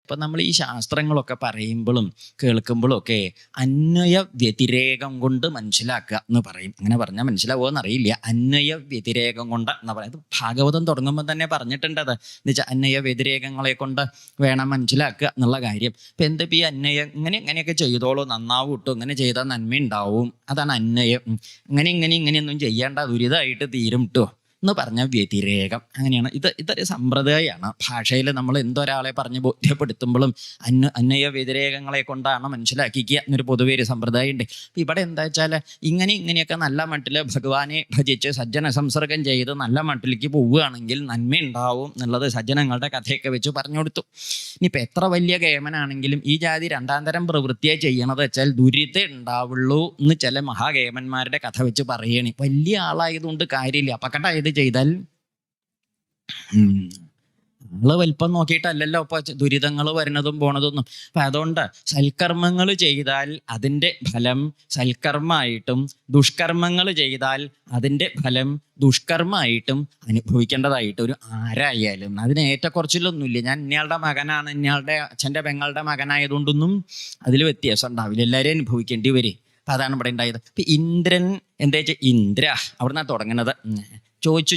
ഇപ്പം നമ്മൾ ഈ ശാസ്ത്രങ്ങളൊക്കെ പറയുമ്പോഴും കേൾക്കുമ്പോഴും ഒക്കെ അന്വയ വ്യതിരേകം കൊണ്ട് മനസ്സിലാക്കുക എന്ന് പറയും. അങ്ങനെ പറഞ്ഞാൽ മനസ്സിലാവുമോ എന്നറിയില്ല. അന്വയ വ്യതിരേകം കൊണ്ട് എന്ന് പറയാം. ഇത് ഭാഗവതം തുടങ്ങുമ്പോൾ തന്നെ പറഞ്ഞിട്ടുണ്ട്. അത് എന്ന് വെച്ചാൽ അന്വയ വ്യതിരേകങ്ങളെ കൊണ്ട് വേണം മനസ്സിലാക്കുക എന്നുള്ള കാര്യം. ഇപ്പം എന്താ ഈ അന്വയം ഇങ്ങനെയൊക്കെ ചെയ്തോളൂ, നന്നാവും ഇട്ടു, ഇങ്ങനെ ചെയ്താൽ നന്മ ഉണ്ടാവും, അതാണ് അന്വയം. ഇങ്ങനെയൊന്നും ചെയ്യേണ്ട, ദുരിതമായിട്ട് തീരും ഇട്ടോ എന്ന് പറഞ്ഞ വ്യതിരേകം. അങ്ങനെയാണ്. ഇതൊരു സമ്പ്രദായമാണ്. ഭാഷയിൽ നമ്മൾ എന്തൊരാളെ പറഞ്ഞ് ബോധ്യപ്പെടുത്തുമ്പോഴും അന്വയ വ്യതിരേകങ്ങളെ കൊണ്ടാണ് മനസ്സിലാക്കിക്കുക എന്നൊരു പൊതുവെ ഒരു സമ്പ്രദായം ഉണ്ട്. അപ്പം ഇവിടെ എന്താ വെച്ചാൽ ഇങ്ങനെയൊക്കെ നല്ല മട്ടിൽ ഭഗവാനെ ഭജിച്ച് സജ്ജന സംസർഗം ചെയ്ത് നല്ല മട്ടിലേക്ക് പോവുകയാണെങ്കിൽ നന്മ ഉണ്ടാവും എന്നുള്ളത് സജ്ജനങ്ങളുടെ കഥയൊക്കെ വെച്ച് പറഞ്ഞു കൊടുത്തു. ഇനിയിപ്പോൾ എത്ര വലിയ കേമനാണെങ്കിലും ഈ ജാതി രണ്ടാം തരം പ്രവൃത്തിയായി ചെയ്യണത് വെച്ചാൽ ദുരിതം ഉണ്ടാവുള്ളൂ എന്ന് ചില മഹാകേമന്മാരുടെ കഥ വെച്ച് പറയണേ. വലിയ ആളായതുകൊണ്ട് കാര്യമില്ല. അപകടമായത് ചെയ്താൽ നമ്മള് വലിപ്പം നോക്കിയിട്ടല്ലല്ലോ ഇപ്പൊ ദുരിതങ്ങൾ വരുന്നതും പോണതൊന്നും. അപ്പൊ അതുകൊണ്ട് സൽക്കർമ്മങ്ങൾ ചെയ്താൽ അതിൻ്റെ ഫലം സൽക്കർമ്മമായിട്ടും ദുഷ്കർമ്മങ്ങൾ ചെയ്താൽ അതിൻ്റെ ഫലം ദുഷ്കർമ്മമായിട്ടും അനുഭവിക്കേണ്ടതായിട്ട് ഒരു ആരായാലും അതിന് ഏറ്റക്കുറച്ചിലൊന്നുമില്ല. ഞാൻ ഇന്നയാളുടെ മകനാണ്, ഇന്നയാളുടെ അച്ഛൻ്റെ പെങ്ങളുടെ മകനായതുകൊണ്ടൊന്നും അതിൽ വ്യത്യാസം ഉണ്ടാവില്ല. എല്ലാവരും അനുഭവിക്കേണ്ടി വരും. അപ്പം അതാണ് ഇവിടെ ഉണ്ടായത്. ഇപ്പം ഇന്ദ്രൻ എന്താ വെച്ചാൽ ഇന്ദ്ര അവിടുന്ന് തുടങ്ങുന്നത്.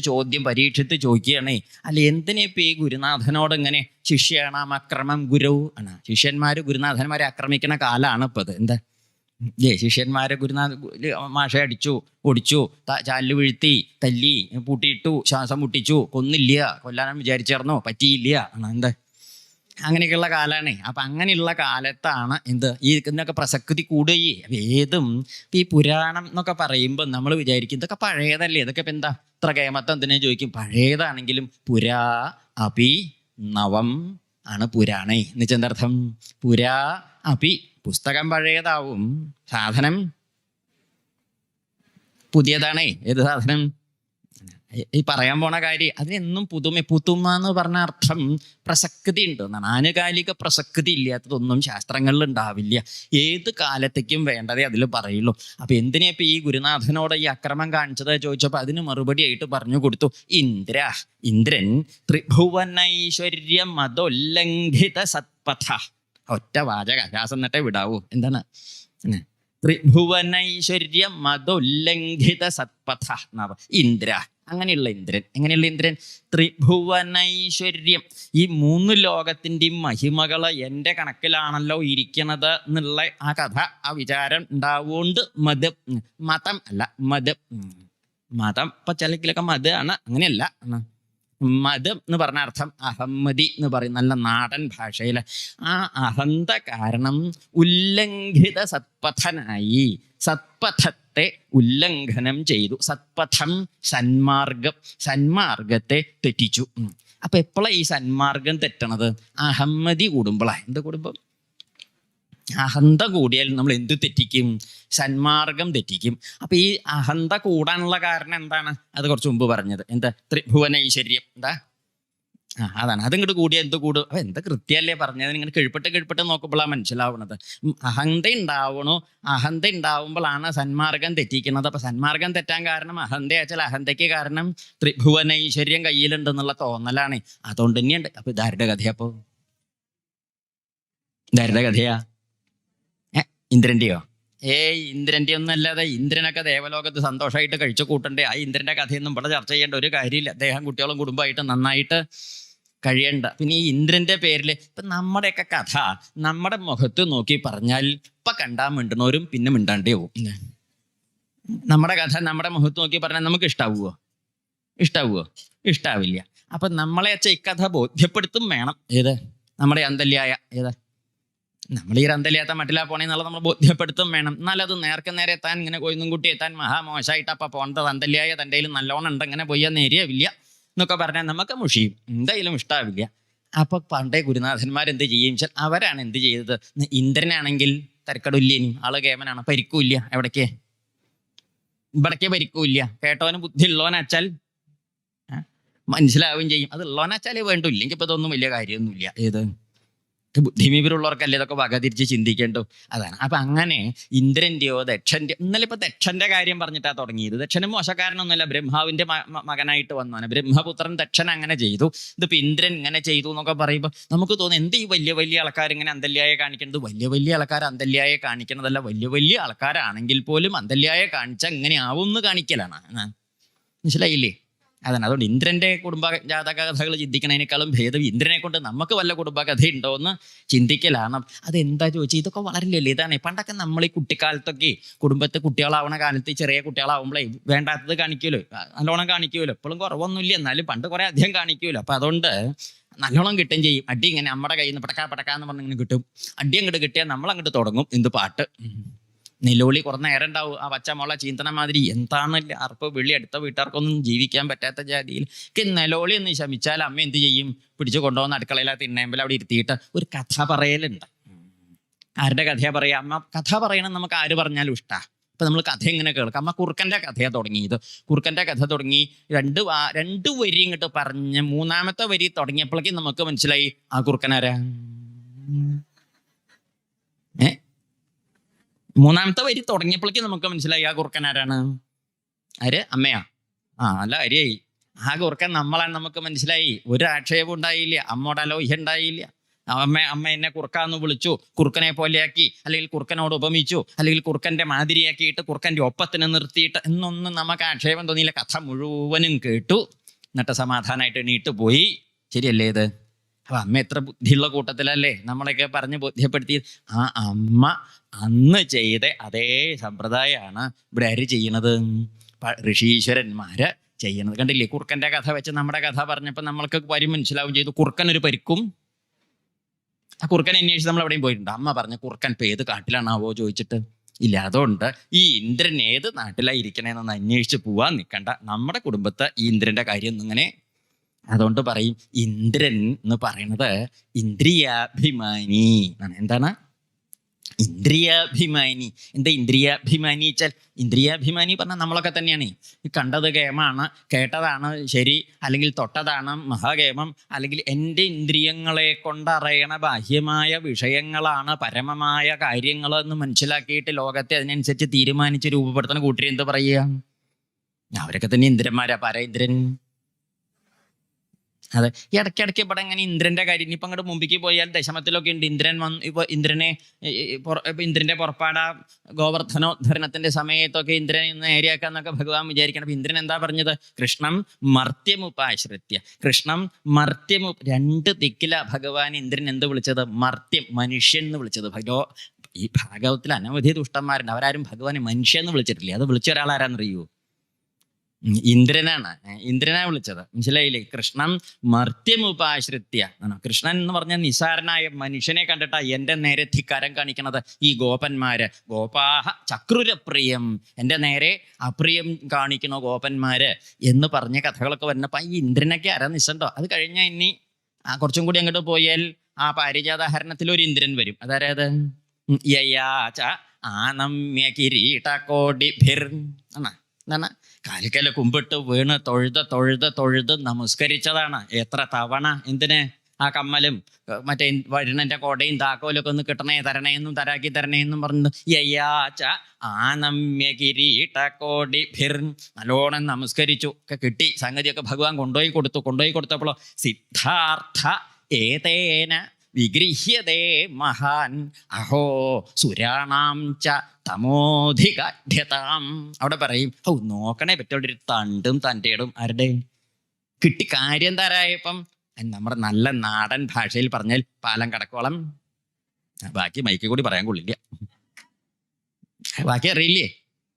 ചോദ്യം പരീക്ഷിച്ച് ചോദിക്കുകയാണേ, അല്ല എന്തിനാ ഇപ്പം ഈ ഗുരുനാഥനോട് ഇങ്ങനെ ശിഷ്യാണാം അക്രമം ഗുരുവ് ആണ്. ശിഷ്യന്മാർ ഗുരുനാഥന്മാരെ ആക്രമിക്കുന്ന കാലമാണ് ഇപ്പം അത്. എന്താ ശിഷ്യന്മാരെ ഗുരുനാഥ മാഷെ അടിച്ചു, ഒടിച്ചു, ചാലിൽ വീഴ്ത്തി, തല്ലി, പൂട്ടിയിട്ടു, ശ്വാസം മുട്ടിച്ചു, കൊന്നില്ല, കൊല്ലാനും വിചാരിച്ചേർന്നോ, പറ്റിയില്ല ആണ്. എന്താ അങ്ങനെയൊക്കെയുള്ള കാലമാണ്. അപ്പം അങ്ങനെയുള്ള കാലത്താണ് ഇതിനൊക്കെ പ്രസക്തി കൂടുകയും. ഏതും ഈ പുരാണം എന്നൊക്കെ പറയുമ്പോൾ നമ്മൾ വിചാരിക്കും ഇതൊക്കെ പഴയതല്ലേ, ഇതൊക്കെ ഇപ്പം എന്താ ഇത്ര കേമത്തം എന്തിനാ ചോദിക്കും. പഴയതാണെങ്കിലും പുരാ അപി നവം ആണ് പുരാണേ എന്ന് വെച്ചാൽ എന്താർത്ഥം? പുരാ അപി പുസ്തകം പഴയതാവും, സാധനം പുതിയതാണേ. ഏത് സാധനം? ഈ പറയാൻ പോണ കാര്യം അതിനെന്നും പുതുമ എന്ന് പറഞ്ഞ അർത്ഥം പ്രസക്തി ഉണ്ട് എന്നാണ്. ആനുകാലിക പ്രസക്തി ഇല്ലാത്തതൊന്നും ശാസ്ത്രങ്ങളിൽ ഉണ്ടാവില്ല. ഏത് കാലത്തേക്കും വേണ്ടതേ അതിൽ പറയുള്ളൂ. അപ്പം എന്തിനാ ഇപ്പം ഈ ഗുരുനാഥനോട് ഈ അക്രമം കാണിച്ചത് ചോദിച്ചപ്പോൾ അതിന് മറുപടി ആയിട്ട് പറഞ്ഞു കൊടുത്തു. ഇന്ദ്രൻ ത്രിഭുവനൈശ്വര്യ മതോല്ലംഘിത സത്പഥ. ഒറ്റ വാചക ശാസം എന്നിട്ടേ വിടാവൂ. എന്താണ്? ത്രിഭുവനൈശ്വര്യ മതോല്ലംഘിത സത്പഥ എന്നാ ഇന്ദ്ര. അങ്ങനെയുള്ള ഇന്ദ്രൻ. എങ്ങനെയുള്ള ഇന്ദ്രൻ? ത്രിഭുവനൈശ്വര്യം. ഈ 3 ലോകത്തിൻ്റെയും മഹിമകള് എൻ്റെ കണക്കിലാണല്ലോ ഇരിക്കണത് എന്നുള്ള ആ കഥ, ആ വിചാരം ഉണ്ടാവുകൊണ്ട് മതം അല്ല മതം ഇപ്പൊ ചിലക്കിലൊക്കെ മത് ആണ്. അങ്ങനെയല്ല. മതം എന്ന് പറഞ്ഞ അർത്ഥം അഹമ്മദി എന്ന് പറയും നല്ല നാടൻ ഭാഷയില്. ആ അഹന്ത കാരണം ഉല്ലംഘിത സത്പഥനായി, സത്പഥത്തെ ഉല്ലംഘനം ചെയ്തു. സത്പഥം സന്മാർഗത്തെ തെറ്റിച്ചു. അപ്പൊ എപ്പോഴാണ് ഈ സന്മാർഗം തെറ്റണത്? അഹമ്മദി കൂടുമ്പോഴാണ്. എന്ത് കൂടുമ്പോൾ? അഹന്ത കൂടിയാൽ നമ്മൾ എന്ത് തെറ്റിക്കും? സന്മാർഗം തെറ്റിക്കും. അപ്പൊ ഈ അഹന്ത കൂടാനുള്ള കാരണം എന്താണ്? അത് കുറച്ച് മുമ്പ് പറഞ്ഞത്. എന്താ? ത്രിഭുവനൈശ്വര്യം. എന്താ? അതാണ്. അതിങ്ങോട്ട് കൂടിയാൽ എന്ത് കൂടും? അപ്പൊ എന്താ കൃത്യമല്ലേ പറഞ്ഞത്? ഇങ്ങനെ കിഴിപ്പെട്ട് നോക്കുമ്പോഴാണ് മനസ്സിലാവുന്നത്. അഹന്ത ഉണ്ടാവണോ? അഹന്ത ഉണ്ടാവുമ്പോഴാണ് സന്മാർഗം തെറ്റിക്കുന്നത്. അപ്പൊ സന്മാർഗം തെറ്റാൻ കാരണം അഹന്തയാച്ചാൽ അഹന്തയ്ക്ക് കാരണം ത്രിഭുവനൈശ്വര്യം കയ്യിലുണ്ടെന്നുള്ള തോന്നലാണ്. അതുകൊണ്ട് തന്നെയുണ്ട്. അപ്പൊ ഇതാരുടെ കഥയാ? അപ്പോ ഇതാരുടെ കഥയാ? ഇന്ദ്രൻ്റെയോ? ഇന്ദ്രൻ്റെ ഒന്നും അല്ലാതെ. ഇന്ദ്രനൊക്കെ ദേവലോകത്ത് സന്തോഷമായിട്ട് കഴിച്ചു കൂട്ടണ്ടേ. ആ ഇന്ദ്രൻ്റെ കഥയൊന്നും ഇവിടെ ചർച്ച ചെയ്യേണ്ട ഒരു കാര്യമില്ല. അദ്ദേഹം കുട്ടികളും കുടുംബമായിട്ട് നന്നായിട്ട് കഴിയണ്ട. പിന്നെ ഈ ഇന്ദ്രൻ്റെ പേരിൽ ഇപ്പം നമ്മുടെയൊക്കെ കഥ നമ്മുടെ മുഖത്ത് നോക്കി പറഞ്ഞാൽ ഇപ്പം കണ്ടാൽ മിണ്ടണവരും പിന്നെ മിണ്ടാണ്ടേ പോവും. നമ്മുടെ കഥ നമ്മുടെ മുഖത്ത് നോക്കി പറഞ്ഞാൽ നമുക്ക് ഇഷ്ടാവുമോ? ഇഷ്ടാവില്ല. അപ്പം നമ്മളെ വെച്ച ഇക്കഥ ബോധ്യപ്പെടുത്തും വേണം. ഏത്? നമ്മുടെ അന്തല്യായ ഏതാ? നമ്മൾ ഈ അന്തല്യാത്ത മട്ടിലാ പോണേന്നുള്ളത് നമ്മൾ ബോധ്യപ്പെടുത്തും വേണം. എന്നാലത് നേരെ എത്താൻ ഇങ്ങനെ കൊയ്ന്നും കുട്ടി എത്താൻ മഹാമോശമായിട്ട് അപ്പം പോണത് അന്തല്യായ തൻ്റെ കയ്യിൽ നല്ലോണം ഉണ്ട്, ഇങ്ങനെ പോയാൽ നേരിയവില്ല എന്നൊക്കെ പറഞ്ഞാൽ നമുക്ക് മുഷിയും, എന്തായാലും ഇഷ്ടാവില്ല. അപ്പൊ പണ്ടേ ഗുരുനാഥന്മാരെന്ത് ചെയ്യും വെച്ചാൽ അവരാണ് എന്ത് ചെയ്തത്? ഇന്ദ്രനാണെങ്കിൽ തരക്കടില്ലേനും ആള് കേമനാണ്, പരിക്കൂല്ല. ഇവിടേക്ക് പരിക്കൂല്ല. കേട്ടവന് ബുദ്ധി ഉള്ളവനച്ചാൽ മനസ്സിലാവുകയും ചെയ്യും. അത് ഉള്ളവനച്ചാലേ വേണ്ടു, ഇല്ലെങ്കിൽ ഇപ്പൊ ഇതൊന്നും വലിയ കാര്യമൊന്നുമില്ല. ഏത്? ബുദ്ധിമീപരുള്ളവർക്കല്ലേ ഇതൊക്കെ വകതിരിച്ച് ചിന്തിക്കേണ്ടു. അതാണ്. അപ്പൊ അങ്ങനെ ഇന്ദ്രന്റെയോ ദക്ഷന്റെ, ഇന്നലെ ഇപ്പൊ ദക്ഷന്റെ കാര്യം പറഞ്ഞിട്ടാ തുടങ്ങിയത്. ദക്ഷന് മോശക്കാരനൊന്നുമല്ല, ബ്രഹ്മാവിന്റെ മകനായിട്ട് വന്നാണ്. ബ്രഹ്മപുത്രൻ ദക്ഷൻ അങ്ങനെ ചെയ്തു, ഇതിപ്പോ ഇന്ദ്രൻ ഇങ്ങനെ ചെയ്തു എന്നൊക്കെ പറയുമ്പോൾ നമുക്ക് തോന്നും എന്ത് ഈ വലിയ വലിയ ആൾക്കാർ ഇങ്ങനെ അന്തല്യായെ കാണിക്കുന്നത്. വലിയ വലിയ ആൾക്കാർ അന്തല്യായെ കാണിക്കുന്നതല്ല, വലിയ വലിയ ആൾക്കാരാണെങ്കിൽ പോലും അന്തല്യായെ കാണിച്ചാൽ ഇങ്ങനെ ആവും എന്ന് കാണിക്കലാണ്. മനസ്സിലായില്ലേ? അതാണ്. അതുകൊണ്ട് ഇന്ദ്രന്റെ കുടുംബ ജാതക കഥകൾ ചിന്തിക്കുന്നതിനേക്കാളും ഭേദം ഇന്ദ്രനെ കൊണ്ട് നമുക്ക് വല്ല കുടുംബകഥ ഉണ്ടോ എന്ന് ചിന്തിക്കലാണ്. അതെന്താ ചോദിച്ചാൽ ഇതൊക്കെ വളരെ ലളിതാണ്. പണ്ടൊക്കെ നമ്മൾ ഈ കുട്ടിക്കാലത്തൊക്കെ കുടുംബത്തെ കുട്ടികളാവണ കാലത്ത് ചെറിയ കുട്ടികളാവുമ്പോഴേ വേണ്ടാത്തത് കാണിക്കുമല്ലോ, നല്ലോണം കാണിക്കുമല്ലോ. എപ്പോഴും കുറവൊന്നുമില്ല, എന്നാലും പണ്ട് കുറെ അധികം കാണിക്കുമല്ലോ. അപ്പം അതുകൊണ്ട് നല്ലോണം കിട്ടുകയും ചെയ്യും. അടി ഇങ്ങനെ നമ്മുടെ കയ്യിൽ നിന്ന് പടക്കാന്ന് പറഞ്ഞിങ്ങനെ കിട്ടും. അടി അങ്ങോട്ട് കിട്ടിയാൽ നമ്മൾ അങ്ങോട്ട് തുടങ്ങും എന്ത് പാട്ട്. നിലവിളി കുറേ നേരം ഉണ്ടാവും. ആ പച്ചമുള ചീന്തണ മാതിരി എന്താണല്ല അർപ്പ് വിളി. അടുത്ത വീട്ടുകാർക്കൊന്നും ജീവിക്കാൻ പറ്റാത്ത ജാതിയിൽ നിലവിളി ഒന്ന് ശമിച്ചാൽ അമ്മ എന്ത് ചെയ്യും? പിടിച്ചു കൊണ്ടുപോകുന്ന അടുക്കളയിലെ തിണ്ണേമ്പിൽ അവിടെ ഇരുത്തിയിട്ട് ഒരു കഥ പറയലുണ്ട്. ആരുടെ കഥയാ പറയാ? അമ്മ കഥ പറയണം, നമുക്ക് ആര് പറഞ്ഞാലും ഇഷ്ടമാണ്. ഇപ്പൊ നമ്മൾ കഥ എങ്ങനെ കേൾക്കാം? അമ്മ കുറുക്കൻ്റെ കഥയാണ് തുടങ്ങിയത്. കുറുക്കൻ്റെ കഥ തുടങ്ങി രണ്ട് വരി ഇങ്ങോട്ട് പറഞ്ഞ് മൂന്നാമത്തെ വരി തുടങ്ങിയപ്പോഴേക്കും നമുക്ക് മനസ്സിലായി ആ കുറുക്കനാരാ. മൂന്നാമത്തെ വരി തുടങ്ങിയപ്പോഴേക്കും നമുക്ക് മനസ്സിലായി ആ കുറുക്കൻ ആരാണ്. ആര്? അമ്മയാ. നല്ല കാര്യായി. ആ കുറുക്കൻ നമ്മളാണ് നമുക്ക് മനസ്സിലായി. ഒരു ആക്ഷേപം ഉണ്ടായില്ല, അമ്മോട് അലോഹ്യം ഉണ്ടായില്ല. അമ്മ എന്നെ കുറുക്കാന്ന് വിളിച്ചു, കുറുക്കനെ പോലെയാക്കി, അല്ലെങ്കിൽ കുറുക്കനോട് ഉപമിച്ചു, അല്ലെങ്കിൽ കുറുക്കന്റെ മാതിരിയാക്കിയിട്ട് കുറുക്കന്റെ ഒപ്പത്തിന് നിർത്തിയിട്ട് എന്നൊന്നും നമുക്ക് ആക്ഷേപം തോന്നിയില്ല. കഥ മുഴുവനും കേട്ടു, എന്നിട്ട് സമാധാനമായിട്ട് എണീറ്റ് പോയി. ശരിയല്ലേ ഇത്? അപ്പൊ അമ്മ എത്ര ബുദ്ധിയുള്ള കൂട്ടത്തിലല്ലേ നമ്മളൊക്കെ പറഞ്ഞ് ബോധ്യപ്പെടുത്തി. ആ അമ്മ അന്ന് ചെയ്ത അതേ സമ്പ്രദായമാണ് ഇവിടെ ആര് ചെയ്യണത്? ഋഷീശ്വരന്മാര് ചെയ്യണത്. കണ്ടില്ലേ? കുറുക്കന്റെ കഥ വെച്ച് നമ്മുടെ കഥ പറഞ്ഞപ്പോൾ നമ്മൾക്ക് വരും മനസ്സിലാവും ചെയ്തു. കുറുക്കൻ ഒരു പരിക്കും. ആ കുറുക്കൻ അന്വേഷിച്ച് നമ്മൾ എവിടെയും പോയിട്ടുണ്ട്. അമ്മ പറഞ്ഞ കുറുക്കൻ ഇപ്പൊ ഏത് കാട്ടിലാണാവോ ചോദിച്ചിട്ട് ഇല്ല. അതുകൊണ്ട് ഈ ഇന്ദ്രൻ ഏത് നാട്ടിലാണ് ഇരിക്കണേന്നൊന്ന് അന്വേഷിച്ച് പോവാൻ നിൽക്കണ്ട. നമ്മുടെ കുടുംബത്തെ ഈ ഇന്ദ്രന്റെ കാര്യം ഒന്നിങ്ങനെ. അതുകൊണ്ട് പറയും ഇന്ദ്രൻ എന്ന് പറയുന്നത് ഇന്ദ്രിയാഭിമാനി എന്നാണ്. എന്താണ് ഇന്ദ്രിയാഭിമാനി? എന്താ ഇന്ദ്രിയാഭിമാനി വെച്ചാൽ? ഇന്ദ്രിയാഭിമാനി പറഞ്ഞാൽ നമ്മളൊക്കെ തന്നെയാണ്. ഈ കണ്ടത് കേമാണ്, കേട്ടതാണ് ശരി, അല്ലെങ്കിൽ തൊട്ടതാണ് മഹാകേമം, അല്ലെങ്കിൽ എൻ്റെ ഇന്ദ്രിയങ്ങളെ കൊണ്ടറിയണ ബാഹ്യമായ വിഷയങ്ങളാണ് പരമമായ കാര്യങ്ങൾ എന്ന് മനസ്സിലാക്കിയിട്ട് ലോകത്തെ അതിനനുസരിച്ച് തീരുമാനിച്ച് രൂപപ്പെടുത്തുന്ന കൂട്ടർ എന്ത് പറയുക? അവരൊക്കെ തന്നെ ഇന്ദ്രന്മാരാ. പരഇന്ദ്രൻ. അതെ. ഇടയ്ക്കിടയ്ക്ക് ഇവിടെ ഇങ്ങനെ ഇന്ദ്രന്റെ കാര്യം ഇനിയിപ്പോൾ അങ്ങോട്ട് മുമ്പിലേക്ക് പോയാൽ ദശമത്തിലൊക്കെ ഉണ്ട്. ഇന്ദ്രൻ വന്ന് ഇപ്പോൾ ഇന്ദ്രനെ ഇന്ദ്രന്റെ പുറപ്പാട ഗോവർദ്ധനോദ്ധരണത്തിന്റെ സമയത്തൊക്കെ ഇന്ദ്രനെ നേരെയാക്കാന്നൊക്കെ ഭഗവാൻ വിചാരിക്കണം. അപ്പൊ ഇന്ദ്രൻ എന്താ പറഞ്ഞത്? കൃഷ്ണം മർത്യമുപാശ്രിത്യ. കൃഷ്ണം രണ്ട് ദിക്കില ഭഗവാൻ ഇന്ദ്രൻ എന്ത് വിളിച്ചത്? മർത്യം, മനുഷ്യൻ എന്ന് വിളിച്ചത്. ഈ ഭാഗവത്തിൽ അനവധി ദുഷ്ടന്മാരുണ്ട്, അവരാരും ഭഗവാനെ മനുഷ്യൻ എന്ന് വിളിച്ചിട്ടില്ലേ. അത് വിളിച്ച ഒരാളാരാന്നറിയൂ? ഇന്ദ്രനാണ്. ഇന്ദ്രനാ വിളിച്ചത്. മനസ്സിലായില്ലേ? കൃഷ്ണൻ മർത്യമുപാശ്രിത്യ. കൃഷ്ണൻ എന്ന് പറഞ്ഞാൽ നിസാരനായ മനുഷ്യനെ കണ്ടിട്ടാ എൻ്റെ നേരെ ധിക്കാരം കാണിക്കണത് ഈ ഗോപന്മാര്. ഗോപാഹ ചക്രുരപ്രിയം, എൻ്റെ നേരെ അപ്രിയം കാണിക്കണോ ഗോപന്മാര് എന്ന് പറഞ്ഞ കഥകളൊക്കെ വരുന്നപ്പോ ഈ ഇന്ദ്രനൊക്കെ ആരാ നിശ്ചണ്ടോ? അത് കഴിഞ്ഞാൽ ഇനി കുറച്ചും കൂടി അങ്ങോട്ട് പോയാൽ ആ പാരിജാതഹരണത്തിൽ ഒരു ഇന്ദ്രൻ വരും. അതായത് യയാച ആനമ്യ കിരീടകോടിഭിർ എന്നാ. എന്താണ്? കാലിക്കല് കുമ്പിട്ട് വീണ് തൊഴുത് നമസ്കരിച്ചതാണ്. എത്ര തവണ? എന്തിന്? ആ കമ്മലും മറ്റേ വരുണന്റെ കൊടയും താക്കോലൊക്കെ ഒന്ന് കിട്ടണേ, തരണേന്നും തരാക്കി തരണേന്നും പറഞ്ഞു യയാച ആനമ്യ കിരീടകോടിഭിർ. നല്ലോണം നമസ്കരിച്ചു, ഒക്കെ കിട്ടി. സംഗതിയൊക്കെ ഭഗവാൻ കൊണ്ടുപോയി കൊടുത്തപ്പോഴോ സിദ്ധാർത്ഥ ഏതേന വിഗൃഹ്യതേ മഹാൻ അഹോ സുരാണാം ച തമോധികാഢ്യതാം. അവിടെ പറയും നോക്കണേ പറ്റുള്ള ഒരു തണ്ടും തൻ്റെടും ആരുടെ കിട്ടി. കാര്യം തരായപ്പം നമ്മുടെ നല്ല നാടൻ ഭാഷയിൽ പറഞ്ഞാൽ പാലം കടക്കോളം. ബാക്കി മൈക്ക് കൂടി പറയാൻ കൊള്ളില്ല, ബാക്കി അറിയില്ലേ?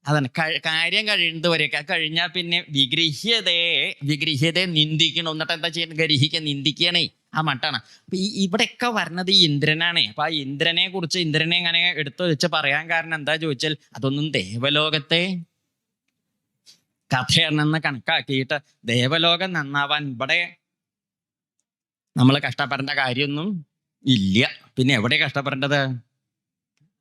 അതാണ് കാര്യം കഴിയുന്നത് വരെയൊക്കെ. കഴിഞ്ഞാൽ പിന്നെ വിഗ്രഹ്യതയെ നിന്ദിക്കണം. എന്നിട്ട് എന്താ ചെയ്യണം? നിന്ദിക്കണേ. ആ മട്ടാണ്. അപ്പൊ ഇവിടെയൊക്കെ വരുന്നത് ഈ ഇന്ദ്രനാണ്. അപ്പൊ ആ ഇന്ദ്രനെ കുറിച്ച് ഇന്ദ്രനെ ഇങ്ങനെ എടുത്തു വെച്ച് പറയാൻ കാരണം എന്താ ചോദിച്ചാൽ അതൊന്നും ദേവലോകത്തെ കഥയാണെന്ന് കണക്കാക്കിയിട്ട് ദേവലോകം നന്നാവാൻ ഇവിടെ നമ്മൾ കഷ്ടപ്പെടേണ്ട കാര്യമൊന്നും ഇല്ല. പിന്നെ എവിടെ കഷ്ടപ്പെടേണ്ടത്?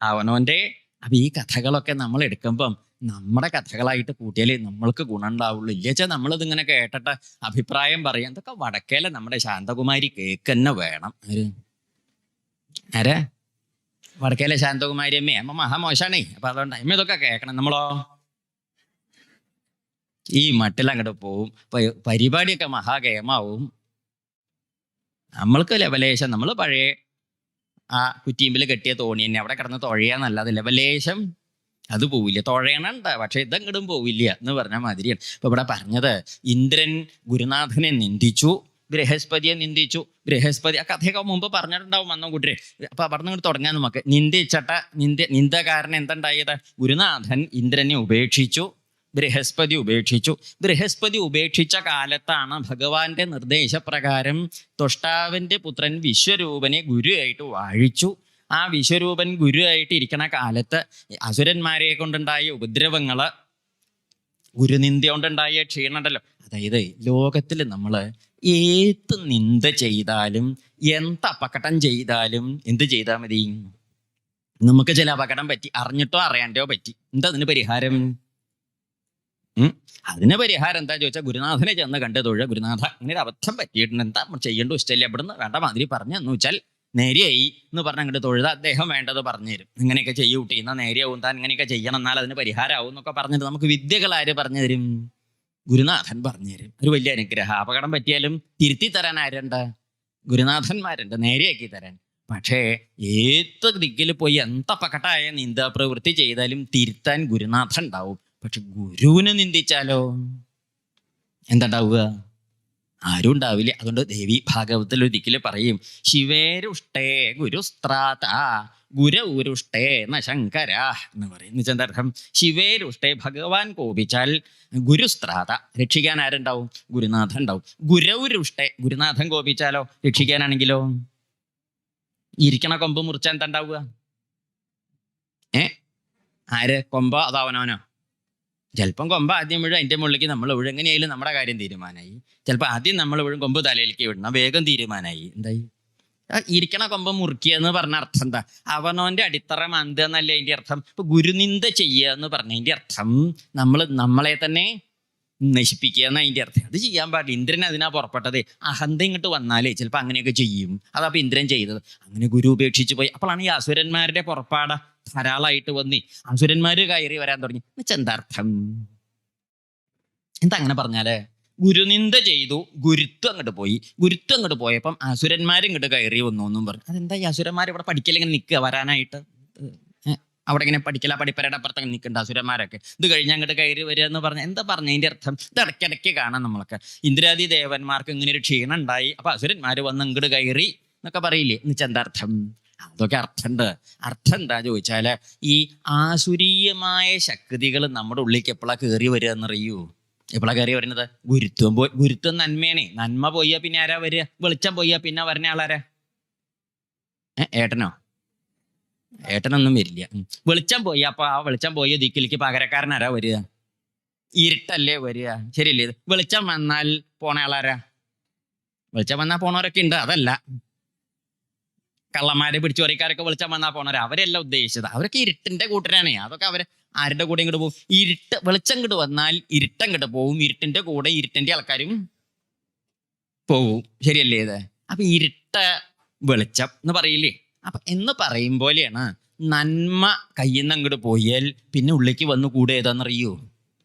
അവനവൻ്റെ. അപ്പൊ ഈ കഥകളൊക്കെ നമ്മൾ എടുക്കുമ്പം നമ്മുടെ കഥകളായിട്ട് കൂട്ടിയാലേ നമ്മൾക്ക് ഗുണം ഉണ്ടാവുള്ളൂ. ഇല്ലച്ചാൽ നമ്മളിതിങ്ങനെ കേട്ടിട്ട് അഭിപ്രായം പറയാം. ഇതൊക്കെ വടക്കേലെ നമ്മുടെ ശാന്തകുമാരി കേക്ക് തന്നെ വേണം. ആരാ? വടക്കേലെ ശാന്തകുമാരി അമ്മേ. അമ്മ മഹാമോശാണേ. അപ്പൊ അതുകൊണ്ട് അമ്മ ഇതൊക്കെ കേൾക്കണം. നമ്മളോ ഈ മട്ടിൽ അങ്ങോട്ട് പോവും. പരിപാടിയൊക്കെ മഹാകേമാവും. നമ്മൾക്ക് ലെവലേശം നമ്മൾ പഴയ ആ കുറ്റീമ്പിൽ കെട്ടിയ തോണി തന്നെ അവിടെ കിടന്ന് തുഴയാന്നല്ലാതെ ലെവലേശം അത് പോവില്ല. തുഴയണുണ്ട്, പക്ഷെ ഇതങ്ങടും പോവില്ല എന്ന് പറഞ്ഞ മാതിരിയാണ്. ഇപ്പൊ ഇവിടെ പറഞ്ഞത് ഇന്ദ്രൻ ഗുരുനാഥനെ നിന്ദിച്ചു, ബൃഹസ്പതിയെ നിന്ദിച്ചു. ബൃഹസ്പതി ആ കഥയൊക്കെ മുമ്പ് പറഞ്ഞിട്ടുണ്ടാവും വന്ന കൂട്ടരെ. അപ്പൊ അവിടെ നിന്ന് തുടങ്ങാൻ നമുക്ക്. നിന്ദ കാരണം എന്തുണ്ടായത്? ഗുരുനാഥൻ ഇന്ദ്രനെ ഉപേക്ഷിച്ചു, ബൃഹസ്പതി ഉപേക്ഷിച്ചു. ബൃഹസ്പതി ഉപേക്ഷിച്ച കാലത്താണ് ഭഗവാന്റെ നിർദ്ദേശപ്രകാരം ത്വഷ്ടാവിന്റെ പുത്രൻ വിശ്വരൂപനെ ഗുരുവായിട്ട് വാഴിച്ചു. ആ വിശ്വരൂപൻ ഗുരുവായിട്ട് ഇരിക്കണ കാലത്ത് അസുരന്മാരെ കൊണ്ടുണ്ടായ ഉപദ്രവങ്ങള്, ഗുരുനിന്ദ കൊണ്ടുണ്ടായ ക്ഷീണമുണ്ടല്ലോ. അതായത് ലോകത്തിൽ നമ്മൾ ഏത് നിന്ദ ചെയ്താലും എന്ത് അപകടം ചെയ്താലും എന്ത് ചെയ്താൽ മതി? നമുക്ക് ചില അപകടം പറ്റി, അറിഞ്ഞിട്ടോ അറിയാണ്ടോ പറ്റി. എന്താ അതിന് പരിഹാരം? അതിന് പരിഹാരം എന്താ ചോദിച്ചാൽ ഗുരുനാഥനെ ചെന്ന് കണ്ട് തൊഴുക. ഗുരുനാഥ ഇങ്ങനെ ഒരു അബദ്ധം പറ്റിയിട്ടുണ്ട്, എന്താ ചെയ്യേണ്ട ഇഷ്ടമില്ല, ഇവിടുന്ന് വേണ്ട മാതിരി പറഞ്ഞെന്ന് വെച്ചാൽ നേരെയായി എന്ന് പറഞ്ഞ് അങ്ങോട്ട് തൊഴുത. അദ്ദേഹം വേണ്ടത് പറഞ്ഞു തരും. ഇങ്ങനെയൊക്കെ ചെയ്യൂട്ടി, എന്നാൽ നേരെയാവും, താൻ ഇങ്ങനെയൊക്കെ ചെയ്യണം, എന്നാൽ അതിന് പരിഹാരമാവും എന്നൊക്കെ പറഞ്ഞിട്ട് നമുക്ക് വിദ്യകൾ ആര് പറഞ്ഞു തരും? ഗുരുനാഥൻ പറഞ്ഞു തരും. ഒരു വലിയ അനുഗ്രഹം. അപകടം പറ്റിയാലും തിരുത്തി തരാൻ ആരുണ്ട്? ഗുരുനാഥന്മാരുണ്ട് നേരെയാക്കി തരാൻ. പക്ഷേ ഏത് ദിക്കിൽ പോയി എന്ത് അപകടമായ നിന്ദാപ്രവൃത്തി ചെയ്താലും തിരുത്താൻ ഗുരുനാഥൻ ഉണ്ടാവും. പക്ഷെ ഗുരുവിനെ നിന്ദിച്ചാലോ എന്താണ്ടാവുക? ആരും ഉണ്ടാവില്ല. അതുകൊണ്ട് ദേവി ഭാഗവത്തിൽ ഒരിക്കൽ പറയും, ശിവേരുഷ്ടേ ഗുരുസ്ത്രാത ഗുരൗരുഷ്ടേ ന ശങ്കര എന്ന് പറയും. എന്ന് വെച്ചാൽ അർത്ഥം, ശിവേരുഷ്ടേ ഭഗവാൻ കോപിച്ചാൽ ഗുരുസ്ത്രാത രക്ഷിക്കാൻ ആരുണ്ടാവും? ഗുരുനാഥൻ ഉണ്ടാവും. ഗുരൗരുഷ്ടേ ഗുരുനാഥൻ കോപിച്ചാലോ രക്ഷിക്കാനാണെങ്കിലോ ഇരിക്കണ കൊമ്പ് മുറിച്ചാൽ എന്താ ഉണ്ടാവുക? ആര്? കൊമ്പോ അതോ അവനവനോ? ചിലപ്പം കൊമ്പ് ആദ്യം വീഴും, അതിൻ്റെ മുകളിലേക്ക് നമ്മൾ വീഴും. എങ്ങനെയായാലും നമ്മുടെ കാര്യം തീരുമാനമായി. ചിലപ്പോൾ ആദ്യം നമ്മൾ വീഴും, കൊമ്പ് തലയിലേക്ക് വിടണം, വേഗം തീരുമാനമായി. എന്തായി? ഇരിക്കണ കൊമ്പ് മുറിക്കുക എന്ന് പറഞ്ഞ അർത്ഥം എന്താ? അവനവൻ്റെ അടിത്തറ മാന്തുക എന്നല്ലേ അതിൻ്റെ അർത്ഥം. ഇപ്പൊ ഗുരുനിന്ദ ചെയ്യുക എന്ന് പറഞ്ഞതിൻ്റെ അർത്ഥം നമ്മളെ തന്നെ നശിപ്പിക്കുക എന്ന അതിൻ്റെ അർത്ഥം. അത് ചെയ്യാൻ പാടില്ല. ഇന്ദ്രൻ അതിനാ പുറപ്പെട്ടത്. അഹന്ത ഇങ്ങോട്ട് വന്നാലേ ചിലപ്പോൾ അങ്ങനെയൊക്കെ ചെയ്യും. അതപ്പോൾ ഇന്ദ്രൻ ചെയ്തത്. അങ്ങനെ ഗുരു ഉപേക്ഷിച്ച് പോയി. അപ്പോഴാണ് ഈ അസുരന്മാരുടെ പുറപ്പാട് ധാരാളമായിട്ട് വന്നി അസുരന്മാര് കയറി വരാൻ തുടങ്ങി. എന്നുവെച്ചാൽ എന്താർത്ഥം? എന്താ അങ്ങനെ പറഞ്ഞാല്? ഗുരുനിന്ദ ചെയ്തു, ഗുരുത്വം അങ്ങോട്ട് പോയി. ഗുരുത്വം അങ്ങോട്ട് പോയപ്പം അസുരന്മാരും ഇങ്ങോട്ട് കയറി വന്നു എന്നും പറഞ്ഞു. അതെന്താ ഈ അസുരന്മാർ ഇവിടെ പഠിക്കലിങ്ങനെ നിൽക്കുക വരാനായിട്ട്? അവിടെ ഇങ്ങനെ പഠിപ്പരയുടെ അപ്പുറത്ത് നിൽക്കേണ്ട അസുരന്മാരൊക്കെ ഇത് കഴിഞ്ഞ് അങ്ങോട്ട് കയറി വരിക എന്ന് പറഞ്ഞാൽ എന്താ പറഞ്ഞതിൻ്റെ അർത്ഥം? ഇത് ഇടയ്ക്കിടയ്ക്ക് കാണാം നമ്മളൊക്കെ. ഇന്ദ്രാദി ദേവന്മാർക്ക് ഇങ്ങനെ ഒരു ക്ഷീണം ഉണ്ടായി, അപ്പൊ അസുരന്മാര് വന്ന് ഇങ്ങോട്ട് കയറി എന്നൊക്കെ പറയില്ലേ? എന്നുവെച്ചാൽ എന്താ അർത്ഥം? അതൊക്കെ അർത്ഥമുണ്ട്. അർത്ഥം എന്താ ചോദിച്ചാല്, ഈ ആസുരീയമായ ശക്തികൾ നമ്മുടെ ഉള്ളിലേക്ക് എപ്പോഴാണ് കയറി വരിക എന്നറിയൂ? എപ്പോഴാണ് കയറി വരുന്നത്? ഗുരുത്വം നന്മയാണേ. നന്മ പോയാ പിന്നെ ആരാ വരിക? വെളിച്ചം പോയാ പിന്നെ വരുന്ന ആളാരാ? ഏട്ടനോ? ഏട്ടനൊന്നും വരില്ല. വെളിച്ചം പോയി, അപ്പൊ ആ വെളിച്ചം പോയ ദിക്കിലേക്ക് പകരക്കാരൻ ആരാ വരിക? ഇരുട്ടല്ലേ വരിക, ശരിയല്ലേ? ഇത് വെളിച്ചം വന്നാൽ പോണ ആളാരാ? വെളിച്ചം വന്നാൽ പോണവരൊക്കെ ഉണ്ട്, അതല്ല. കള്ളന്മാരെ പിടിച്ചു പറിക്കാരൊക്കെ വെളിച്ചം വന്നാൽ പോണവരെ അവരല്ല ഉദ്ദേശിച്ചത്. അവരൊക്കെ ഇരുട്ടിന്റെ കൂട്ടരാണ്. അതൊക്കെ അവര് ആരുടെ കൂടെ ഇങ്ങോട്ട് പോകും? വെളിച്ചം ഇങ്ങോട്ട് വന്നാൽ ഇരുട്ടം ഇങ്ങോട്ട് പോവും. ഇരുട്ടിന്റെ കൂടെ ഇരുട്ടിന്റെ ആൾക്കാരും പോവും, ശരിയല്ലേ ഇത്? അപ്പൊ ഇരുട്ട വെളിച്ചം എന്ന് പറയില്ലേ? അപ്പൊ എന്ന് പറയും പോലെയാണ് നന്മ കയ്യിൽ നിന്ന് അങ്ങോട്ട് പോയാൽ പിന്നെ ഉള്ളിലേക്ക് വന്ന് കൂടെ ഏതാണെന്നറിയോ?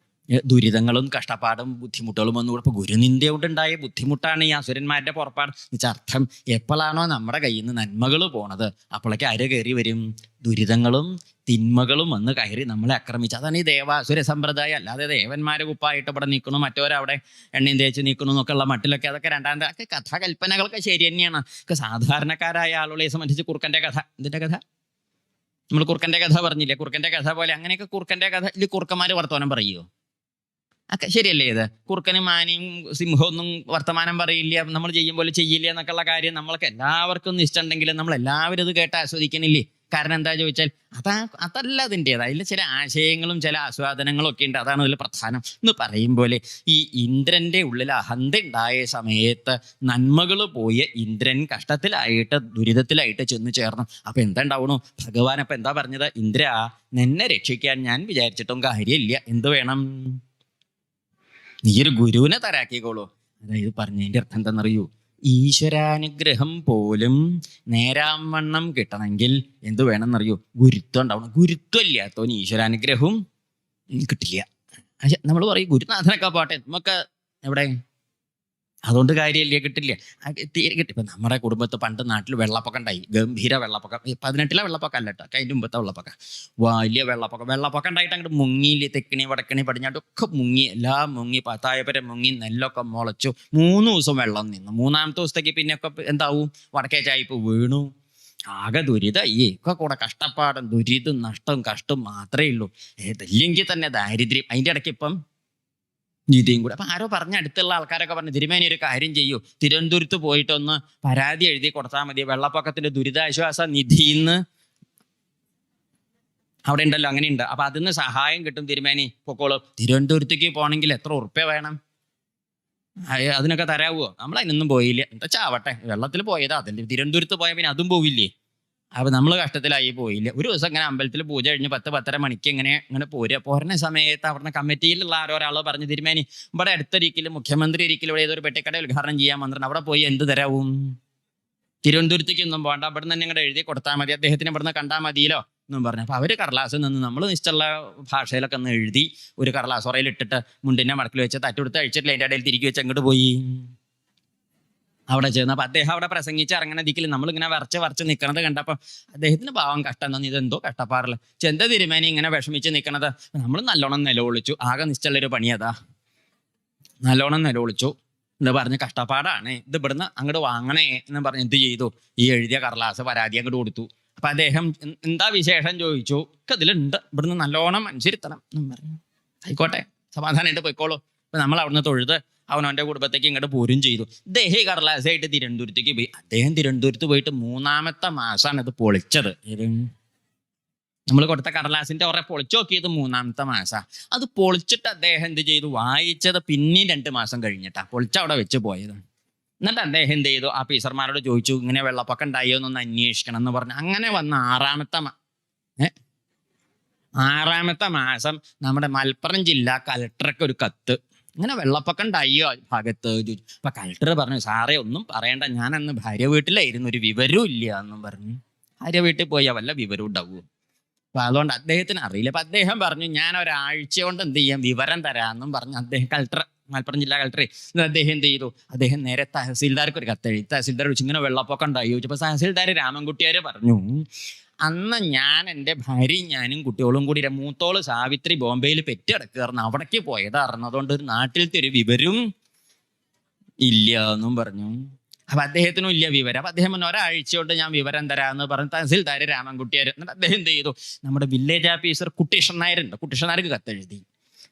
ദുരിതങ്ങളും കഷ്ടപ്പാടും ബുദ്ധിമുട്ടുകളും വന്നുകൂടെ. ഇപ്പൊ ഗുരുനിന്ദ കൊണ്ടുണ്ടായ ബുദ്ധിമുട്ടാണ് ഈ അസുരന്മാരുടെ പുറപ്പാട്. അർത്ഥം എപ്പോഴാണോ നമ്മുടെ കയ്യിൽ നിന്ന് നന്മകൾ പോണത് അപ്പോഴേക്ക് ആര് കയറി വരും? ദുരിതങ്ങളും തിന്മകളും വന്ന് കയറി നമ്മളെ ആക്രമിച്ചു. അതാണ് ഈ ദേവാസുര സമ്പ്രദായം. അല്ലാതെ ദേവന്മാരെ കുപ്പായിട്ട് ഇവിടെ നിൽക്കണു, മറ്റവരവിടെ എണ്ണയും തേച്ച് നിൽക്കണു എന്നൊക്കെ ഉള്ള മട്ടിലൊക്കെ അതൊക്കെ രണ്ടാമത്തെ കഥാകൽപ്പനകളൊക്കെ ശരി തന്നെയാണ്. സാധാരണക്കാരായ ആളുകളെ സംബന്ധിച്ച് കുറുക്കൻ്റെ കഥ, ഇതിൻ്റെ കഥ നമ്മൾ കുറുക്കൻ്റെ കഥ പറഞ്ഞില്ലേ? കുറുക്കൻ്റെ കഥ പോലെ അങ്ങനെയൊക്കെ കുറുക്കൻ്റെ കഥ ഇതിൽ കുറുക്കന്മാർ വർത്തമാനം പറയുമോ? ഒക്കെ ശരിയല്ലേ? ഇത് കുറുക്കനും മാനിയും സിംഹമൊന്നും വർത്തമാനം പറയില്ല, നമ്മൾ ചെയ്യും പോലെ ചെയ്യില്ല എന്നൊക്കെയുള്ള കാര്യം നമ്മൾക്ക് എല്ലാവർക്കും ഒന്നും ഇഷ്ടമുണ്ടെങ്കിലും നമ്മൾ എല്ലാവരും ഇത് കേട്ട് ആസ്വദിക്കണില്ലേ? കാരണം എന്താ ചോദിച്ചാൽ അതല്ല അതിൻ്റെത്. അതിൽ ചില ആശയങ്ങളും ചില ആസ്വാദനങ്ങളും ഒക്കെ ഉണ്ട്. അതാണ് അതിൽ പ്രധാനം എന്ന് പറയും പോലെ. ഈ ഇന്ദ്രൻ്റെ ഉള്ളിൽ അഹന്ത ഉണ്ടായ സമയത്ത് നന്മകൾ പോയ ഇന്ദ്രൻ കഷ്ടത്തിലായിട്ട് ദുരിതത്തിലായിട്ട് ചെന്ന് ചേർന്നു. അപ്പൊ എന്താ ഉണ്ടാവണു? ഭഗവാൻ അപ്പൊ എന്താ പറഞ്ഞത്? ഇന്ദ്ര, നിന്നെ രക്ഷിക്കാൻ ഞാൻ വിചാരിച്ചിട്ടും കാര്യമില്ല. എന്ത് വേണം? നീ ഒരു ഗുരുവിനെ തരാക്കിക്കോളൂ. അതായത് പറഞ്ഞതിൻ്റെ അർത്ഥം എന്താണെന്നറിയൂ? ഈശ്വരാനുഗ്രഹം പോലും നേരാവണ്ണം കിട്ടണമെങ്കിൽ എന്ത് വേണമെന്നറിയോ? ഗുരുത്വം ഉണ്ടാവണം. ഗുരുത്വം ഇല്ലാത്തവന് ഈശ്വരാനുഗ്രഹവും കിട്ടില്ല. പക്ഷെ നമ്മൾ പറയും ഗുരുനാഥനൊക്കെ പോട്ടെ, നമുക്ക് എവിടെ, അതുകൊണ്ട് കാര്യമില്ല, കിട്ടില്ല. തീരെ കിട്ടി. ഇപ്പം നമ്മുടെ കുടുംബത്ത് പണ്ട് നാട്ടിൽ വെള്ളപ്പൊക്കം ഉണ്ടായി, ഗംഭീര വെള്ളപ്പൊക്കം. 18-ലെ വെള്ളപ്പൊക്കം അല്ല കേട്ടോ, അതിൻ്റെ മുമ്പത്തെ വെള്ളപ്പൊക്കം. വലിയ വെള്ളപ്പൊക്കം ഉണ്ടായിട്ട് അങ്ങോട്ട് മുങ്ങിയില്ലേ, തെക്കിണി വടക്കണി പടിഞ്ഞാട്ടൊക്കെ മുങ്ങി, എല്ലാം മുങ്ങി, പത്തായപ്പരം മുങ്ങി, നെല്ലൊക്കെ മുളച്ചു. 3 ദിവസം വെള്ളം നിന്നു. 3-ാമത്തെ ദിവസത്തേക്ക് പിന്നെയൊക്കെ എന്താവും, വടക്കേ ചായ്പ് വീണു. ആകെ ദുരിതമായി. ഒക്കെ കൂടെ കഷ്ടപ്പാടും ദുരിതം നഷ്ടവും കഷ്ടവും മാത്രമേ ഉള്ളൂ. ഏതല്ലെങ്കിൽ തന്നെ ദാരിദ്ര്യം. അതിൻ്റെ ഇടയ്ക്ക് ഇപ്പം നിധിയും കൂടെ. അപ്പം ആരോ പറഞ്ഞ, അടുത്തുള്ള ആൾക്കാരൊക്കെ പറഞ്ഞു, തിരുമേനി ഒരു കാര്യം ചെയ്യൂ, തിരുവനന്തപുരത്ത് പോയിട്ടൊന്ന് പരാതി എഴുതി കൊടുത്താൽ മതി, വെള്ളപ്പൊക്കത്തിന്റെ ദുരിതാശ്വാസ നിധിന്ന് അവിടെ ഉണ്ടല്ലോ, അങ്ങനെയുണ്ട്. അപ്പൊ അതിന്ന് സഹായം കിട്ടും, തിരുമേനി പൊക്കോളൂ. തിരുവനന്തപുരത്തേക്ക് പോകണമെങ്കിൽ എത്ര ഉറുപ്പ്യ വേണം? അതിനൊക്കെ തരാവോ? നമ്മൾ അതിനൊന്നും പോയില്ല. എന്താ ചാവട്ടെ, വെള്ളത്തിൽ പോയതാ, അതിൻ്റെ തിരുവനന്തപുരത്ത് പോയാൽ പിന്നെ അതും പോവില്ലേ. അപ്പൊ നമ്മൾ കഷ്ടത്തിലായി പോയില്ല. ഒരു ദിവസം ഇങ്ങനെ അമ്പലത്തിൽ പൂജ കഴിഞ്ഞ് 10-10:30 മണിക്ക് ഇങ്ങനെ പോരുന്ന സമയത്ത് അവിടുന്ന് കമ്മിറ്റിയിലുള്ള ഒരാൾ പറഞ്ഞു, തിരുമേനി ഇവിടെ അടുത്തൊരിക്കലും മുഖ്യമന്ത്രി ഒരിക്കലും ഇവിടെ ഏതൊരു പെട്ടിക്കട ഉദ്ഘാടനം ചെയ്യാൻ വന്നിട്ടുണ്ട്, അവിടെ പോയി എന്ത് തരാവും? തിരുവനന്തപുരത്തേക്ക് ഒന്നും പോകണ്ട, അവിടെ നിന്ന് തന്നെ ഇങ്ങോട്ട് എഴുതി കൊടുത്താൽ മതി, അദ്ദേഹത്തിന് ഇവിടുന്ന് കണ്ടാൽ മതിയല്ലോ എന്നും പറഞ്ഞു. അപ്പൊ അവര് കടലാസിൽ നിന്ന് നമ്മൾ നിശ്ചയുള്ള ഭാഷയിലൊക്കെ ഒന്ന് എഴുതി ഒരു കടലാസ് ഉറയിൽ ഇട്ടിട്ട് മുണ്ടിന്റെ മടക്കിൽ വെച്ച് തട്ടുകൊടുത്ത് അഴിച്ചിട്ടില്ല, അതിൻ്റെ ഇടയിൽ തിരികെ വെച്ച് അങ്ങോട്ട് പോയി. അവിടെ ചെന്ന് അപ്പൊ അദ്ദേഹം അവിടെ പ്രസംഗിച്ച് ഇറങ്ങണ ദിക്കിൽ നമ്മളിങ്ങനെ വരച്ച് നിൽക്കണത് കണ്ടപ്പോൾ അദ്ദേഹത്തിന് പാവം കഷ്ടം തോന്നി. ഇതെന്തോ കഷ്ടപ്പാടില്ല, ചെന്ത തിരുമേനി ഇങ്ങനെ വിഷമിച്ച് നിൽക്കണത്. നമ്മൾ നല്ലോണം നിലവിളിച്ചു. ആകെ നിശ്ചയുള്ളൊരു പണിയതാ, നല്ലോണം നിലവിളിച്ചു. എന്താ പറഞ്ഞ്, കഷ്ടപ്പാടാണ് ഇത്, ഇവിടുന്ന് അങ്ങോട്ട് വാങ്ങണേ എന്ന് പറഞ്ഞ് എന്ത് ചെയ്തു, ഈ എഴുതിയ കടലാസ് പരാതി അങ്ങോട്ട് കൊടുത്തു. അപ്പൊ അദ്ദേഹം എന്താ വിശേഷം ചോദിച്ചു. ഇതിലുണ്ട്, ഇവിടുന്ന് നല്ലോണം അനുസരിത്തണം എന്നും പറഞ്ഞു. ആയിക്കോട്ടെ, സമാധാനമായിട്ട് പോയിക്കോളൂ. അപ്പൊ നമ്മൾ അവിടുന്ന് തൊഴുത് അവനവൻ്റെ കുടുംബത്തേക്ക് ഇങ്ങോട്ട് പോരും ചെയ്തു. ഇദ്ദേഹം കടലാസായിട്ട് തിരുവനന്തപുരത്തേക്ക് പോയി. അദ്ദേഹം തിരുവനന്തപുരത്ത് പോയിട്ട് 3-ാമത്തെ മാസമാണ് ഇത് പൊളിച്ചത്. നമ്മൾ കൊടുത്ത കടലാസിന്റെ കുറെ പൊളിച്ചു നോക്കിയത് 3-ാമത്തെ മാസം. അത് പൊളിച്ചിട്ട് അദ്ദേഹം എന്ത് ചെയ്തു, വായിച്ചത് പിന്നെയും 2 മാസം കഴിഞ്ഞിട്ടാ പൊളിച്ചവിടെ വെച്ച് പോയത്. എന്നിട്ട് അദ്ദേഹം എന്ത് ചെയ്തു, ആ ടീച്ചർമാരോട് ചോദിച്ചു, ഇങ്ങനെ വെള്ളപ്പൊക്കം ഉണ്ടായോ എന്നൊന്ന് അന്വേഷിക്കണം എന്ന് പറഞ്ഞു. അങ്ങനെ വന്ന 6-ാമത്തെ മാസം നമ്മുടെ മലപ്പുറം ജില്ലാ കലക്ടർക്ക് ഒരു കത്ത്, ഇങ്ങനെ വെള്ളപ്പൊക്കം ഉണ്ടായോ ഭാഗത്ത്. അപ്പൊ കലക്ടർ പറഞ്ഞു, സാറേ ഒന്നും പറയണ്ട, ഞാൻ അന്ന് ഭാര്യ വീട്ടിലായിരുന്നു, ഒരു വിവരവും ഇല്ല എന്നും പറഞ്ഞു. ഭാര്യ വീട്ടിൽ പോയാൽ വല്ല വിവരവും ഉണ്ടാവുമോ? അപ്പൊ അതുകൊണ്ട് അദ്ദേഹത്തിന് അറിയില്ല. അപ്പൊ അദ്ദേഹം പറഞ്ഞു, ഞാൻ ഒരാഴ്ച കൊണ്ട് എന്ത് ചെയ്യാം, വിവരം തരാമെന്നും പറഞ്ഞു. അദ്ദേഹം കലക്ടർ, മലപ്പുറം ജില്ലാ കളക്ടറെ, അദ്ദേഹം എന്ത് ചെയ്തു, അദ്ദേഹം നേരെ തഹസീൽദാർക്ക് ഒരു കത്തെഴുതി. തഹസീൽദാർ ചോദിച്ചു, ഇങ്ങനെ വെള്ളപ്പൊക്കം ഉണ്ടായി ചോദിച്ചു. അപ്പൊ തഹസീൽദാർ രാമൻകുട്ടിയാര് പറഞ്ഞു, അന്ന് ഞാൻ എൻ്റെ ഭാര്യയും ഞാനും കുട്ടികളും കൂടി, മൂത്തോള് സാവിത്രി ബോംബെയിൽ പെറ്റിടക്കുകയായിരുന്നു, അവിടേക്ക് പോയത് അറിഞ്ഞതുകൊണ്ട് ഒരു നാട്ടിലത്തെ ഒരു വിവരം ഇല്ല എന്നും പറഞ്ഞു. അപ്പൊ അദ്ദേഹത്തിനും ഇല്ല വിവരം. അപ്പൊ അദ്ദേഹം ഒരാഴ്ച കൊണ്ട് ഞാൻ വിവരം തരാമെന്ന് പറഞ്ഞു. തഹസീൽദാർ രാമൻകുട്ടിയാർ. എന്നിട്ട് അദ്ദേഹം എന്ത് ചെയ്തു, നമ്മുടെ വില്ലേജ് ഓഫീസർ കുട്ടീഷൻ നായരുണ്ട്, കുട്ടീഷൻ നായർക്ക് കത്തെഴുതി.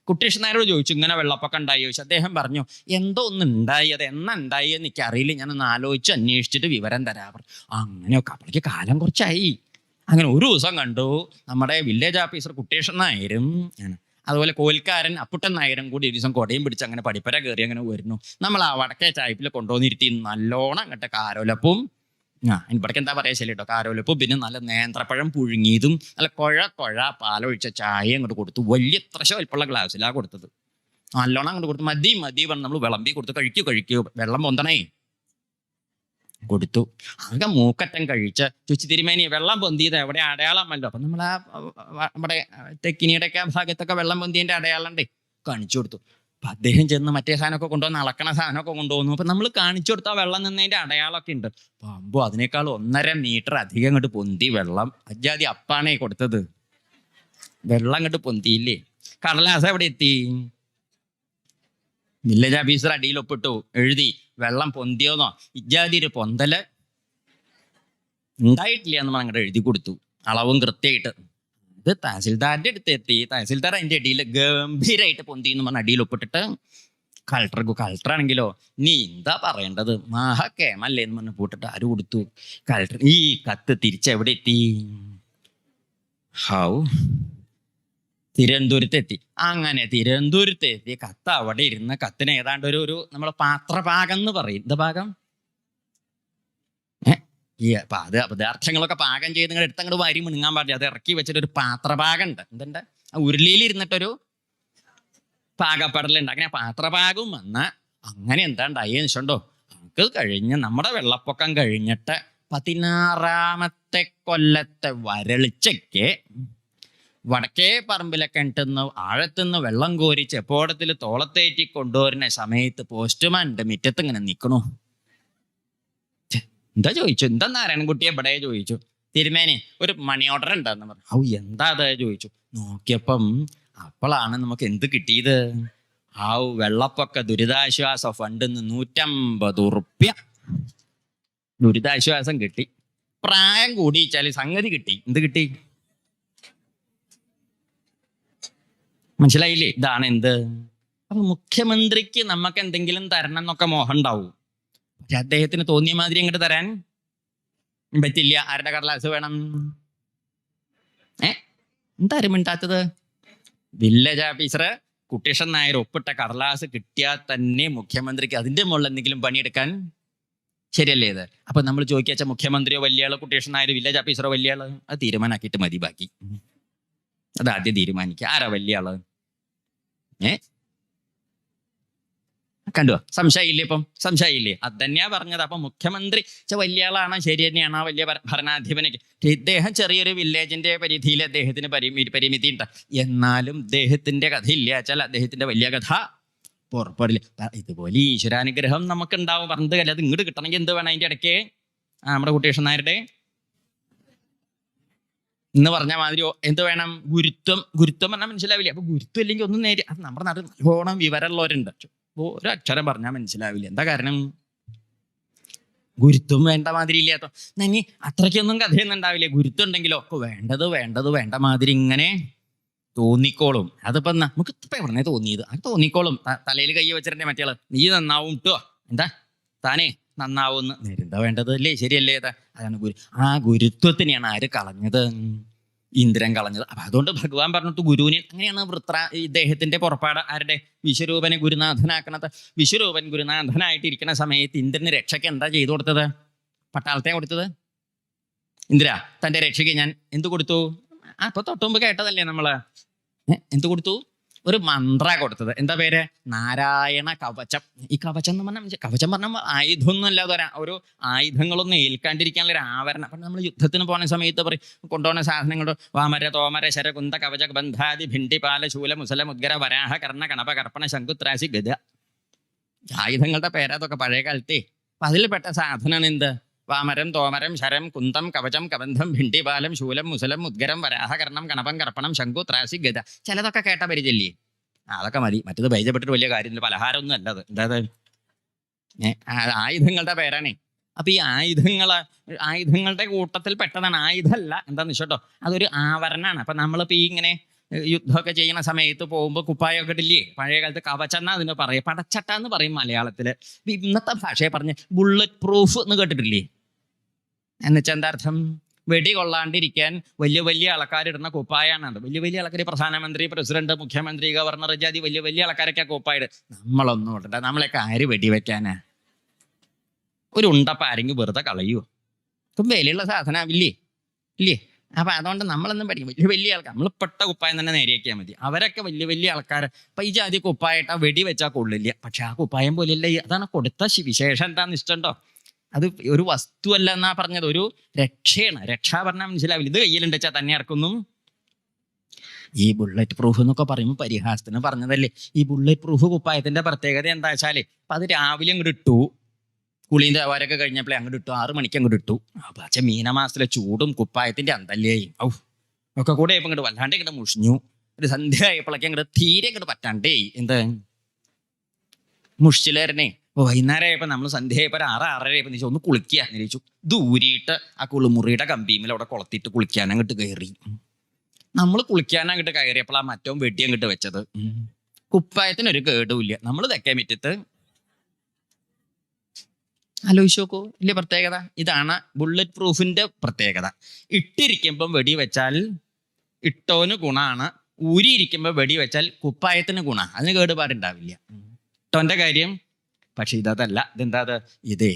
കുട്ടീഷൻ നായരോട് ചോദിച്ചു, ഇങ്ങനെ വെള്ളപ്പൊക്കം ഉണ്ടായി ചോദിച്ചു. അദ്ദേഹം പറഞ്ഞു, എന്തോ ഒന്ന് ഉണ്ടായി, അത് എന്നാ ഉണ്ടായി എന്ന് എനിക്കറിയില്ല, ഞാനൊന്ന് ആലോചിച്ച് അന്വേഷിച്ചിട്ട് വിവരം തരാ പറഞ്ഞു. അങ്ങനെയൊക്കെ അപ്പോഴേക്ക് കാലം കുറച്ചായി. അങ്ങനെ ഒരു ദിവസം കണ്ടു, നമ്മുടെ വില്ലേജ് ഓഫീസർ കുട്ടീഷൻ നായരും അതുപോലെ കോൽക്കാരൻ അപ്പുട്ടൻ നായരും കൂടി ഒരു ദിവസം കൊടയും പിടിച്ച് അങ്ങനെ പടിപ്പര കയറി അങ്ങനെ വരുന്നു. നമ്മൾ ആ വടക്കേ ചായ്പിൽ കൊണ്ടുവന്നിരുത്തി നല്ലോണം അങ്ങോട്ട് കാരോലപ്പും, ഇവിടേക്ക് എന്താ പറയാ ശരി കേട്ടോ, കാരോലപ്പും പിന്നെ നല്ല നേന്ത്രപ്പഴം പുഴുങ്ങിയതും നല്ല കുഴ പാലൊഴിച്ച ചായ അങ്ങോട്ട് കൊടുത്തു. വലിയ ത്രശ വലിപ്പമുള്ള ഗ്ലാസ്സിലാണ് കൊടുത്തത്. നല്ലോണം അങ്ങോട്ട് കൊടുത്തു. മതി പറഞ്ഞ് നമ്മൾ വിളമ്പി കൊടുത്തു. കഴിക്കൂ, വെള്ളം പൊന്തണേ കൊടുത്തു. ആകെ മൂക്കറ്റം കഴിച്ച് ചുച്ചി തിരുമേനി വെള്ളം പൊന്തിയത് എവിടെ അടയാളമല്ലോ. അപ്പൊ നമ്മൾ നമ്മുടെ തെക്കിനിയുടെയൊക്കെ ഭാഗത്തൊക്കെ വെള്ളം പൊന്തിയതിന്റെ അടയാളം ഉണ്ടേ, കാണിച്ചു കൊടുത്തു. അപ്പൊ അദ്ദേഹം ചെന്ന് മറ്റേ സാധനമൊക്കെ കൊണ്ടുവന്ന് അളക്കണ സാധനമൊക്കെ കൊണ്ടുവന്നു. അപ്പൊ നമ്മൾ കാണിച്ചു കൊടുത്താൽ വെള്ളം നിന്നതിന്റെ അടയാളമൊക്കെ ഉണ്ട്. അമ്പോ അതിനേക്കാൾ 1.5 മീറ്റർ അധികം അങ്ങോട്ട് പൊന്തി വെള്ളം. അജാതി അപ്പാണേ കൊടുത്തത്, വെള്ളം അങ്ങോട്ട് പൊന്തിയില്ലേ. കടലാസ് എവിടെ എത്തി? വില്ലേജ് ഓഫീസർ അടിയിൽ ഒപ്പിട്ടു, എഴുതി വെള്ളം പൊന്തിയോന്നോ. ഇജാതി ഒരു പൊന്തല് ഉണ്ടായിട്ടില്ല എന്ന് അങ്ങോട്ട് എഴുതി കൊടുത്തു, അളവും കൃത്യമായിട്ട്. ഇത് തഹസിൽദാരുടെ അടുത്ത് എത്തി. തഹസിൽദാർ അതിൻ്റെ അടിയിൽ ഗംഭീരമായിട്ട് പൊന്തി എന്ന് പറഞ്ഞ അടിയിൽ ഒപ്പിട്ടിട്ട് കളക്ടറാണെങ്കിലോ, നീ എന്താ പറയേണ്ടത്, മഹാക്കേമല്ലേ എന്ന് പറഞ്ഞ് പൂട്ടിട്ട് ആര് കൊടുത്തു? കളക്ടർ. ഈ കത്ത് തിരിച്ചെവിടെ എത്തി? തിരുവനന്തപുരത്തെത്തി. അങ്ങനെ തിരുവനന്തപുരത്തെത്തി കത്ത് അവിടെ ഇരുന്ന്, കത്തിന് ഏതാണ്ട് ഒരു നമ്മളെ പാത്രപാകം എന്ന് പറയും. എന്താ പാകം? ഈ പദാർത്ഥങ്ങളൊക്കെ പാകം ചെയ്ത് നിങ്ങളുടെ അടുത്തങ്ങോട്ട് വാരി മിണുങ്ങാൻ പാടില്ല. അത് ഇറക്കി വെച്ചിട്ടൊരു പാത്രപാകം ഉണ്ട്. എന്തുണ്ട്? ഉരുളിയിൽ ഇരുന്നിട്ടൊരു പാകപ്പെടലുണ്ട്. അങ്ങനെ പാത്രപാകവും വന്ന അങ്ങനെ എന്താ ഉണ്ടായെന്ന് വെച്ചോണ്ടോ, നമുക്ക് കഴിഞ്ഞ് നമ്മുടെ വെള്ളപ്പൊക്കം കഴിഞ്ഞിട്ട് 16ാമത്തെ കൊല്ലത്തെ വരൾച്ചയ്ക്ക് വടക്കേ പറമ്പിലെ കിണറ്റുനിന്ന് ആഴത്തുനിന്ന് വെള്ളം കോരി ചെപ്പോടത്തിൽ തോളത്തേറ്റി കൊണ്ടുവരുന്ന സമയത്ത് പോസ്റ്റ്മാൻ്റെ മുറ്റത്ത് ഇങ്ങനെ നിൽക്കണു. എന്താ ചോദിച്ചു, എന്താ നാരായണൻകുട്ടി എവിടെ ചോദിച്ചു. തിരുമേനി ഒരു മണി ഓർഡർ ഉണ്ടെന്ന് പറഞ്ഞു. ഔ എന്താ അത് ചോദിച്ചു. നോക്കിയപ്പം അപ്പോഴാണ് നമുക്ക് എന്ത് കിട്ടിയത്. വെള്ളപ്പൊക്ക ദുരിതാശ്വാസ ഫണ്ടിൽ നിന്ന് 150 ഉറുപ്യ ദുരിതാശ്വാസം കിട്ടി. പ്രായം കൂടിച്ചാൽ സംഗതി കിട്ടി. എന്ത് കിട്ടി മനസ്സിലായില്ലേ? ഇതാണ് എന്ത്. അപ്പൊ മുഖ്യമന്ത്രിക്ക് നമുക്ക് എന്തെങ്കിലും തരണം എന്നൊക്കെ മോഹം ഉണ്ടാവും. പക്ഷെ അദ്ദേഹത്തിന് തോന്നിയ മാതിരി അങ്ങോട്ട് തരാൻ പറ്റില്ല. ആരുടെ കടലാസ് വേണം? എന്താരും മിണ്ടാത്തത്? വില്ലേജ് ഓഫീസർ കുട്ടിഷൻ നായർ ഒപ്പിട്ട കടലാസ് കിട്ടിയാൽ തന്നെ മുഖ്യമന്ത്രിക്ക് അതിന്റെ മുകളിൽ എന്തെങ്കിലും പണിയെടുക്കാൻ ശരിയല്ലേ ഇത്? അപ്പൊ നമ്മൾ ചോദിക്കാച്ച മുഖ്യമന്ത്രിയോ വലിയ ആളോ കുട്ടിഷൻ നായർ വില്ലേജ് ഓഫീസറോ വലിയ ആള്, അത് തീരുമാനാക്കിയിട്ട് മതി. ബാക്കി അത് ആദ്യം തീരുമാനിക്കുക. ആരാ വലിയ ആള്? കണ്ടോ? സംശയമില്ലേ? ഇപ്പം സംശയമില്ലേ? അത് തന്നെയാ പറഞ്ഞത്. അപ്പൊ മുഖ്യമന്ത്രി വലിയ ആളാണ്, ശരി തന്നെയാണ്, വലിയ ഭരണാധിപനൊക്കെ. ഇദ്ദേഹം ചെറിയൊരു വില്ലേജിന്റെ പരിധിയിൽ അദ്ദേഹത്തിന് പരിമിതി ഉണ്ട്. എന്നാലും ഇദ്ദേഹത്തിന്റെ കഥ ഇല്ല വെച്ചാൽ അദ്ദേഹത്തിന്റെ വലിയ കഥ പുറപ്പെടില്ല. ഇതുപോലെ ഈശ്വരാനുഗ്രഹം നമുക്ക് ഉണ്ടാവും. പറഞ്ഞത് അല്ല, അത് ഇങ്ങോട്ട് കിട്ടണമെങ്കിൽ എന്ത് വേണം? അതിന്റെ ഇടയ്ക്ക് നമ്മുടെ കുട്ടികൃഷ്ണൻ നായരുടെ ഇന്ന് പറഞ്ഞ മാതിരി എന്ത് വേണം? ഗുരുത്വം. ഗുരുത്വം പറഞ്ഞാൽ മനസ്സിലാവില്ല. അപ്പൊ ഗുരുത്വം ഇല്ലെങ്കിൽ ഒന്നും നേരെ. അത് നമ്മുടെ നാട്ടിൽ നല്ലോണം വിവരമുള്ളവരുണ്ട്. ഒരു അക്ഷരം പറഞ്ഞാൽ മനസ്സിലാവില്ല. എന്താ കാരണം? ഗുരുത്വം വേണ്ട മാതിരി ഇല്ലാത്ത. ഇനി അത്രയ്ക്കൊന്നും കഥയൊന്നും ഉണ്ടാവില്ല. ഗുരുത്വം ഉണ്ടെങ്കിലോ ഒക്കെ വേണ്ട മാതിരി ഇങ്ങനെ തോന്നിക്കോളും. അതിപ്പോ നമുക്ക് ഇപ്പൊ എവിടെ തോന്നിയത് അത് തോന്നിക്കോളും. തലയിൽ കൈ വെച്ചിട്ടുണ്ടെ മറ്റേ നീ നന്നാവും കിട്ടുവോ, എന്താ താനേ നന്നാവുമെന്ന്. എന്താ വേണ്ടത് അല്ലേ? ശരിയല്ലേ? അതാണ് ഗുരു. ആ ഗുരുത്വത്തിനെയാണ് ആര് കളഞ്ഞത്? ഇന്ദ്രൻ കളഞ്ഞത്. അപ്പൊ അതുകൊണ്ട് ഭഗവാൻ പറഞ്ഞിട്ട് ഗുരുവിനെ അങ്ങനെയാണ് ഇദ്ദേഹത്തിന്റെ പുറപ്പാട്. ആരുടെ? വിശ്വരൂപനെ ഗുരുനാഥനാക്കണത്. വിശ്വരൂപൻ ഗുരുനാഥനായിട്ടിരിക്കുന്ന സമയത്ത് ഇന്ദ്രന് രക്ഷയ്ക്ക് എന്താ ചെയ്തു കൊടുത്തത്? പട്ടാളത്തെ കൊടുത്തത്. ഇന്ദ്ര തന്റെ രക്ഷയ്ക്ക് ഞാൻ എന്ത് കൊടുത്തു? അപ്പൊ തൊട്ടുമുമ്പ് കേട്ടതല്ലേ നമ്മള്. എന്ത് കൊടുത്തു? ഒരു മന്ത്ര കൊടുത്തത്. എന്താ പേര്? നാരായണ കവചം. ഈ കവചം എന്ന് പറഞ്ഞാൽ കവചം പറഞ്ഞാൽ ആയുധമൊന്നും അല്ലാതെ ഒരു ആയുധങ്ങളൊന്നും ഏൽക്കാണ്ടിരിക്കാനുള്ള ഒരു ആവരണം. അപ്പം നമ്മൾ യുദ്ധത്തിന് പോകുന്ന സമയത്ത് പറയും കൊണ്ടുപോകുന്ന സാധനങ്ങൾ വാമര തോമര ശര കുന്ത കവച ബന്ധാതി ഭിണ്ടിപാല ശൂല മുസല മുദ്ഗര വരാഹ കർണ കണപ കർപ്പണ ശങ്കുത്രാശി ഗജ. ആയുധങ്ങളുടെ പേരതൊക്കെ പഴയ കാലത്തെ. അപ്പൊ അതിൽപ്പെട്ട സാധനമാണ് എന്ത്? വാമരം തോമരം ശരം കുന്തം കവചം കബന്ധം ഭിണ്ടിപാലം ശൂലം മുസലം മുദ്ഗരം വരാഹ കർണം കണപം കർപ്പണം ശംഖു ത്രാസി ഗജ. ചിലതൊക്കെ കേട്ട പരിചയല്ലേ? അതൊക്കെ മതി. മറ്റത് പരിചയപ്പെട്ടിട്ട് വലിയ കാര്യമില്ല. പലഹാരമൊന്നും അല്ലത്. എന്താ ആയുധങ്ങളുടെ പേരാണേ. അപ്പൊ ഈ ആയുധങ്ങളുടെ കൂട്ടത്തിൽ പെട്ടതാണ്. ആയുധമല്ല, എന്താന്ന് വെച്ചോട്ടോ, അതൊരു ആവരണമാണ്. അപ്പൊ നമ്മളിപ്പോ ഈ ഇങ്ങനെ യുദ്ധമൊക്കെ ചെയ്യുന്ന സമയത്ത് പോകുമ്പോൾ കുപ്പായൊക്കെ ഇടില്ലേ? പഴയ കാലത്ത് കവചെന്ന അതിന് പറയും, പടച്ചട്ട എന്ന് പറയും മലയാളത്തില്. ഇന്നത്തെ ഭാഷയെ പറഞ്ഞ് ബുള്ളറ്റ് പ്രൂഫ് എന്ന് കേട്ടിട്ടില്ലേ? എന്നുവെച്ചാൽ എന്താ അർത്ഥം? വെടി കൊള്ളാണ്ടിരിക്കാൻ വലിയ വലിയ ആൾക്കാരിടുന്ന കുപ്പായാണ് അത്. വലിയ വലിയ ആൾക്കാർ, പ്രധാനമന്ത്രി, പ്രസിഡന്റ്, മുഖ്യമന്ത്രി, ഗവർണർ ജാതി വലിയ വലിയ ആൾക്കാരൊക്കെ കുപ്പായിട്. നമ്മളൊന്നും ഇടണ്ട. നമ്മളൊക്കെ ആര് വെടിവെക്കാനാ? ഒരു ഉണ്ടപ്പ ആരെങ്കിലും വെറുതെ കളയുമോ? ഇപ്പം വിലയുള്ള സാധനമില്ലേ? ഇല്ലേ? അപ്പൊ അതുകൊണ്ട് നമ്മളൊന്നും പഠിക്കും. വലിയ വലിയ ആൾക്കാർ നമ്മൾ പെട്ട കുപ്പായം തന്നെ നേരെയാക്കിയാൽ മതി. അവരൊക്കെ വലിയ വലിയ ആൾക്കാർ. അപ്പൊ ഈ ജാതി കുപ്പായിട്ടാ വെടി വെച്ചാൽ കൊള്ളില്ല. പക്ഷെ ആ കുപ്പായം പോലെയല്ല. അതാണ് കൊടുത്ത വിശേഷം. എന്താന്ന് ഇഷ്ടമുണ്ടോ? അത് ഒരു വസ്തുവല്ല എന്നാ പറഞ്ഞത്, ഒരു രക്ഷയാണ്. രക്ഷ പറഞ്ഞാൽ മനസ്സിലാവില്ല. ഇത് കയ്യിലുണ്ട് വെച്ചാൽ തന്നെ ആർക്കൊന്നും. ഈ ബുള്ളറ്റ് പ്രൂഫ് എന്നൊക്കെ പറയുമ്പോൾ പരിഹാസത്തിന് പറഞ്ഞതല്ലേ. ഈ ബുള്ളറ്റ് പ്രൂഫ് കുപ്പായത്തിന്റെ പ്രത്യേകത എന്താ വെച്ചാല്, അപ്പൊ അത് രാവിലെ അങ്ങോട്ട് ഇട്ടു, കുളിയും തേവാരൊക്കെ കഴിഞ്ഞപ്പോഴേ അങ്ങോട്ട് ഇട്ടു, 6 മണിക്ക് അങ്ങോട്ട് ഇട്ടു. പക്ഷെ മീനമാസത്തിലെ ചൂടും കുപ്പായത്തിന്റെ അന്തല്ലേ ഒക്കെ കൂടെ ആയപ്പോൾ ഇങ്ങോട്ട് വല്ലാണ്ട് ഇങ്ങോട്ട് മുഷിഞ്ഞു. ഒരു സന്ധ്യ ആയപ്പോഴൊക്കെ അങ്ങോട്ട് തീരെ അങ്ങോട്ട് പറ്റാണ്ടേ. എന്ത് മുഷിച്ചിലേരനെ. വൈകുന്നേരം ആയപ്പോൾ നമ്മൾ സന്ധ്യ ആയപ്പോൾ 6-6:30 ആയപ്പോൾ നിശ്ചയം ഒന്ന് കുളിക്കുക നിരീച്ചു. ദൂരിയിട്ട് ആ കുളിമുറിയുടെ കമ്പീമിൽ അവിടെ കുളത്തിയിട്ട് കുളിക്കാൻ അങ്ങോട്ട് കയറി. നമ്മൾ കുളിക്കാൻ അങ്ങോട്ട് കയറിയപ്പോൾ ആ മറ്റോ വെട്ടി അങ്ങോട്ട് വെച്ചത്. കുപ്പായത്തിനൊരു കേടുമില്ല. നമ്മൾ തെക്കേ മുറ്റത്ത് ആലോചിച്ച് നോക്കൂ. വലിയ പ്രത്യേകത ഇതാണ് ബുള്ളറ്റ് പ്രൂഫിന്റെ പ്രത്യേകത. ഇട്ടിരിക്കുമ്പം വെടി വെച്ചാൽ ഇട്ടോന് ഗുണമാണ്, ഊരിയിരിക്കുമ്പോൾ വെടി വെച്ചാൽ കുപ്പായത്തിന് ഗുണമാണ്. അതിന് കേടുപാടുണ്ടാവില്ല. ഇട്ടോന്റെ കാര്യം. പക്ഷെ ഇതല്ല. ഇതെന്താ? ഇത്